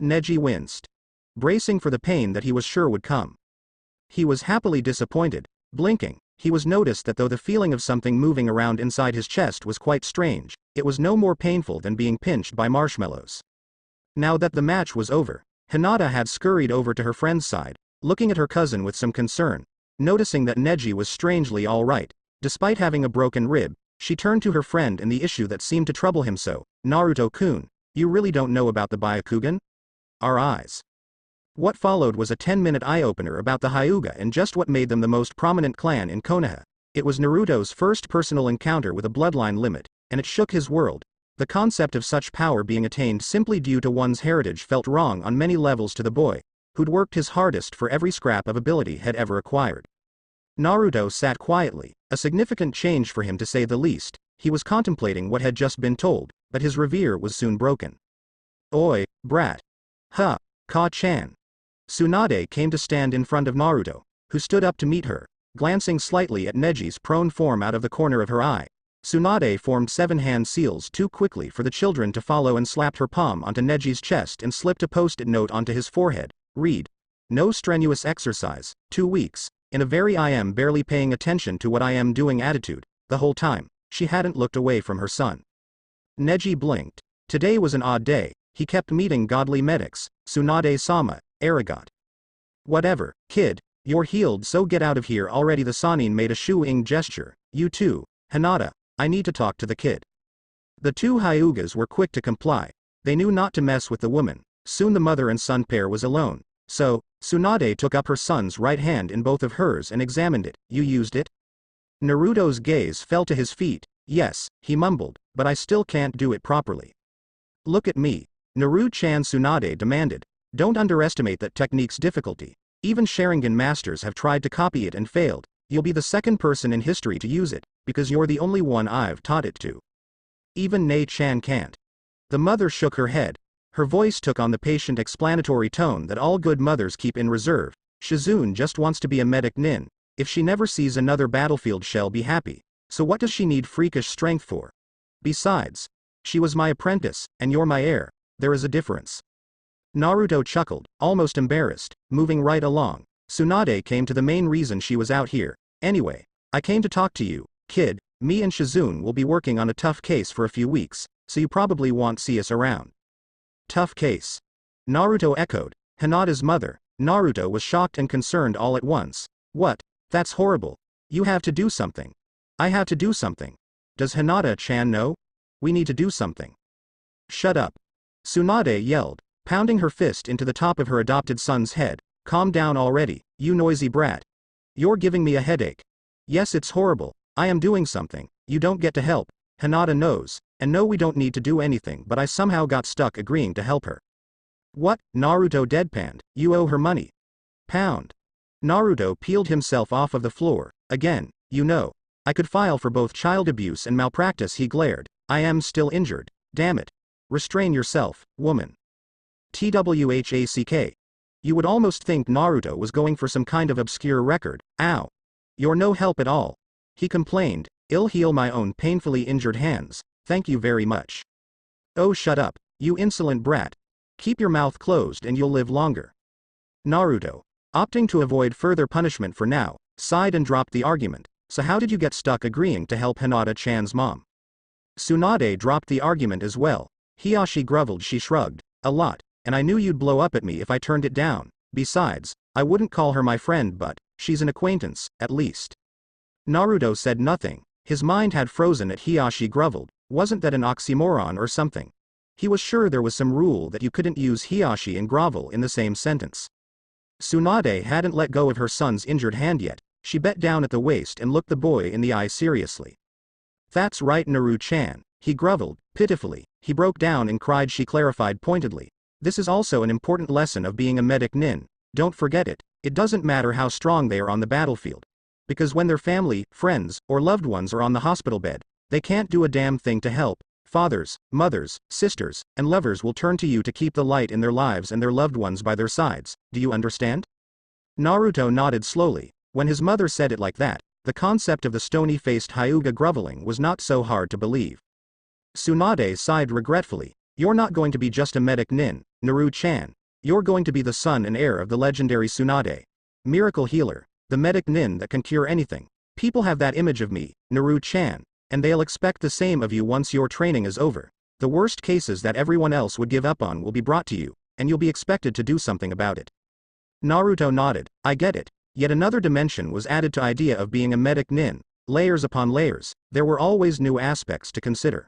Neji winced, bracing for the pain that he was sure would come. He was happily disappointed. Blinking, he was noticed that though the feeling of something moving around inside his chest was quite strange, it was no more painful than being pinched by marshmallows. Now that the match was over, Hinata had scurried over to her friend's side, looking at her cousin with some concern. Noticing that Neji was strangely all right, despite having a broken rib, she turned to her friend in the issue that seemed to trouble him so. Naruto-kun, you really don't know about the Byakugan? Our eyes What followed was a 10-minute eye-opener about the Hyuga and just what made them the most prominent clan in Konoha. It was Naruto's first personal encounter with a bloodline limit, and it shook his world. The concept of such power being attained simply due to one's heritage felt wrong on many levels to the boy, who'd worked his hardest for every scrap of ability had ever acquired. Naruto sat quietly, a significant change for him to say the least. He was contemplating what had just been told, but his reverie was soon broken. Oi, brat. Huh, Ka-chan. Tsunade came to stand in front of Naruto, who stood up to meet her, glancing slightly at Neji's prone form out of the corner of her eye. Tsunade formed 7 hand seals too quickly for the children to follow and slapped her palm onto Neji's chest and slipped a post-it note onto his forehead. Read. No strenuous exercise, 2 weeks, in a very I am barely paying attention to what I am doing attitude. The whole time, she hadn't looked away from her son. Neji blinked. Today was an odd day, he kept meeting godly medics, Tsunade-sama, arrogant. Whatever, kid, you're healed so get out of here already. The Sannin made a shoo-ing gesture. You too, Hinata, I need to talk to the kid. The 2 Hyugas were quick to comply. They knew not to mess with the woman. Soon the mother and son pair was alone. So, Tsunade took up her son's right hand in both of hers and examined it. You used it? Naruto's gaze fell to his feet. Yes, he mumbled, but I still can't do it properly. Look at me. Naru-chan, Tsunade demanded. Don't underestimate that technique's difficulty. Even Sharingan masters have tried to copy it and failed. You'll be the second person in history to use it, because you're the only one I've taught it to. Even Nei-chan can't. The mother shook her head. Her voice took on the patient explanatory tone that all good mothers keep in reserve. Shizune just wants to be a medic nin. If she never sees another battlefield she'll be happy. So what does she need freakish strength for? Besides, she was my apprentice, and you're my heir. There is a difference. Naruto chuckled, almost embarrassed, moving right along. Tsunade came to the main reason she was out here. Anyway, I came to talk to you, kid. Me and Shizune will be working on a tough case for a few weeks, so you probably won't see us around. Tough case. Naruto echoed. Hinata's mother. Naruto was shocked and concerned all at once. What? That's horrible. You have to do something. I have to do something. Does Hinata-chan know? We need to do something. Shut up. Tsunade yelled, pounding her fist into the top of her adopted son's head. Calm down already, you noisy brat. You're giving me a headache. Yes, it's horrible. I am doing something. You don't get to help. Hinata knows. And no, we don't need to do anything, but I somehow got stuck agreeing to help her. What? Naruto deadpanned. You owe her money. Pound. Naruto peeled himself off of the floor. Again, you know. I could file for both child abuse and malpractice. He glared. I am still injured. Damn it. Restrain yourself, woman. TWHACK. You would almost think Naruto was going for some kind of obscure record. Ow. You're no help at all. He complained. I'll heal my own painfully injured hands. Thank you very much. Oh, shut up, you insolent brat. Keep your mouth closed and you'll live longer. Naruto, opting to avoid further punishment for now, sighed and dropped the argument. So how did you get stuck agreeing to help Hinata-chan's mom? Tsunade dropped the argument as well. Hiyashi groveled. She shrugged. A lot, and I knew you'd blow up at me if I turned it down. Besides, I wouldn't call her my friend, but she's an acquaintance, at least. Naruto said nothing. His mind had frozen at Hiyashi groveled. Wasn't that an oxymoron or something? He was sure there was some rule that you couldn't use Hiyashi and grovel in the same sentence. Tsunade hadn't let go of her son's injured hand yet. She bent down at the waist and looked the boy in the eye seriously. That's right, Naru-chan, he groveled, pitifully. He broke down and cried. She clarified pointedly. This is also an important lesson of being a medic nin. Don't forget it. It doesn't matter how strong they are on the battlefield. Because when their family, friends, or loved ones are on the hospital bed, they can't do a damn thing to help. Fathers, mothers, sisters, and lovers will turn to you to keep the light in their lives and their loved ones by their sides. Do you understand? Naruto nodded slowly. When his mother said it like that, the concept of the stony-faced Hyuga groveling was not so hard to believe. Tsunade sighed regretfully. You're not going to be just a medic nin, Naru-chan. You're going to be the son and heir of the legendary Tsunade. Miracle healer. The medic nin that can cure anything. People have that image of me, Naru-chan, and they'll expect the same of you once your training is over. The worst cases that everyone else would give up on will be brought to you, and you'll be expected to do something about it. Naruto nodded. I get it. Yet another dimension was added to idea of being a medic nin. Layers upon layers, there were always new aspects to consider.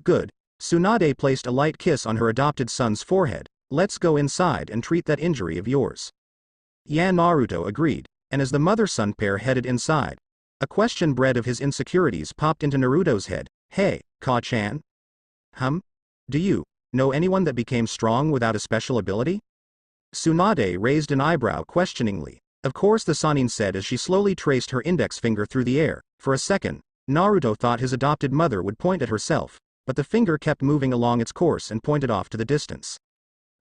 Good. Tsunade placed a light kiss on her adopted son's forehead. Let's go inside and treat that injury of yours. Yeah, Naruto agreed, and as the mother-son pair headed inside, a question bred of his insecurities popped into Naruto's head. Hey, Ka-chan? Do you know anyone that became strong without a special ability? Tsunade raised an eyebrow questioningly. Of course, the Sannin said as she slowly traced her index finger through the air. For a second, Naruto thought his adopted mother would point at herself, but the finger kept moving along its course and pointed off to the distance.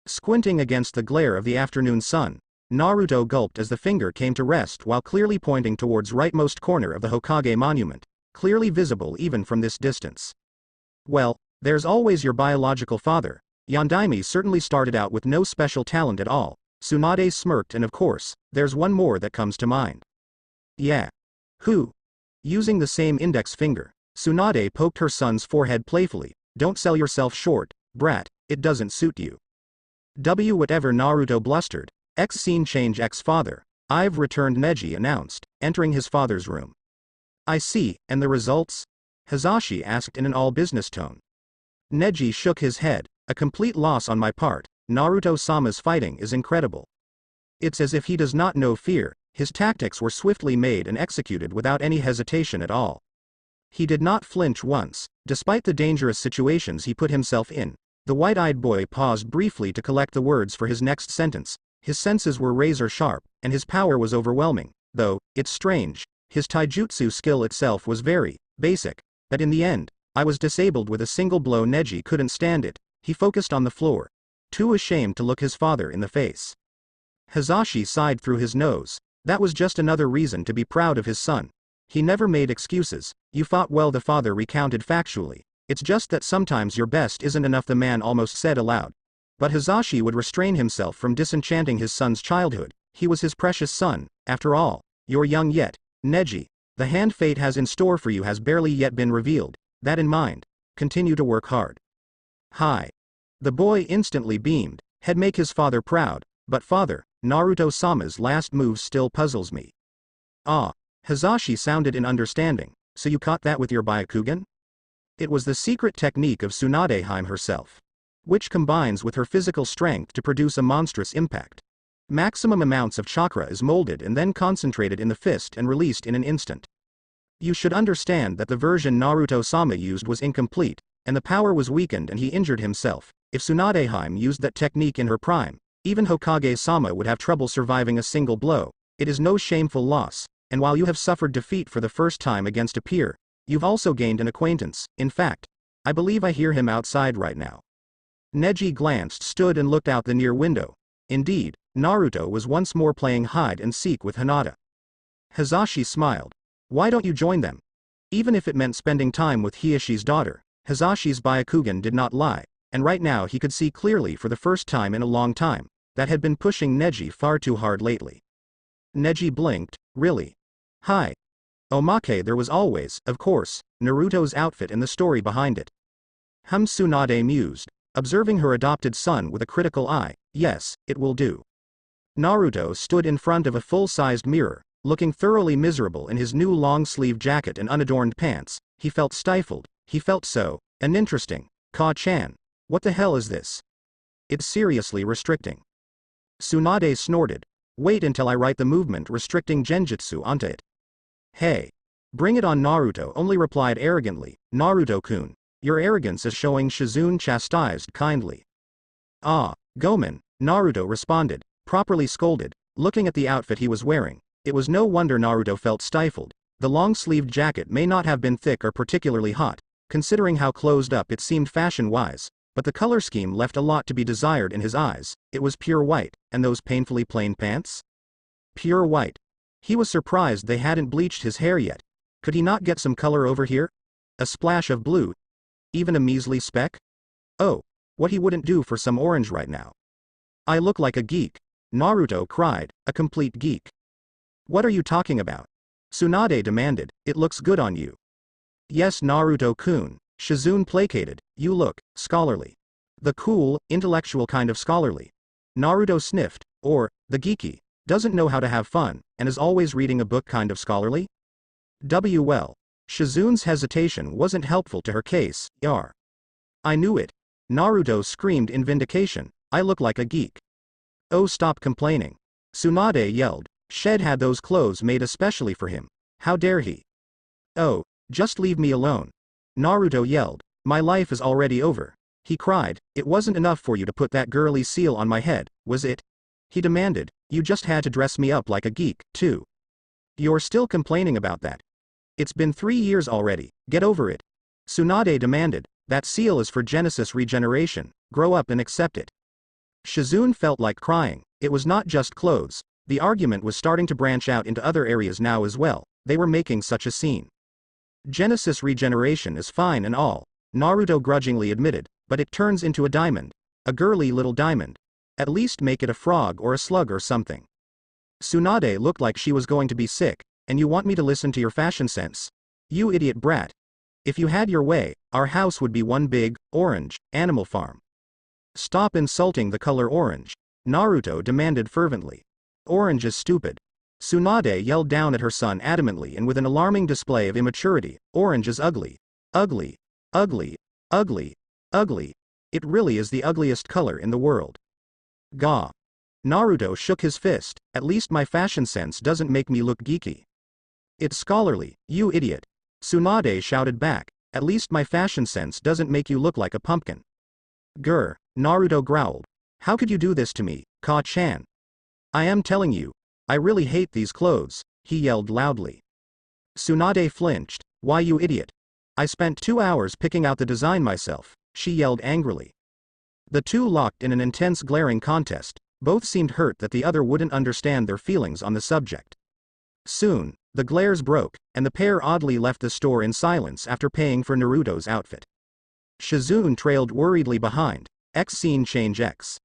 Squinting against the glare of the afternoon sun, Naruto gulped as the finger came to rest while clearly pointing towards rightmost corner of the Hokage monument, clearly visible even from this distance. Well, there's always your biological father. Yondaime certainly started out with no special talent at all. Tsunade smirked, and of course, there's one more that comes to mind. Yeah. Who? Using the same index finger, Tsunade poked her son's forehead playfully. Don't sell yourself short, brat, it doesn't suit you. Whatever, Naruto blustered. X scene change, X father. I've returned, Neji announced, entering his father's room. I see, and the results? Hisashi asked in an all-business tone. Neji shook his head. A complete loss on my part. Naruto-sama's fighting is incredible. It's as if he does not know fear. His tactics were swiftly made and executed without any hesitation at all. He did not flinch once, despite the dangerous situations he put himself in. The white-eyed boy paused briefly to collect the words for his next sentence. His senses were razor-sharp, and his power was overwhelming, though, it's strange, his taijutsu skill itself was very basic, that in the end, I was disabled with a single blow. Neji couldn't stand it. He focused on the floor, too ashamed to look his father in the face. Hisashi sighed through his nose. That was just another reason to be proud of his son. He never made excuses. You fought well, the father recounted factually. It's just that sometimes your best isn't enough, the man almost said aloud. But Hisashi would restrain himself from disenchanting his son's childhood. He was his precious son, after all. You're young yet, Neji. The hand fate has in store for you has barely yet been revealed. That in mind, continue to work hard. Hi. The boy instantly beamed. He'd make his father proud, but father, Naruto-sama's last move still puzzles me. Ah. Hisashi sounded in understanding. So you caught that with your Byakugan? It was the secret technique of Tsunade herself, which combines with her physical strength to produce a monstrous impact. Maximum amounts of chakra is molded and then concentrated in the fist and released in an instant. You should understand that the version Naruto-sama used was incomplete, and the power was weakened and he injured himself. If Tsunade used that technique in her prime, even Hokage-sama would have trouble surviving a single blow. It is no shameful loss, and while you have suffered defeat for the first time against a peer, you've also gained an acquaintance. In fact, I believe I hear him outside right now. Neji glanced, stood and looked out the near window. Indeed, Naruto was once more playing hide and seek with Hinata. Hisashi smiled. Why don't you join them? Even if it meant spending time with Hiashi's daughter. Hisashi's Byakugan did not lie, and right now he could see clearly for the first time in a long time, that had been pushing Neji far too hard lately. Neji blinked. Really? Hi. Omake, there was always, of course, Naruto's outfit and the story behind it. Tsunade mused, observing her adopted son with a critical eye. Yes, it will do. Naruto stood in front of a full-sized mirror, looking thoroughly miserable in his new long-sleeve jacket and unadorned pants. He felt stifled. He felt so uninteresting. Ka-chan, what the hell is this? It's seriously restricting. Tsunade snorted. Wait until I write the movement restricting genjutsu onto it. Hey. Bring it on, Naruto only replied arrogantly. Naruto-kun, your arrogance is showing, Shizune chastised kindly. Ah, Gomen, Naruto responded, properly scolded, looking at the outfit he was wearing. It was no wonder Naruto felt stifled. The long-sleeved jacket may not have been thick or particularly hot, considering how closed up it seemed fashion-wise, but the color scheme left a lot to be desired in his eyes. It was pure white, and those painfully plain pants? Pure white. He was surprised they hadn't bleached his hair yet. Could he not get some color over here? A splash of blue? Even a measly speck? Oh, what he wouldn't do for some orange right now. I look like a geek. Naruto cried, a complete geek. What are you talking about? Tsunade demanded. It looks good on you. Yes, Naruto-kun, Shizune placated, you look scholarly. The cool, intellectual kind of scholarly. Naruto sniffed, or, the geeky, doesn't know how to have fun, and is always reading a book kind of scholarly? Well. Shizune's hesitation wasn't helpful to her case. I knew it. Naruto screamed in vindication. I look like a geek. Oh, stop complaining. Tsunade yelled. Shed had those clothes made especially for him. How dare he? Oh, just leave me alone. Naruto yelled. My life is already over. He cried. It wasn't enough for you to put that girly seal on my head, was it? He demanded. You just had to dress me up like a geek, too. You're still complaining about that. It's been 3 years already, get over it. Tsunade demanded. That seal is for Genesis regeneration, grow up and accept it. Shizune felt like crying. It was not just clothes. The argument was starting to branch out into other areas now as well. They were making such a scene. Genesis regeneration is fine and all, Naruto grudgingly admitted, but it turns into a diamond. A girly little diamond. At least make it a frog or a slug or something. Tsunade looked like she was going to be sick. And you want me to listen to your fashion sense? You idiot brat. If you had your way, our house would be one big, orange, animal farm. Stop insulting the color orange, Naruto demanded fervently. Orange is stupid. Tsunade yelled down at her son adamantly and with an alarming display of immaturity. Orange is ugly. Ugly. Ugly. Ugly. Ugly. It really is the ugliest color in the world. Gah. Naruto shook his fist. At least my fashion sense doesn't make me look geeky. It's scholarly, you idiot. Tsunade shouted back. At least my fashion sense doesn't make you look like a pumpkin. Grr, Naruto growled. How could you do this to me, Ka-chan? I am telling you. I really hate these clothes, he yelled loudly. Tsunade flinched. Why you idiot? I spent 2 hours picking out the design myself, she yelled angrily. The two locked in an intense glaring contest. Both seemed hurt that the other wouldn't understand their feelings on the subject. Soon, the glares broke, and the pair oddly left the store in silence after paying for Naruto's outfit. Shizune trailed worriedly behind. X scene change X.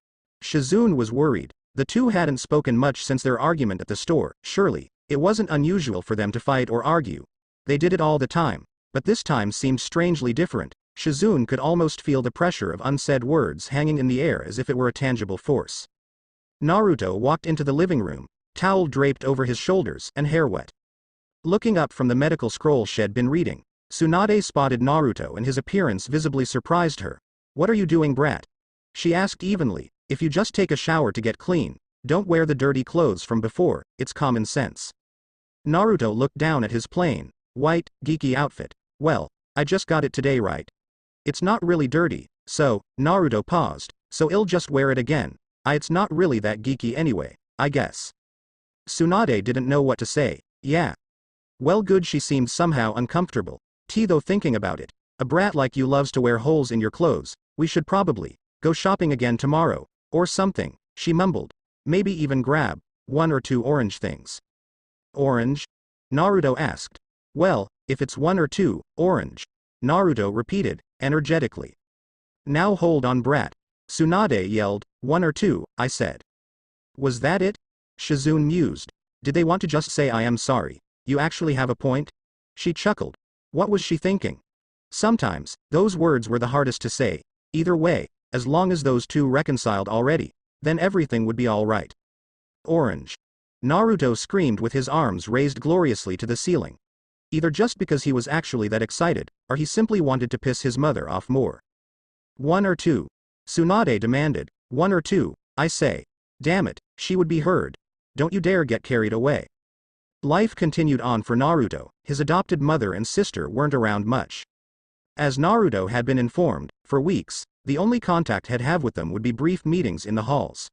Shizune was worried. The two hadn't spoken much since their argument at the store. Surely, it wasn't unusual for them to fight or argue. They did it all the time, but this time seemed strangely different. Shizune could almost feel the pressure of unsaid words hanging in the air as if it were a tangible force. Naruto walked into the living room, towel draped over his shoulders and hair wet. Looking up from the medical scroll she'd been reading, Tsunade spotted Naruto and his appearance visibly surprised her. What are you doing, brat? She asked evenly. If you just take a shower to get clean, don't wear the dirty clothes from before, it's common sense. Naruto looked down at his plain, white, geeky outfit. Well, I just got it today, right? It's not really dirty, so, Naruto paused, so I'll just wear it again. It's not really that geeky anyway, I guess. Tsunade didn't know what to say. Yeah. Well, good, she seemed somehow uncomfortable. Though thinking about it, a brat like you loves to wear holes in your clothes. We should probably go shopping again tomorrow, or something, she mumbled. Maybe even grab 1 or 2 orange things. Orange? Naruto asked. Well, if it's 1 or 2, orange, Naruto repeated, energetically. Now hold on, brat. Tsunade yelled. 1 or 2, I said. Was that it? Shizune mused. Did they want to just say I am sorry? You actually have a point? She chuckled. What was she thinking? Sometimes, those words were the hardest to say. Either way, as long as those two reconciled already, then everything would be alright. Orange. Naruto screamed with his arms raised gloriously to the ceiling. Either just because he was actually that excited, or he simply wanted to piss his mother off more. 1 or 2? Tsunade demanded. 1 or 2, I say. Damn it, she would be heard. Don't you dare get carried away. Life continued on for Naruto. His adopted mother and sister weren't around much. As Naruto had been informed, for weeks, the only contact he'd have with them would be brief meetings in the halls.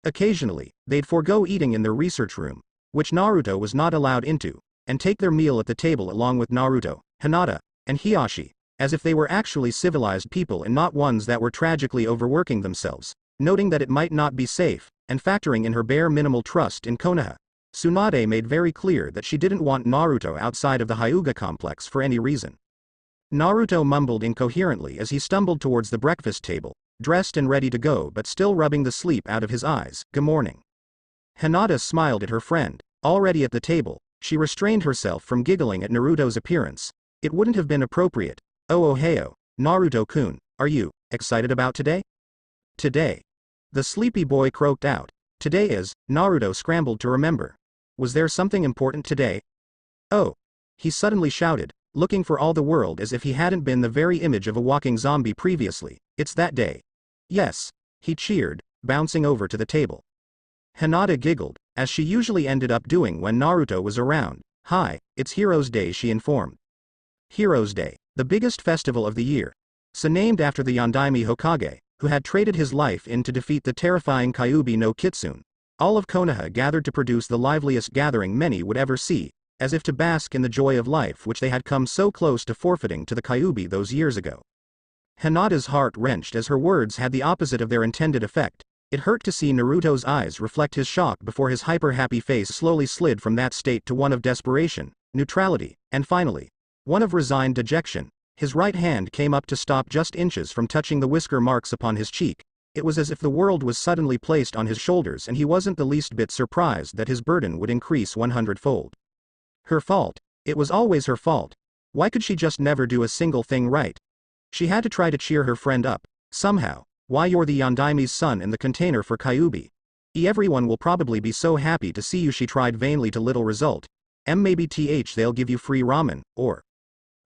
Occasionally, they'd forego eating in their research room, which Naruto was not allowed into, and take their meal at the table along with Naruto, Hinata, and Hiashi, as if they were actually civilized people and not ones that were tragically overworking themselves, noting that it might not be safe, and factoring in her bare minimal trust in Konoha. Tsunade made very clear that she didn't want Naruto outside of the Hyuga complex for any reason. Naruto mumbled incoherently as he stumbled towards the breakfast table, dressed and ready to go but still rubbing the sleep out of his eyes. Good morning. Hinata smiled at her friend. Already at the table, she restrained herself from giggling at Naruto's appearance. It wouldn't have been appropriate. Oh oheo, Naruto-kun, are you excited about today? Today. The sleepy boy croaked out. Today is, Naruto scrambled to remember. Was there something important today? Oh. He suddenly shouted, looking for all the world as if he hadn't been the very image of a walking zombie previously. It's that day. Yes. he cheered, bouncing over to the table. Hinata giggled, as she usually ended up doing when Naruto was around. Hi, it's Heroes Day, she informed. Heroes Day, the biggest festival of the year. So named after the Yondaime Hokage, who had traded his life in to defeat the terrifying Kyuubi no Kitsune. All of Konoha gathered to produce the liveliest gathering many would ever see, as if to bask in the joy of life which they had come so close to forfeiting to the Kyuubi those years ago. Hinata's heart wrenched as her words had the opposite of their intended effect. It hurt to see Naruto's eyes reflect his shock before his hyper-happy face slowly slid from that state to one of desperation, neutrality, and finally, one of resigned dejection. His right hand came up to stop just inches from touching the whisker marks upon his cheek. It was as if the world was suddenly placed on his shoulders and he wasn't the least bit surprised that his burden would increase 100-fold. Her fault. It was always her fault. Why could she just never do a single thing right? She had to try to cheer her friend up, somehow. Why, you're the Yondaime's son in the container for Kyuubi. Everyone will probably be so happy to see you, she tried vainly to little result. Maybe they'll give you free ramen, or...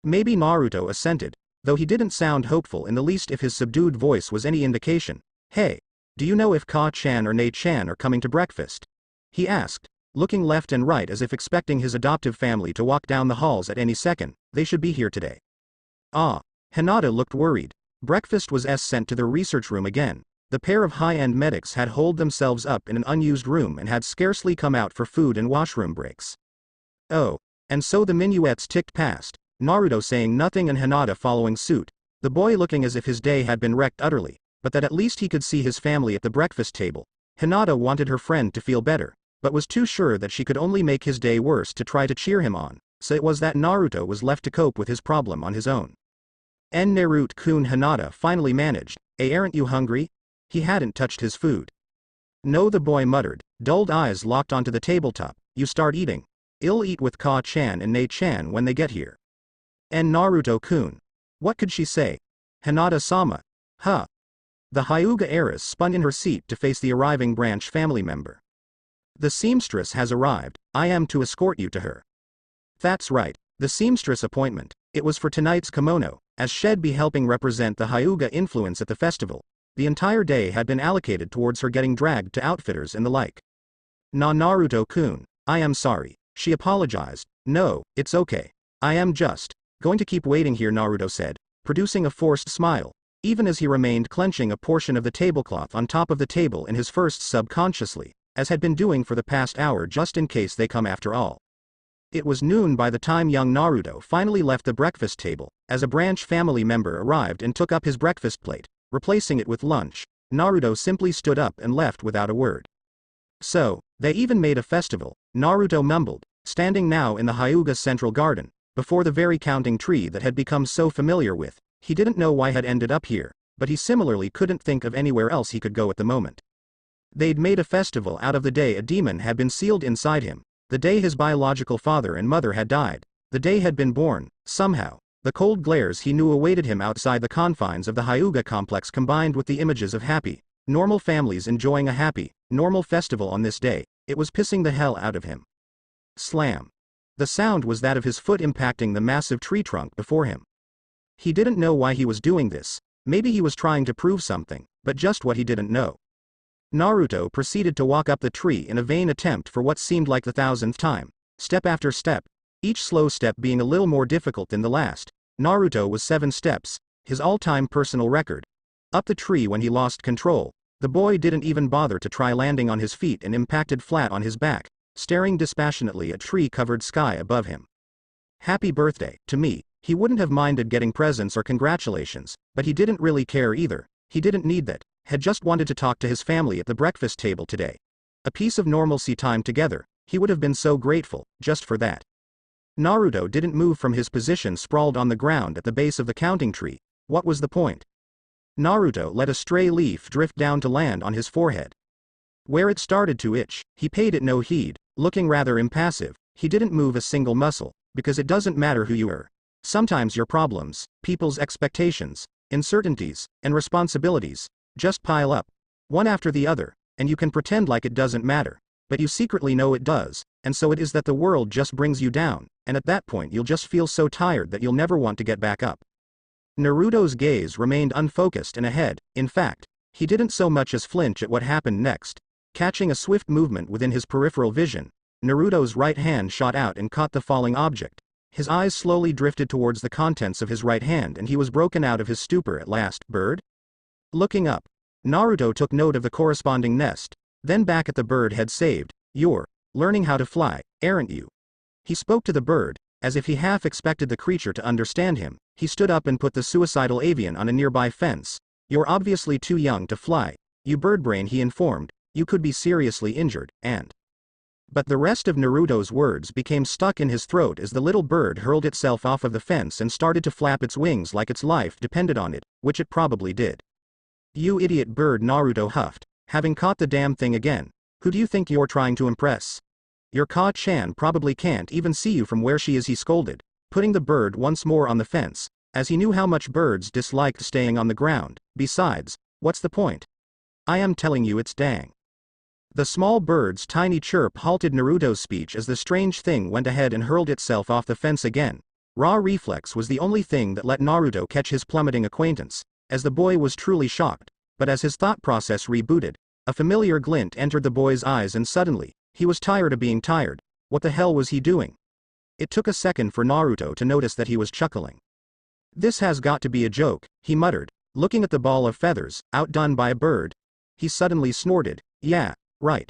Maybe, Naruto assented, though he didn't sound hopeful in the least if his subdued voice was any indication. Hey, do you know if Ka-chan or Ne-chan are coming to breakfast? He asked, looking left and right as if expecting his adoptive family to walk down the halls at any second. They should be here today. Ah. Hinata looked worried. Breakfast was sent to the research room again. The pair of high-end medics had holed themselves up in an unused room and had scarcely come out for food and washroom breaks. Oh. And so the minuets ticked past, Naruto saying nothing and Hinata following suit, the boy looking as if his day had been wrecked utterly, but that at least he could see his family at the breakfast table. Hinata wanted her friend to feel better, but was too sure that she could only make his day worse to try to cheer him on, so it was that Naruto was left to cope with his problem on his own. Naruto-kun, Hinata finally managed. Aren't you hungry? He hadn't touched his food. No, the boy muttered, dulled eyes locked onto the tabletop. You start eating. I'll eat with Ka-chan and Ne-chan when they get here. Naruto-kun. What could she say? Hinata-sama. Huh. The Hyuga heiress spun in her seat to face the arriving branch family member. The seamstress has arrived. I am to escort you to her. That's right. The seamstress appointment. It was for tonight's kimono, as she'd be helping represent the Hyuga influence at the festival. The entire day had been allocated towards her getting dragged to outfitters and the like. Naruto-kun. I am sorry. She apologized. No, it's okay. I am just going to keep waiting here, Naruto said, producing a forced smile, even as he remained clenching a portion of the tablecloth on top of the table in his first subconsciously, as had been doing for the past hour just in case they come after all. It was noon by the time young Naruto finally left the breakfast table, as a branch family member arrived and took up his breakfast plate, replacing it with lunch. Naruto simply stood up and left without a word. So, they even made a festival, Naruto mumbled, standing now in the Hyuga central garden, before the very counting tree that had become so familiar with. He didn't know why had ended up here, but he similarly couldn't think of anywhere else he could go at the moment. They'd made a festival out of the day a demon had been sealed inside him, the day his biological father and mother had died, the day had been born, somehow. The cold glares he knew awaited him outside the confines of the Hyuga complex combined with the images of happy, normal families enjoying a happy, normal festival on this day. It was pissing the hell out of him. Slam. The sound was that of his foot impacting the massive tree trunk before him. He didn't know why he was doing this. Maybe he was trying to prove something, but just what he didn't know. Naruto proceeded to walk up the tree in a vain attempt for what seemed like the 1000th time, step after step, each slow step being a little more difficult than the last. Naruto was 7 steps, his all-time personal record. Up the tree when he lost control, the boy didn't even bother to try landing on his feet and impacted flat on his back, staring dispassionately at tree-covered sky above him. Happy birthday, to me. He wouldn't have minded getting presents or congratulations, but he didn't really care either. He didn't need that. Had just wanted to talk to his family at the breakfast table today. A piece of normalcy time together. He would have been so grateful, just for that. Naruto didn't move from his position sprawled on the ground at the base of the counting tree. What was the point? Naruto let a stray leaf drift down to land on his forehead. Where it started to itch, he paid it no heed, looking rather impassive. He didn't move a single muscle, because it doesn't matter who you are. Sometimes your problems, people's expectations, uncertainties, and responsibilities just pile up, one after the other, and you can pretend like it doesn't matter, but you secretly know it does, and so it is that the world just brings you down, and at that point you'll just feel so tired that you'll never want to get back up. Naruto's gaze remained unfocused and ahead. In fact, He didn't so much as flinch at what happened next. Catching a swift movement within his peripheral vision, Naruto's right hand shot out and caught the falling object. His eyes slowly drifted towards the contents of his right hand and he was broken out of his stupor at last. Bird? Looking up, Naruto took note of the corresponding nest, then back at the bird had saved. You're learning how to fly, aren't you? He spoke to the bird, as if he half expected the creature to understand him. He stood up and put the suicidal avian on a nearby fence. You're obviously too young to fly, you birdbrain, he informed. You could be seriously injured, and... But the rest of Naruto's words became stuck in his throat as the little bird hurled itself off of the fence and started to flap its wings like its life depended on it, which it probably did. You idiot bird, Naruto huffed, having caught the damn thing again. Who do you think you're trying to impress? Your Ka-chan probably can't even see you from where she is, he scolded, putting the bird once more on the fence, as he knew how much birds disliked staying on the ground. Besides, what's the point? I am telling you it's dang. The small bird's tiny chirp halted Naruto's speech as the strange thing went ahead and hurled itself off the fence again. Raw reflex was the only thing that let Naruto catch his plummeting acquaintance, as the boy was truly shocked, but as his thought process rebooted, a familiar glint entered the boy's eyes and suddenly, he was tired of being tired. What the hell was he doing? It took a second for Naruto to notice that he was chuckling. This has got to be a joke, he muttered, looking at the ball of feathers, outdone by a bird. He suddenly snorted, yeah, right.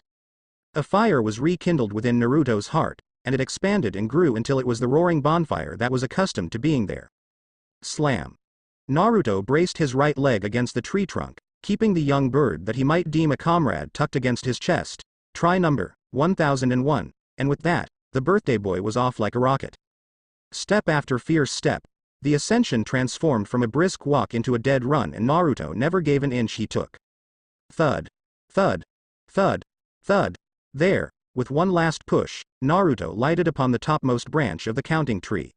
A fire was rekindled within Naruto's heart, and it expanded and grew until it was the roaring bonfire that was accustomed to being there. Slam. Naruto braced his right leg against the tree trunk, keeping the young bird that he might deem a comrade tucked against his chest. Try number 1001, and with that, the birthday boy was off like a rocket. Step after fierce step, the ascension transformed from a brisk walk into a dead run and Naruto never gave an inch he took. Thud. Thud. Thud. Thud. There, with one last push, Naruto lighted upon the topmost branch of the counting tree.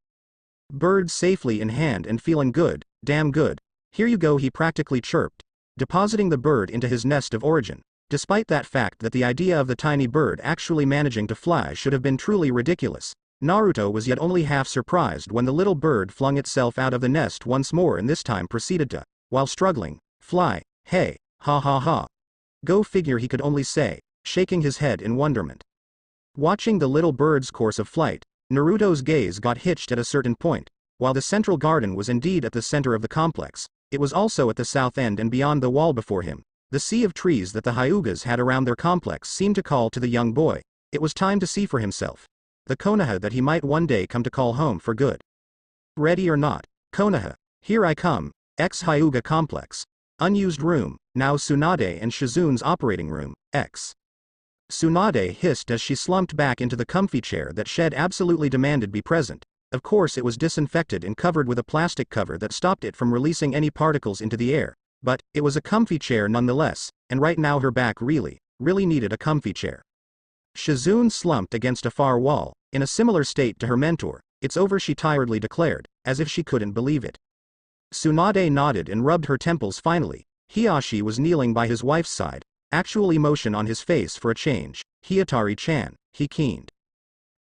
Bird safely in hand and feeling good, damn good. Here you go, he practically chirped, depositing the bird into his nest of origin. Despite that fact that the idea of the tiny bird actually managing to fly should have been truly ridiculous, Naruto was yet only half surprised when the little bird flung itself out of the nest once more and this time proceeded to, while struggling, fly. Hey, ha ha ha. Go figure, he could only say, shaking his head in wonderment. Watching the little bird's course of flight, Naruto's gaze got hitched at a certain point. While the central garden was indeed at the center of the complex, it was also at the south end and beyond the wall before him. The sea of trees that the Hyugas had around their complex seemed to call to the young boy. It was time to see for himself. The Konoha that he might one day come to call home for good. Ready or not, Konoha, here I come, ex-Hyuga complex. Unused room, now Tsunade and Shizune's operating room, X. Tsunade hissed as she slumped back into the comfy chair that Shed absolutely demanded be present. Of course it was disinfected and covered with a plastic cover that stopped it from releasing any particles into the air. But, it was a comfy chair nonetheless, and right now her back really needed a comfy chair. Shizune slumped against a far wall, in a similar state to her mentor. It's over, she tiredly declared, as if she couldn't believe it. Tsunade nodded and rubbed her temples finally. Hiyashi was kneeling by his wife's side, actual emotion on his face for a change. Hiyatari-chan, he keened.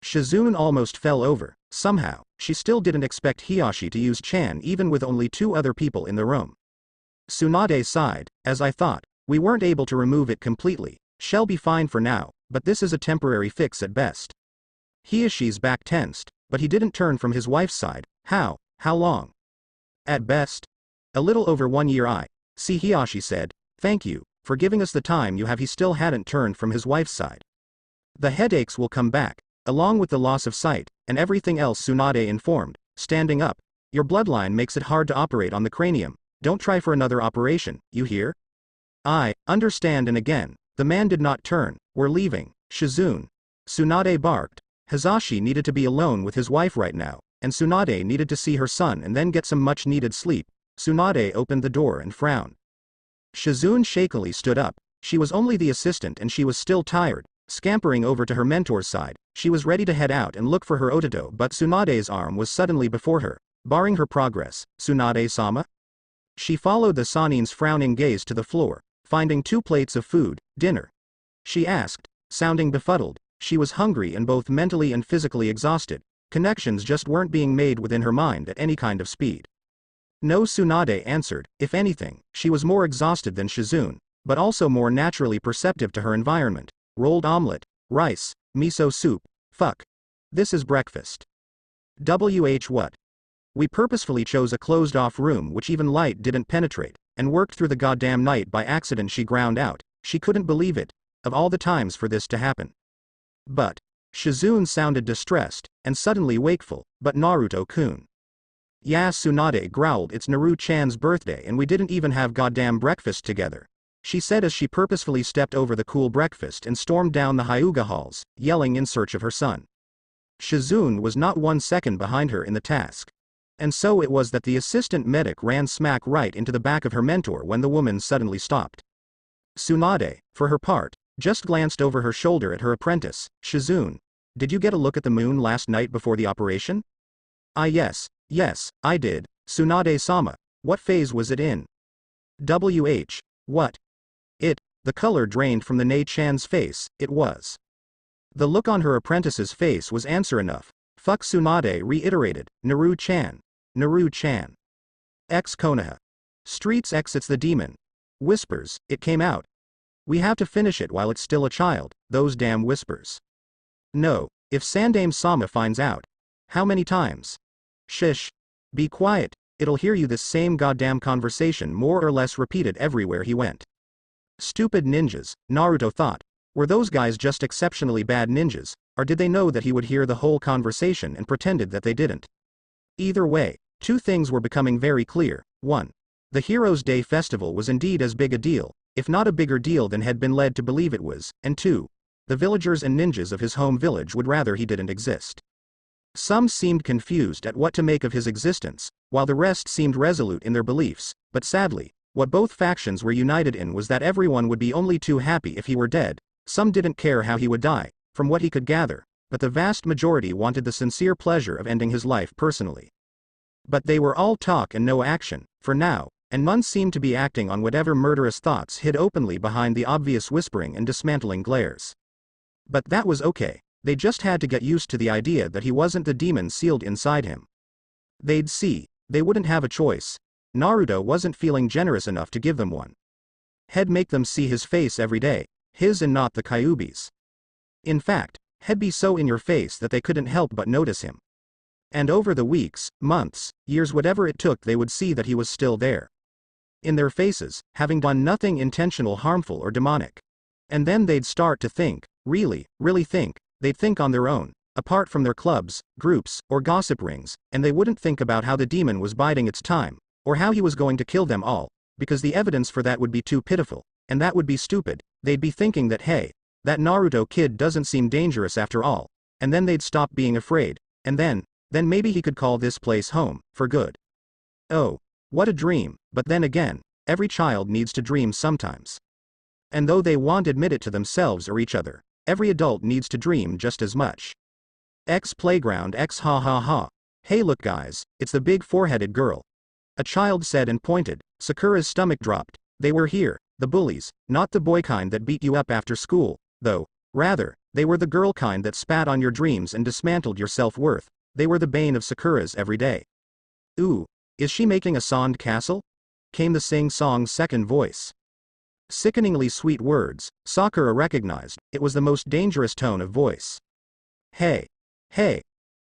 Shizune almost fell over. Somehow, she still didn't expect Hiyashi to use Chan even with only two other people in the room. Tsunade sighed, as I thought, we weren't able to remove it completely. She'll be fine for now, but this is a temporary fix at best. Hiyashi's back tensed, but he didn't turn from his wife's side. How long? At best? A little over 1 year. I see, Hiyashi said, thank you, for giving us the time you have. He still hadn't turned from his wife's side. The headaches will come back, along with the loss of sight, and everything else, Tsunade informed, standing up. Your bloodline makes it hard to operate on the cranium. Don't try for another operation, you hear? I understand, and again, the man did not turn. We're leaving, Shizune. Tsunade barked. Hizashi needed to be alone with his wife right now, and Tsunade needed to see her son and then get some much needed sleep. Tsunade opened the door and frowned. Shizune shakily stood up. She was only the assistant and she was still tired. Scampering over to her mentor's side, she was ready to head out and look for her Ototo, but Tsunade's arm was suddenly before her, barring her progress. Tsunade-sama? She followed the Sanin's frowning gaze to the floor, finding 2 plates of food. Dinner? She asked, sounding befuddled. She was hungry and both mentally and physically exhausted. Connections just weren't being made within her mind at any kind of speed. No, Tsunade answered. If anything, she was more exhausted than Shizune, but also more naturally perceptive to her environment. Rolled omelette, rice, miso soup, fuck. This is breakfast. What? We purposefully chose a closed-off room which even light didn't penetrate, and worked through the goddamn night by accident. She ground out. She couldn't believe it. Of all the times for this to happen. But Shizune sounded distressed, and suddenly wakeful. But Naruto-kun. Yeah, Tsunade growled. It's Naru-chan's birthday and we didn't even have goddamn breakfast together. She said as she purposefully stepped over the cool breakfast and stormed down the Hyuga halls, yelling in search of her son. Shizune was not 1 second behind her in the task. And so it was that the assistant medic ran smack right into the back of her mentor when the woman suddenly stopped. Tsunade, for her part, just glanced over her shoulder at her apprentice. Shizune, did you get a look at the moon last night before the operation? Yes, I did. Tsunade-sama, what phase was it in? What? The color drained from the Nei-chan's face. It was. The look on her apprentice's face was answer enough. Fuck, Tsunade reiterated. Naru-chan. Naru-chan. Konoha. Streets exits the demon. Whispers, it came out. We have to finish it while it's still a child, those damn whispers. No, if Sandaime-sama finds out. How many times? Shish. Be quiet, it'll hear you. This same goddamn conversation more or less repeated everywhere he went. Stupid ninjas, Naruto thought. Were those guys just exceptionally bad ninjas, or did they know that he would hear the whole conversation and pretended that they didn't? Either way, 2 things were becoming very clear. 1. The Heroes' Day festival was indeed as big a deal, if not a bigger deal than had been led to believe it was, and 2. The villagers and ninjas of his home village would rather he didn't exist. Some seemed confused at what to make of his existence, while the rest seemed resolute in their beliefs, but sadly, what both factions were united in was that everyone would be only too happy if he were dead. Some didn't care how he would die, from what he could gather, but the vast majority wanted the sincere pleasure of ending his life personally. But they were all talk and no action, for now, and none seemed to be acting on whatever murderous thoughts hid openly behind the obvious whispering and dismantling glares. But that was okay, they just had to get used to the idea that he wasn't the demon sealed inside him. They'd see, they wouldn't have a choice. Naruto wasn't feeling generous enough to give them one. He'd make them see his face every day, his and not the Kyuubi's. In fact, he'd be so in your face that they couldn't help but notice him. And over the weeks, months, years, whatever it took, they would see that he was still there. In their faces, having done nothing intentional, harmful or demonic. And then they'd start to think, really think, they'd think on their own, apart from their clubs, groups, or gossip rings, and they wouldn't think about how the demon was biding its time, or how he was going to kill them all, because the evidence for that would be too pitiful, and that would be stupid. They'd be thinking that hey, that Naruto kid doesn't seem dangerous after all, and then they'd stop being afraid, and then maybe he could call this place home, for good. Oh, what a dream, but then again, every child needs to dream sometimes. And though they won't admit it to themselves or each other, every adult needs to dream just as much. Playground ha ha ha. Hey look guys, it's the big four-headed girl. A child said and pointed. Sakura's stomach dropped. They were here, the bullies, not the boy kind that beat you up after school, though. Rather, they were the girl kind that spat on your dreams and dismantled your self-worth. They were the bane of Sakura's every day. Ooh, is she making a sand castle? Came the sing-song's second voice. Sickeningly sweet words, Sakura recognized. It was the most dangerous tone of voice. Hey.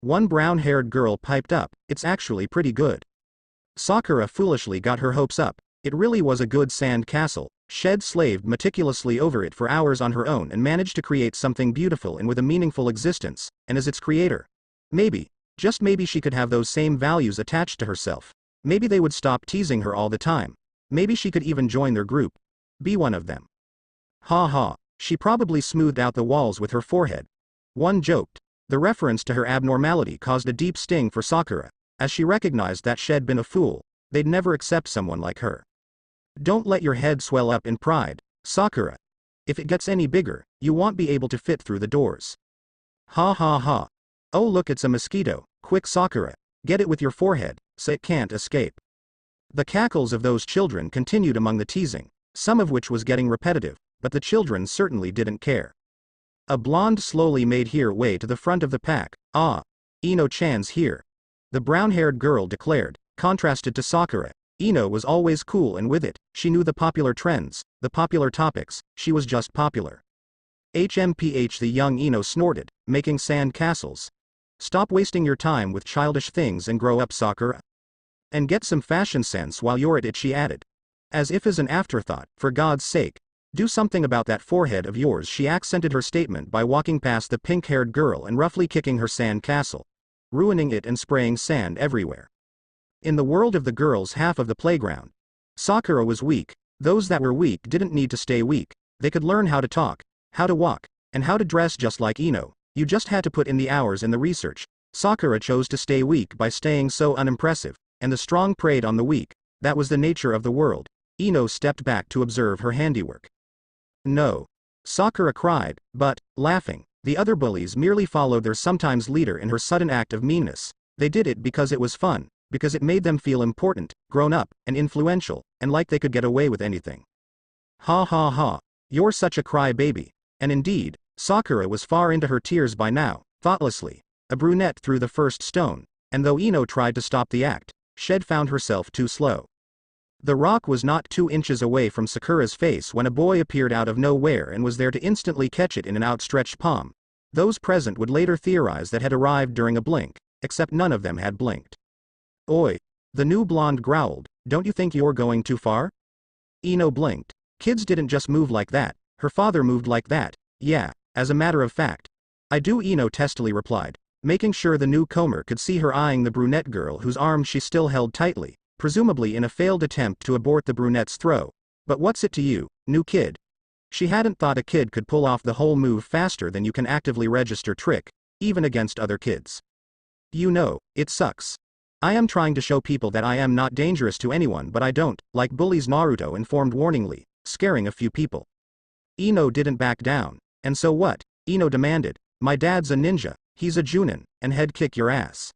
One brown-haired girl piped up. It's actually pretty good. Sakura foolishly got her hopes up. It really was a good sand castle. Shed slaved meticulously over it for hours on her own and managed to create something beautiful and with a meaningful existence, and as its creator. Maybe, just maybe she could have those same values attached to herself. Maybe they would stop teasing her all the time. Maybe she could even join their group. Be one of them. Ha ha, she probably smoothed out the walls with her forehead. One joked. The reference to her abnormality caused a deep sting for Sakura, as she recognized that she'd been a fool. They'd never accept someone like her. Don't let your head swell up in pride, Sakura. If it gets any bigger, you won't be able to fit through the doors. Ha ha ha. Oh look, it's a mosquito. Quick Sakura, get it with your forehead, so it can't escape. The cackles of those children continued among the teasing, some of which was getting repetitive, but the children certainly didn't care. A blonde slowly made her way to the front of the pack. Ah, Ino-chan's here. The brown-haired girl declared. contrasted to Sakura. Ino was always cool and with it, she knew the popular trends, the popular topics, she was just popular. HMPH, the young Ino snorted, making sand castles. Stop wasting your time with childish things and grow up, Sakura. And get some fashion sense while you're at it, she added. As if as an afterthought, for God's sake, do something about that forehead of yours, she accented her statement by walking past the pink-haired girl and roughly kicking her sand castle, ruining it and spraying sand everywhere. In the world of the girls' half of the playground, Sakura was weak. Those that were weak didn't need to stay weak. They could learn how to talk, how to walk, and how to dress just like Ino. You just had to put in the hours and the research. Sakura chose to stay weak by staying so unimpressive, and the strong preyed on the weak. That was the nature of the world. Ino stepped back to observe her handiwork. No. Sakura cried, but, laughing, the other bullies merely followed their sometimes leader in her sudden act of meanness. They did it because it was fun, because it made them feel important, grown up, and influential, and like they could get away with anything. Ha ha ha. You're such a cry-baby. And indeed, Sakura was far into her tears by now. Thoughtlessly, a brunette threw the first stone, and though Ino tried to stop the act, Shed found herself too slow. The rock was not 2 inches away from Sakura's face when a boy appeared out of nowhere and was there to instantly catch it in an outstretched palm. Those present would later theorize that had arrived during a blink, except none of them had blinked. Oi! The new blonde growled, don't you think you're going too far? Ino blinked. Kids didn't just move like that, her father moved like that. Yeah, as a matter of fact. I do, Ino testily replied, making sure the newcomer could see her eyeing the brunette girl whose arm she still held tightly, presumably in a failed attempt to abort the brunette's throw. But what's it to you, new kid? She hadn't thought a kid could pull off the whole move faster than you can actively register trick, even against other kids. You know, it sucks. I am trying to show people that I am not dangerous to anyone, but I don't, like bullies, Naruto informed warningly, scaring a few people. Ino didn't back down. And so what? Ino demanded. My dad's a ninja, he's a Junin, and he'd kick your ass.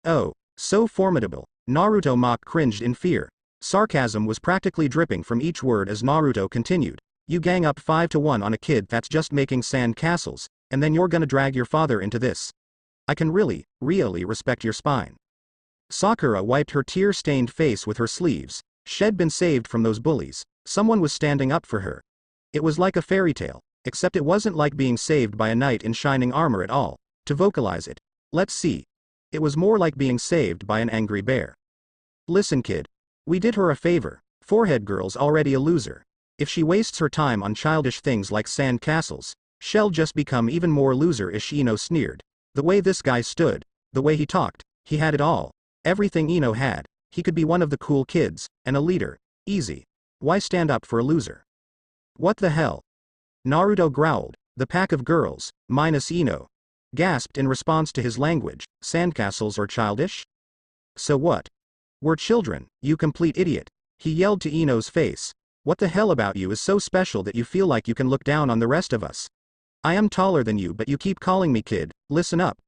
Oh, so formidable. Naruto mock cringed in fear. Sarcasm was practically dripping from each word as Naruto continued. You gang up 5-1 on a kid that's just making sand castles, and then you're gonna drag your father into this. I can really respect your spine. Sakura wiped her tear-stained face with her sleeves. She'd been saved from those bullies. Someone was standing up for her. It was like a fairy tale, except it wasn't like being saved by a knight in shining armor at all. To vocalize it, let's see. It was more like being saved by an angry bear. Listen, kid. We did her a favor. Forehead girl's already a loser. If she wastes her time on childish things like sand castles, she'll just become even more loser-ish. Ino sneered. The way this guy stood, the way he talked, he had it all. Everything Ino had. He could be one of the cool kids, and a leader. Easy. Why stand up for a loser? What the hell? Naruto growled. The pack of girls, minus Ino, gasped in response to his language. Sandcastles are childish? So what? We're children, you complete idiot. He yelled to Ino's face. What the hell about you is so special that you feel like you can look down on the rest of us? I am taller than you, but you keep calling me kid. Listen up.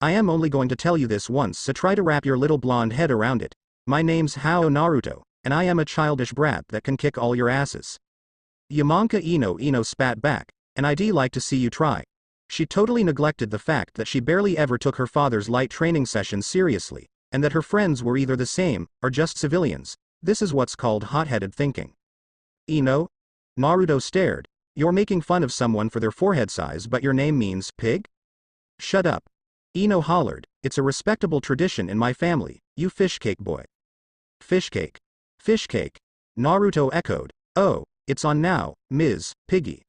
I am only going to tell you this once, so try to wrap your little blonde head around it. My name's Naruto, and I am a childish brat that can kick all your asses. Yamanka. Ino spat back, and I'd like to see you try. She totally neglected the fact that she barely ever took her father's light training sessions seriously, and that her friends were either the same, or just civilians. This is what's called hot-headed thinking. Ino? Naruto stared. You're making fun of someone for their forehead size, but your name means pig? Shut up. Ino hollered. It's a respectable tradition in my family, you fishcake boy. Fishcake. Fishcake. Naruto echoed. Oh, it's on now, Ms. Piggy.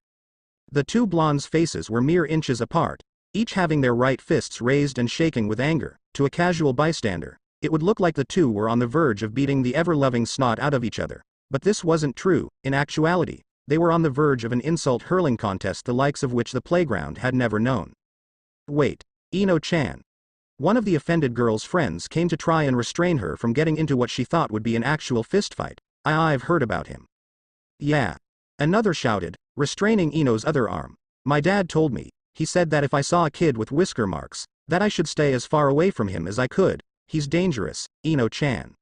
The two blondes' faces were mere inches apart, each having their right fists raised and shaking with anger. To a casual bystander, it would look like the two were on the verge of beating the ever-loving snot out of each other. But this wasn't true. In actuality, they were on the verge of an insult-hurling contest the likes of which the playground had never known. Wait. Ino-chan. One of the offended girl's friends came to try and restrain her from getting into what she thought would be an actual fistfight. I've heard about him. Yeah. Another shouted, restraining Ino's other arm. My dad told me. He said that if I saw a kid with whisker marks, that I should stay as far away from him as I could. He's dangerous, Ino-chan.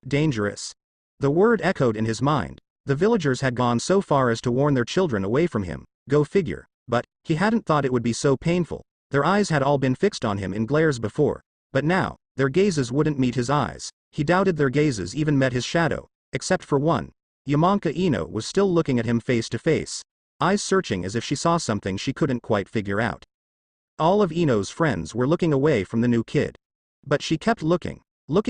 Dangerous. The word echoed in his mind. The villagers had gone so far as to warn their children away from him. Go figure. But he hadn't thought it would be so painful. Their eyes had all been fixed on him in glares before. But now, their gazes wouldn't meet his eyes. He doubted their gazes even met his shadow, except for one. Yamanka Ino was still looking at him face to face, eyes searching as if she saw something she couldn't quite figure out. All of Ino's friends were looking away from the new kid. But she kept looking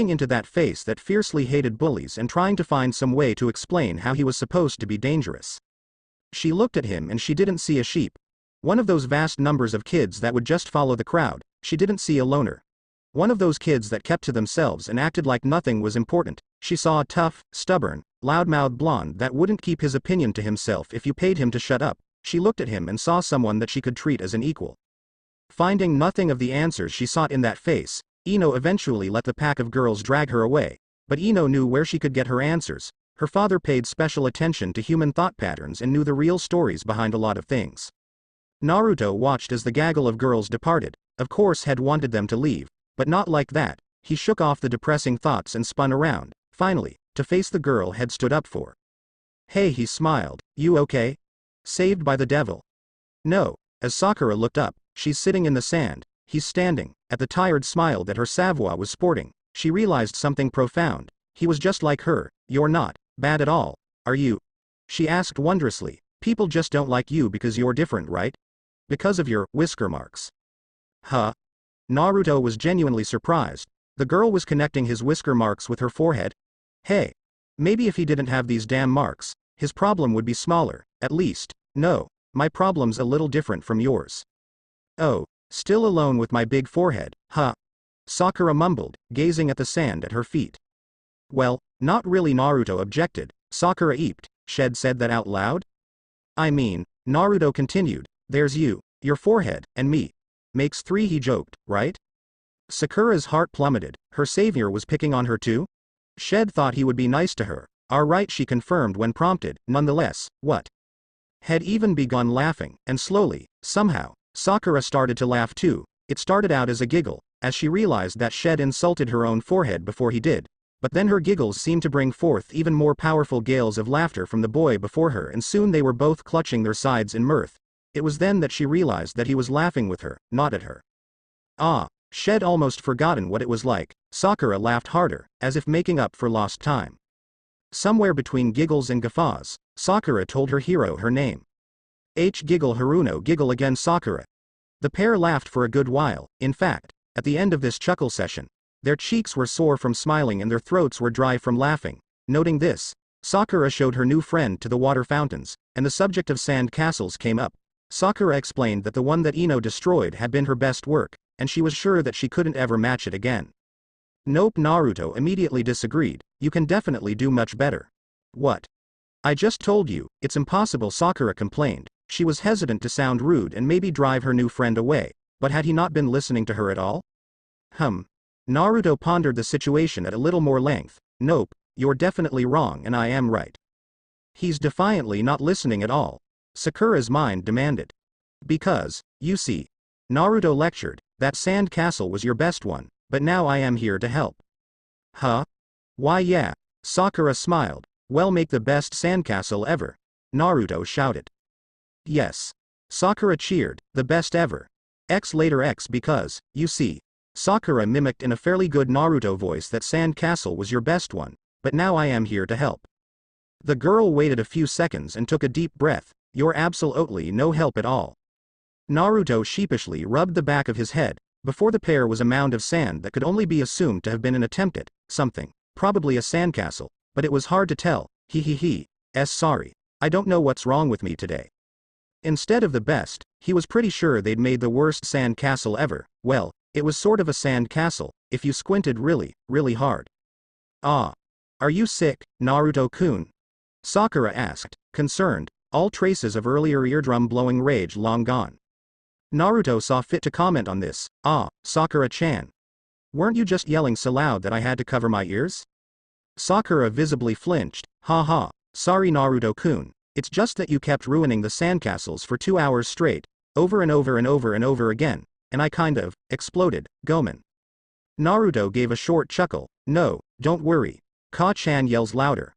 into that face that fiercely hated bullies and trying to find some way to explain how he was supposed to be dangerous. She looked at him and she didn't see a sheep. One of those vast numbers of kids that would just follow the crowd. She didn't see a loner. One of those kids that kept to themselves and acted like nothing was important. She saw a tough, stubborn, loudmouthed blonde that wouldn't keep his opinion to himself if you paid him to shut up. She looked at him and saw someone that she could treat as an equal. Finding nothing of the answers she sought in that face, Ino eventually let the pack of girls drag her away. But Ino knew where she could get her answers. Her father paid special attention to human thought patterns and knew the real stories behind a lot of things. Naruto watched as the gaggle of girls departed, of course had wanted them to leave, but not like that. He shook off the depressing thoughts and spun around, finally, to face the girl he'd stood up for. Hey, he smiled, you okay? Saved by the devil? No. As Sakura looked up, she's sitting in the sand, he's standing. At the tired smile that her savoir was sporting, she realized something profound. He was just like her. You're not bad at all, are you? She asked wondrously. People just don't like you because you're different, right? Because of your whisker marks. Huh? Naruto was genuinely surprised. The girl was connecting his whisker marks with her forehead. Hey. Maybe if he didn't have these damn marks, his problem would be smaller, at least. No. My problem's a little different from yours. Oh. Still alone with my big forehead, huh? Sakura mumbled, gazing at the sand at her feet. Well, not really, Naruto objected. Sakura eeped. Shed said that out loud? I mean, Naruto continued, there's you, your forehead, and me. Makes 3, he joked, right? Sakura's heart plummeted. Her savior was picking on her too? Shed thought he would be nice to her. Alright, she confirmed when prompted. Nonetheless, what? Had even begun laughing, and slowly, somehow, Sakura started to laugh too. It started out as a giggle, as she realized that Shed insulted her own forehead before he did. But then her giggles seemed to bring forth even more powerful gales of laughter from the boy before her, and soon they were both clutching their sides in mirth. It was then that she realized that he was laughing with her, not at her. Ah, Shed almost forgotten what it was like. Sakura laughed harder, as if making up for lost time. Somewhere between giggles and guffaws, Sakura told her hero her name. Giggle Haruno giggle again Sakura. The pair laughed for a good while. In fact, at the end of this chuckle session, their cheeks were sore from smiling and their throats were dry from laughing. Noting this, Sakura showed her new friend to the water fountains, and the subject of sand castles came up. Sakura explained that the one that Ino destroyed had been her best work, and she was sure that she couldn't ever match it again. Nope, Naruto immediately disagreed. You can definitely do much better. What? I just told you, it's impossible, Sakura complained. She was hesitant to sound rude and maybe drive her new friend away, but had he not been listening to her at all? Naruto pondered the situation at a little more length. Nope, you're definitely wrong and I am right. He's defiantly not listening at all. Sakura's mind demanded. Because, you see, Naruto lectured, that sand castle was your best one, but now I am here to help. Huh? Why yeah. Sakura smiled. Well, make the best sandcastle ever. Naruto shouted. Yes. Sakura cheered, the best ever. X later X because, you see. Sakura mimicked in a fairly good Naruto voice that sand castle was your best one, but now I am here to help. The girl waited a few seconds and took a deep breath. You're absolutely no help at all. Naruto sheepishly rubbed the back of his head. Before the pair was a mound of sand that could only be assumed to have been an attempt at something, probably a sandcastle, but it was hard to tell. Sorry. I don't know what's wrong with me today. Instead of the best, he was pretty sure they'd made the worst sand castle ever. Well, it was sort of a sand castle, if you squinted really, really hard. Ah. Are you sick, Naruto-kun? Sakura asked, concerned, all traces of earlier eardrum-blowing rage long gone. Naruto saw fit to comment on this. Ah, Sakura-chan. Weren't you just yelling so loud that I had to cover my ears? Sakura visibly flinched. Ha. Sorry, Naruto-kun. It's just that you kept ruining the sandcastles for 2 hours straight, over and over and over and over again, and I kind of exploded. Gomen. Naruto gave a short chuckle. No, don't worry. Ka-chan yells louder.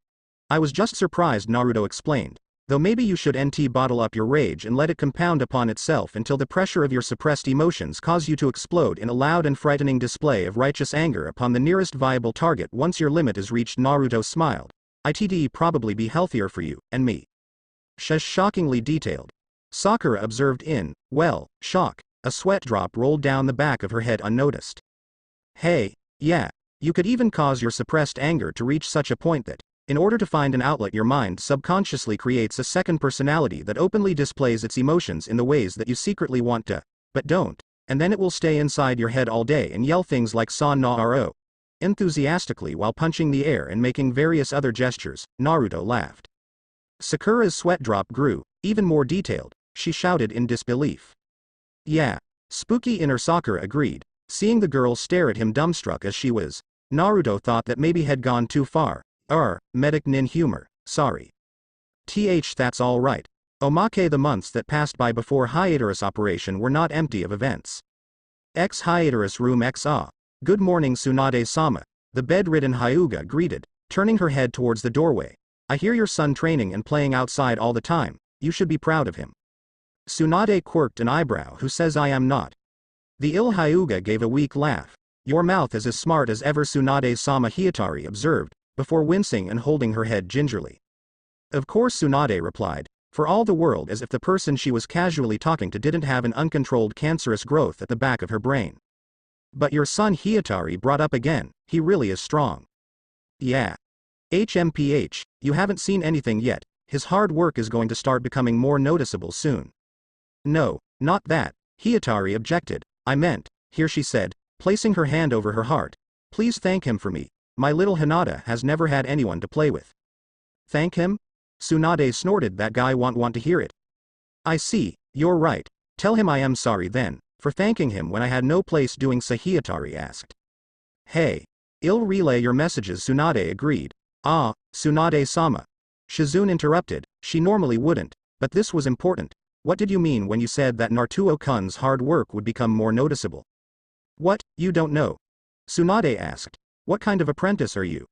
I was just surprised, Naruto explained. Though maybe you should bottle up your rage and let it compound upon itself until the pressure of your suppressed emotions cause you to explode in a loud and frightening display of righteous anger upon the nearest viable target once your limit is reached. Naruto smiled. It'd probably be healthier for you, and me. Shockingly detailed. Sakura observed in, well, shock. A sweat drop rolled down the back of her head unnoticed. Hey, yeah. You could even cause your suppressed anger to reach such a point that, in order to find an outlet, your mind subconsciously creates a second personality that openly displays its emotions in the ways that you secretly want to, but don't, and then it will stay inside your head all day and yell things like "Sa na ro" enthusiastically while punching the air and making various other gestures. Naruto laughed. Sakura's sweat drop grew, even more detailed. She shouted in disbelief. Yeah. Spooky inner Sakura agreed, seeing the girl stare at him dumbstruck as she was. Naruto thought that maybe had gone too far. Medic nin humor, sorry. That's all right. Omake. The months that passed by before hiatus operation were not empty of events. Hiatus room Good morning Tsunade-sama, the bedridden Hyuga greeted, turning her head towards the doorway. I hear your son training and playing outside all the time, you should be proud of him. Tsunade quirked an eyebrow. Who says I am not? The ill Hyuga gave a weak laugh. Your mouth is as smart as ever, Tsunade-sama, Hiyatari observed, before wincing and holding her head gingerly. Of course, Tsunade replied, for all the world as if the person she was casually talking to didn't have an uncontrolled cancerous growth at the back of her brain. But your son, Hiyatari brought up again, he really is strong. Yeah. HMPH, you haven't seen anything yet, his hard work is going to start becoming more noticeable soon. No, not that, Hiyatari objected, I meant, here she said, placing her hand over her heart, please thank him for me. My little Hinata has never had anyone to play with. Thank him? Tsunade snorted. That guy won't want to hear it. I see, you're right. Tell him I am sorry then, for thanking him when I had no place doing so, Hiyatari asked. Hey. I'll relay your messages, Tsunade agreed. Ah, Tsunade-sama. Shizune interrupted, she normally wouldn't, but this was important. What did you mean when you said that Naruto-kun's hard work would become more noticeable? What, you don't know? Tsunade asked. What kind of apprentice are you?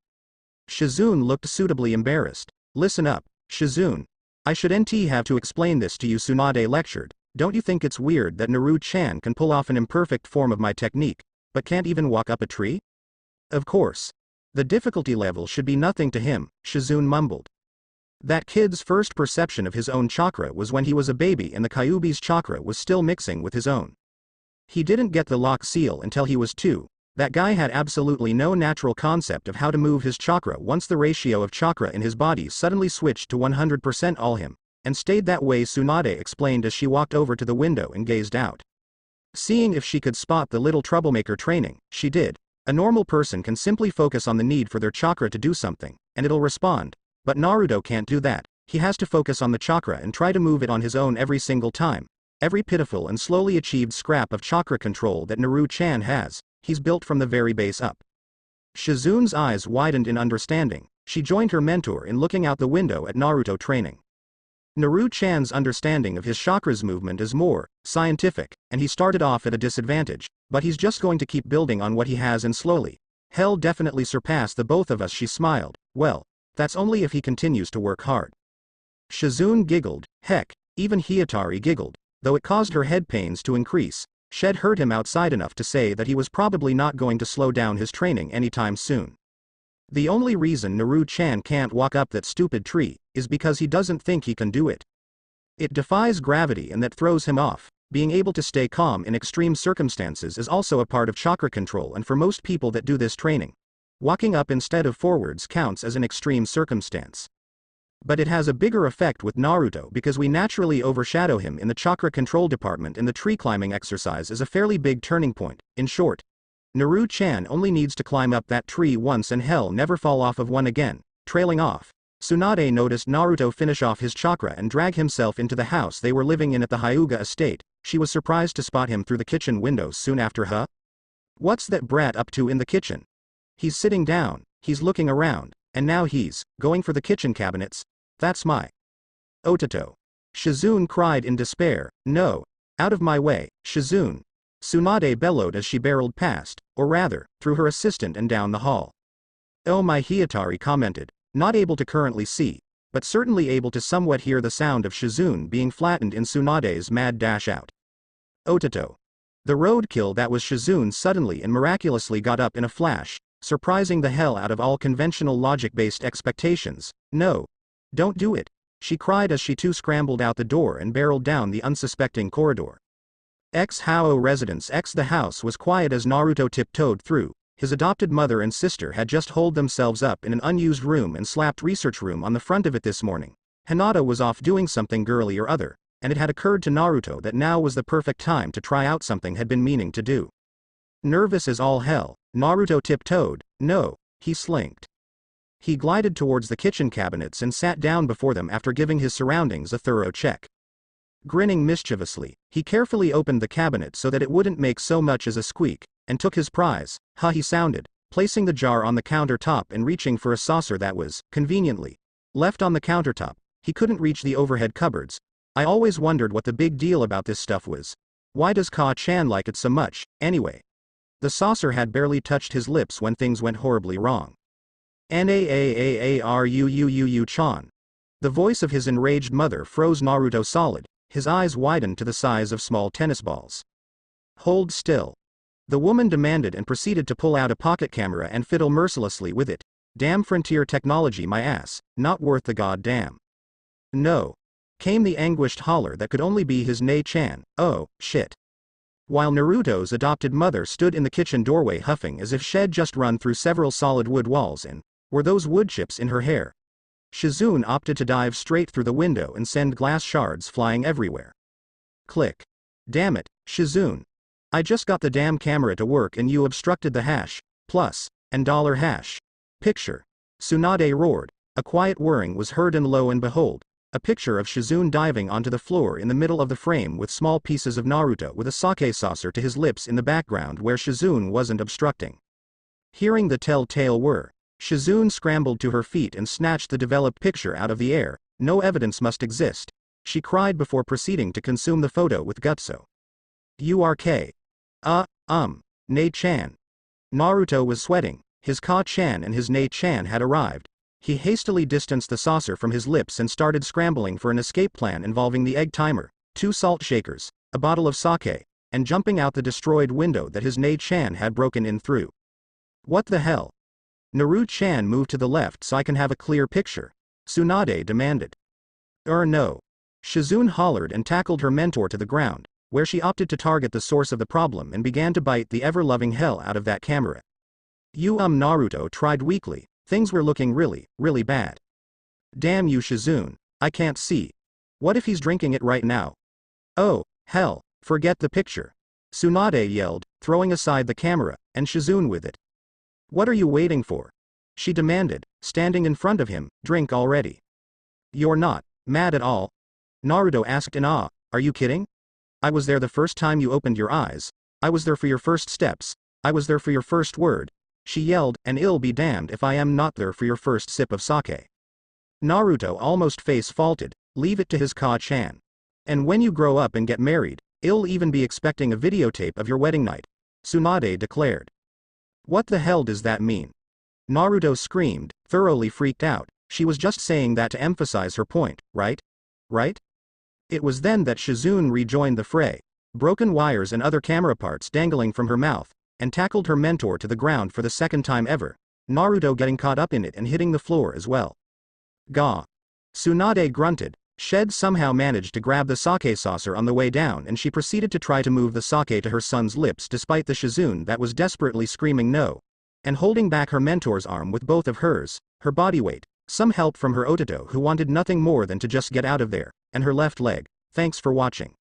Shizune looked suitably embarrassed. Listen up, Shizune. I shouldn't have to explain this to you, Tsunade lectured. Don't you think it's weird that Naruto-chan can pull off an imperfect form of my technique, but can't even walk up a tree? Of course. The difficulty level should be nothing to him, Shizune mumbled. That kid's first perception of his own chakra was when he was a baby and the Kyuubi's chakra was still mixing with his own. He didn't get the lock seal until he was 2. That guy had absolutely no natural concept of how to move his chakra once the ratio of chakra in his body suddenly switched to 100% all him, and stayed that way, Tsunade explained as she walked over to the window and gazed out. Seeing if she could spot the little troublemaker training, she did. A normal person can simply focus on the need for their chakra to do something, and it'll respond. But Naruto can't do that. He has to focus on the chakra and try to move it on his own every single time. Every pitiful and slowly achieved scrap of chakra control that Naruto-chan has, he's built from the very base up. Shizune's eyes widened in understanding. She joined her mentor in looking out the window at Naruto training. Naruto-chan's understanding of his chakra's movement is more scientific, and he started off at a disadvantage, but he's just going to keep building on what he has and slowly. He'll definitely surpass the both of us, she smiled. Well, that's only if he continues to work hard. Shizune giggled. Heck, even Hiyatari giggled, though it caused her head pains to increase. Shed heard him outside enough to say that he was probably not going to slow down his training anytime soon. The only reason Naruto-chan can't walk up that stupid tree is because he doesn't think he can do it. It defies gravity and that throws him off. Being able to stay calm in extreme circumstances is also a part of chakra control, and for most people that do this training, walking up instead of forwards counts as an extreme circumstance. But it has a bigger effect with Naruto because we naturally overshadow him in the chakra control department, and the tree climbing exercise is a fairly big turning point. In short, Naruto-chan only needs to climb up that tree once and hell never fall off of one again. Trailing off, Tsunade noticed Naruto finish off his chakra and drag himself into the house they were living in at the Hyuga estate. She was surprised to spot him through the kitchen windows soon after. What's that brat up to in the kitchen? He's sitting down, he's looking around, and now he's going for the kitchen cabinets. That's my Ototo. Shizune cried in despair. No. Out of my way, Shizune. Tsunade bellowed as she barreled past, or rather, through her assistant and down the hall. Oh my, Hiyatari commented, not able to currently see, but certainly able to somewhat hear the sound of Shizune being flattened in Tsunade's mad dash out. Ototo. The roadkill that was Shizune suddenly and miraculously got up in a flash, surprising the hell out of all conventional logic-based expectations. No. Don't do it, she cried as she too scrambled out the door and barreled down the unsuspecting corridor. Hao residence. The house was quiet as Naruto tiptoed through. His adopted mother and sister had just holed themselves up in an unused room and slapped research room on the front of it this morning. Hinata was off doing something girly or other, and it had occurred to Naruto that now was the perfect time to try out something had been meaning to do. Nervous as all hell, Naruto tiptoed. No, he slinked. He glided towards the kitchen cabinets and sat down before them after giving his surroundings a thorough check. Grinning mischievously, he carefully opened the cabinet so that it wouldn't make so much as a squeak, and took his prize. He sounded, placing the jar on the countertop and reaching for a saucer that was, conveniently, left on the countertop. He couldn't reach the overhead cupboards. I always wondered what the big deal about this stuff was. Why does Ka-chan like it so much, anyway? The saucer had barely touched his lips when things went horribly wrong. Naaaaru-chan. The voice of his enraged mother froze Naruto solid, his eyes widened to the size of small tennis balls. Hold still. The woman demanded and proceeded to pull out a pocket camera and fiddle mercilessly with it. Damn frontier technology, my ass, not worth the goddamn. No. Came the anguished holler that could only be his Nei-chan. Oh, shit. While Naruto's adopted mother stood in the kitchen doorway huffing as if she'd just run through several solid wood walls and were those wood chips in her hair. Shizune opted to dive straight through the window and send glass shards flying everywhere. Click. Damn it, Shizune. I just got the damn camera to work and you obstructed the hash, plus, and $hash. Picture. Tsunade roared. A quiet whirring was heard and lo and behold, a picture of Shizune diving onto the floor in the middle of the frame with small pieces of Naruto with a sake saucer to his lips in the background where Shizune wasn't obstructing. Hearing the telltale whir, Shizune scrambled to her feet and snatched the developed picture out of the air. No evidence must exist, she cried before proceeding to consume the photo with gutso. URK. Nei-chan. Naruto was sweating, his Ka-chan and his Nei-chan had arrived. He hastily distanced the saucer from his lips and started scrambling for an escape plan involving the egg timer, 2 salt shakers, a bottle of sake, and jumping out the destroyed window that his Nei-chan had broken in through. What the hell? Naru-chan, move to the left so I can have a clear picture, Tsunade demanded. No. Shizune hollered and tackled her mentor to the ground, where she opted to target the source of the problem and began to bite the ever-loving hell out of that camera. Naruto tried weakly. Things were looking really, really bad. Damn you, Shizune, I can't see. What if he's drinking it right now? Oh, hell, forget the picture. Tsunade yelled, throwing aside the camera, and Shizune with it. What are you waiting for? She demanded, standing in front of him. Drink already. You're not mad at all? Naruto asked in awe. Are you kidding? I was there the first time you opened your eyes. I was there for your first steps. I was there for your first word. She yelled, and I'll be damned if I am not there for your first sip of sake. Naruto almost face-faulted, leave it to his Ka-chan. And when you grow up and get married, I'll even be expecting a videotape of your wedding night, Tsunade declared. What the hell does that mean? Naruto screamed, thoroughly freaked out. She was just saying that to emphasize her point, right? Right? It was then that Shizune rejoined the fray, broken wires and other camera parts dangling from her mouth, and tackled her mentor to the ground for the second time ever, Naruto getting caught up in it and hitting the floor as well. Gah. Tsunade grunted. Shed somehow managed to grab the sake saucer on the way down and she proceeded to try to move the sake to her son's lips despite the Shizune that was desperately screaming no, and holding back her mentor's arm with both of hers, her body weight, some help from her Ototo who wanted nothing more than to just get out of there, and her left leg. Thanks for watching.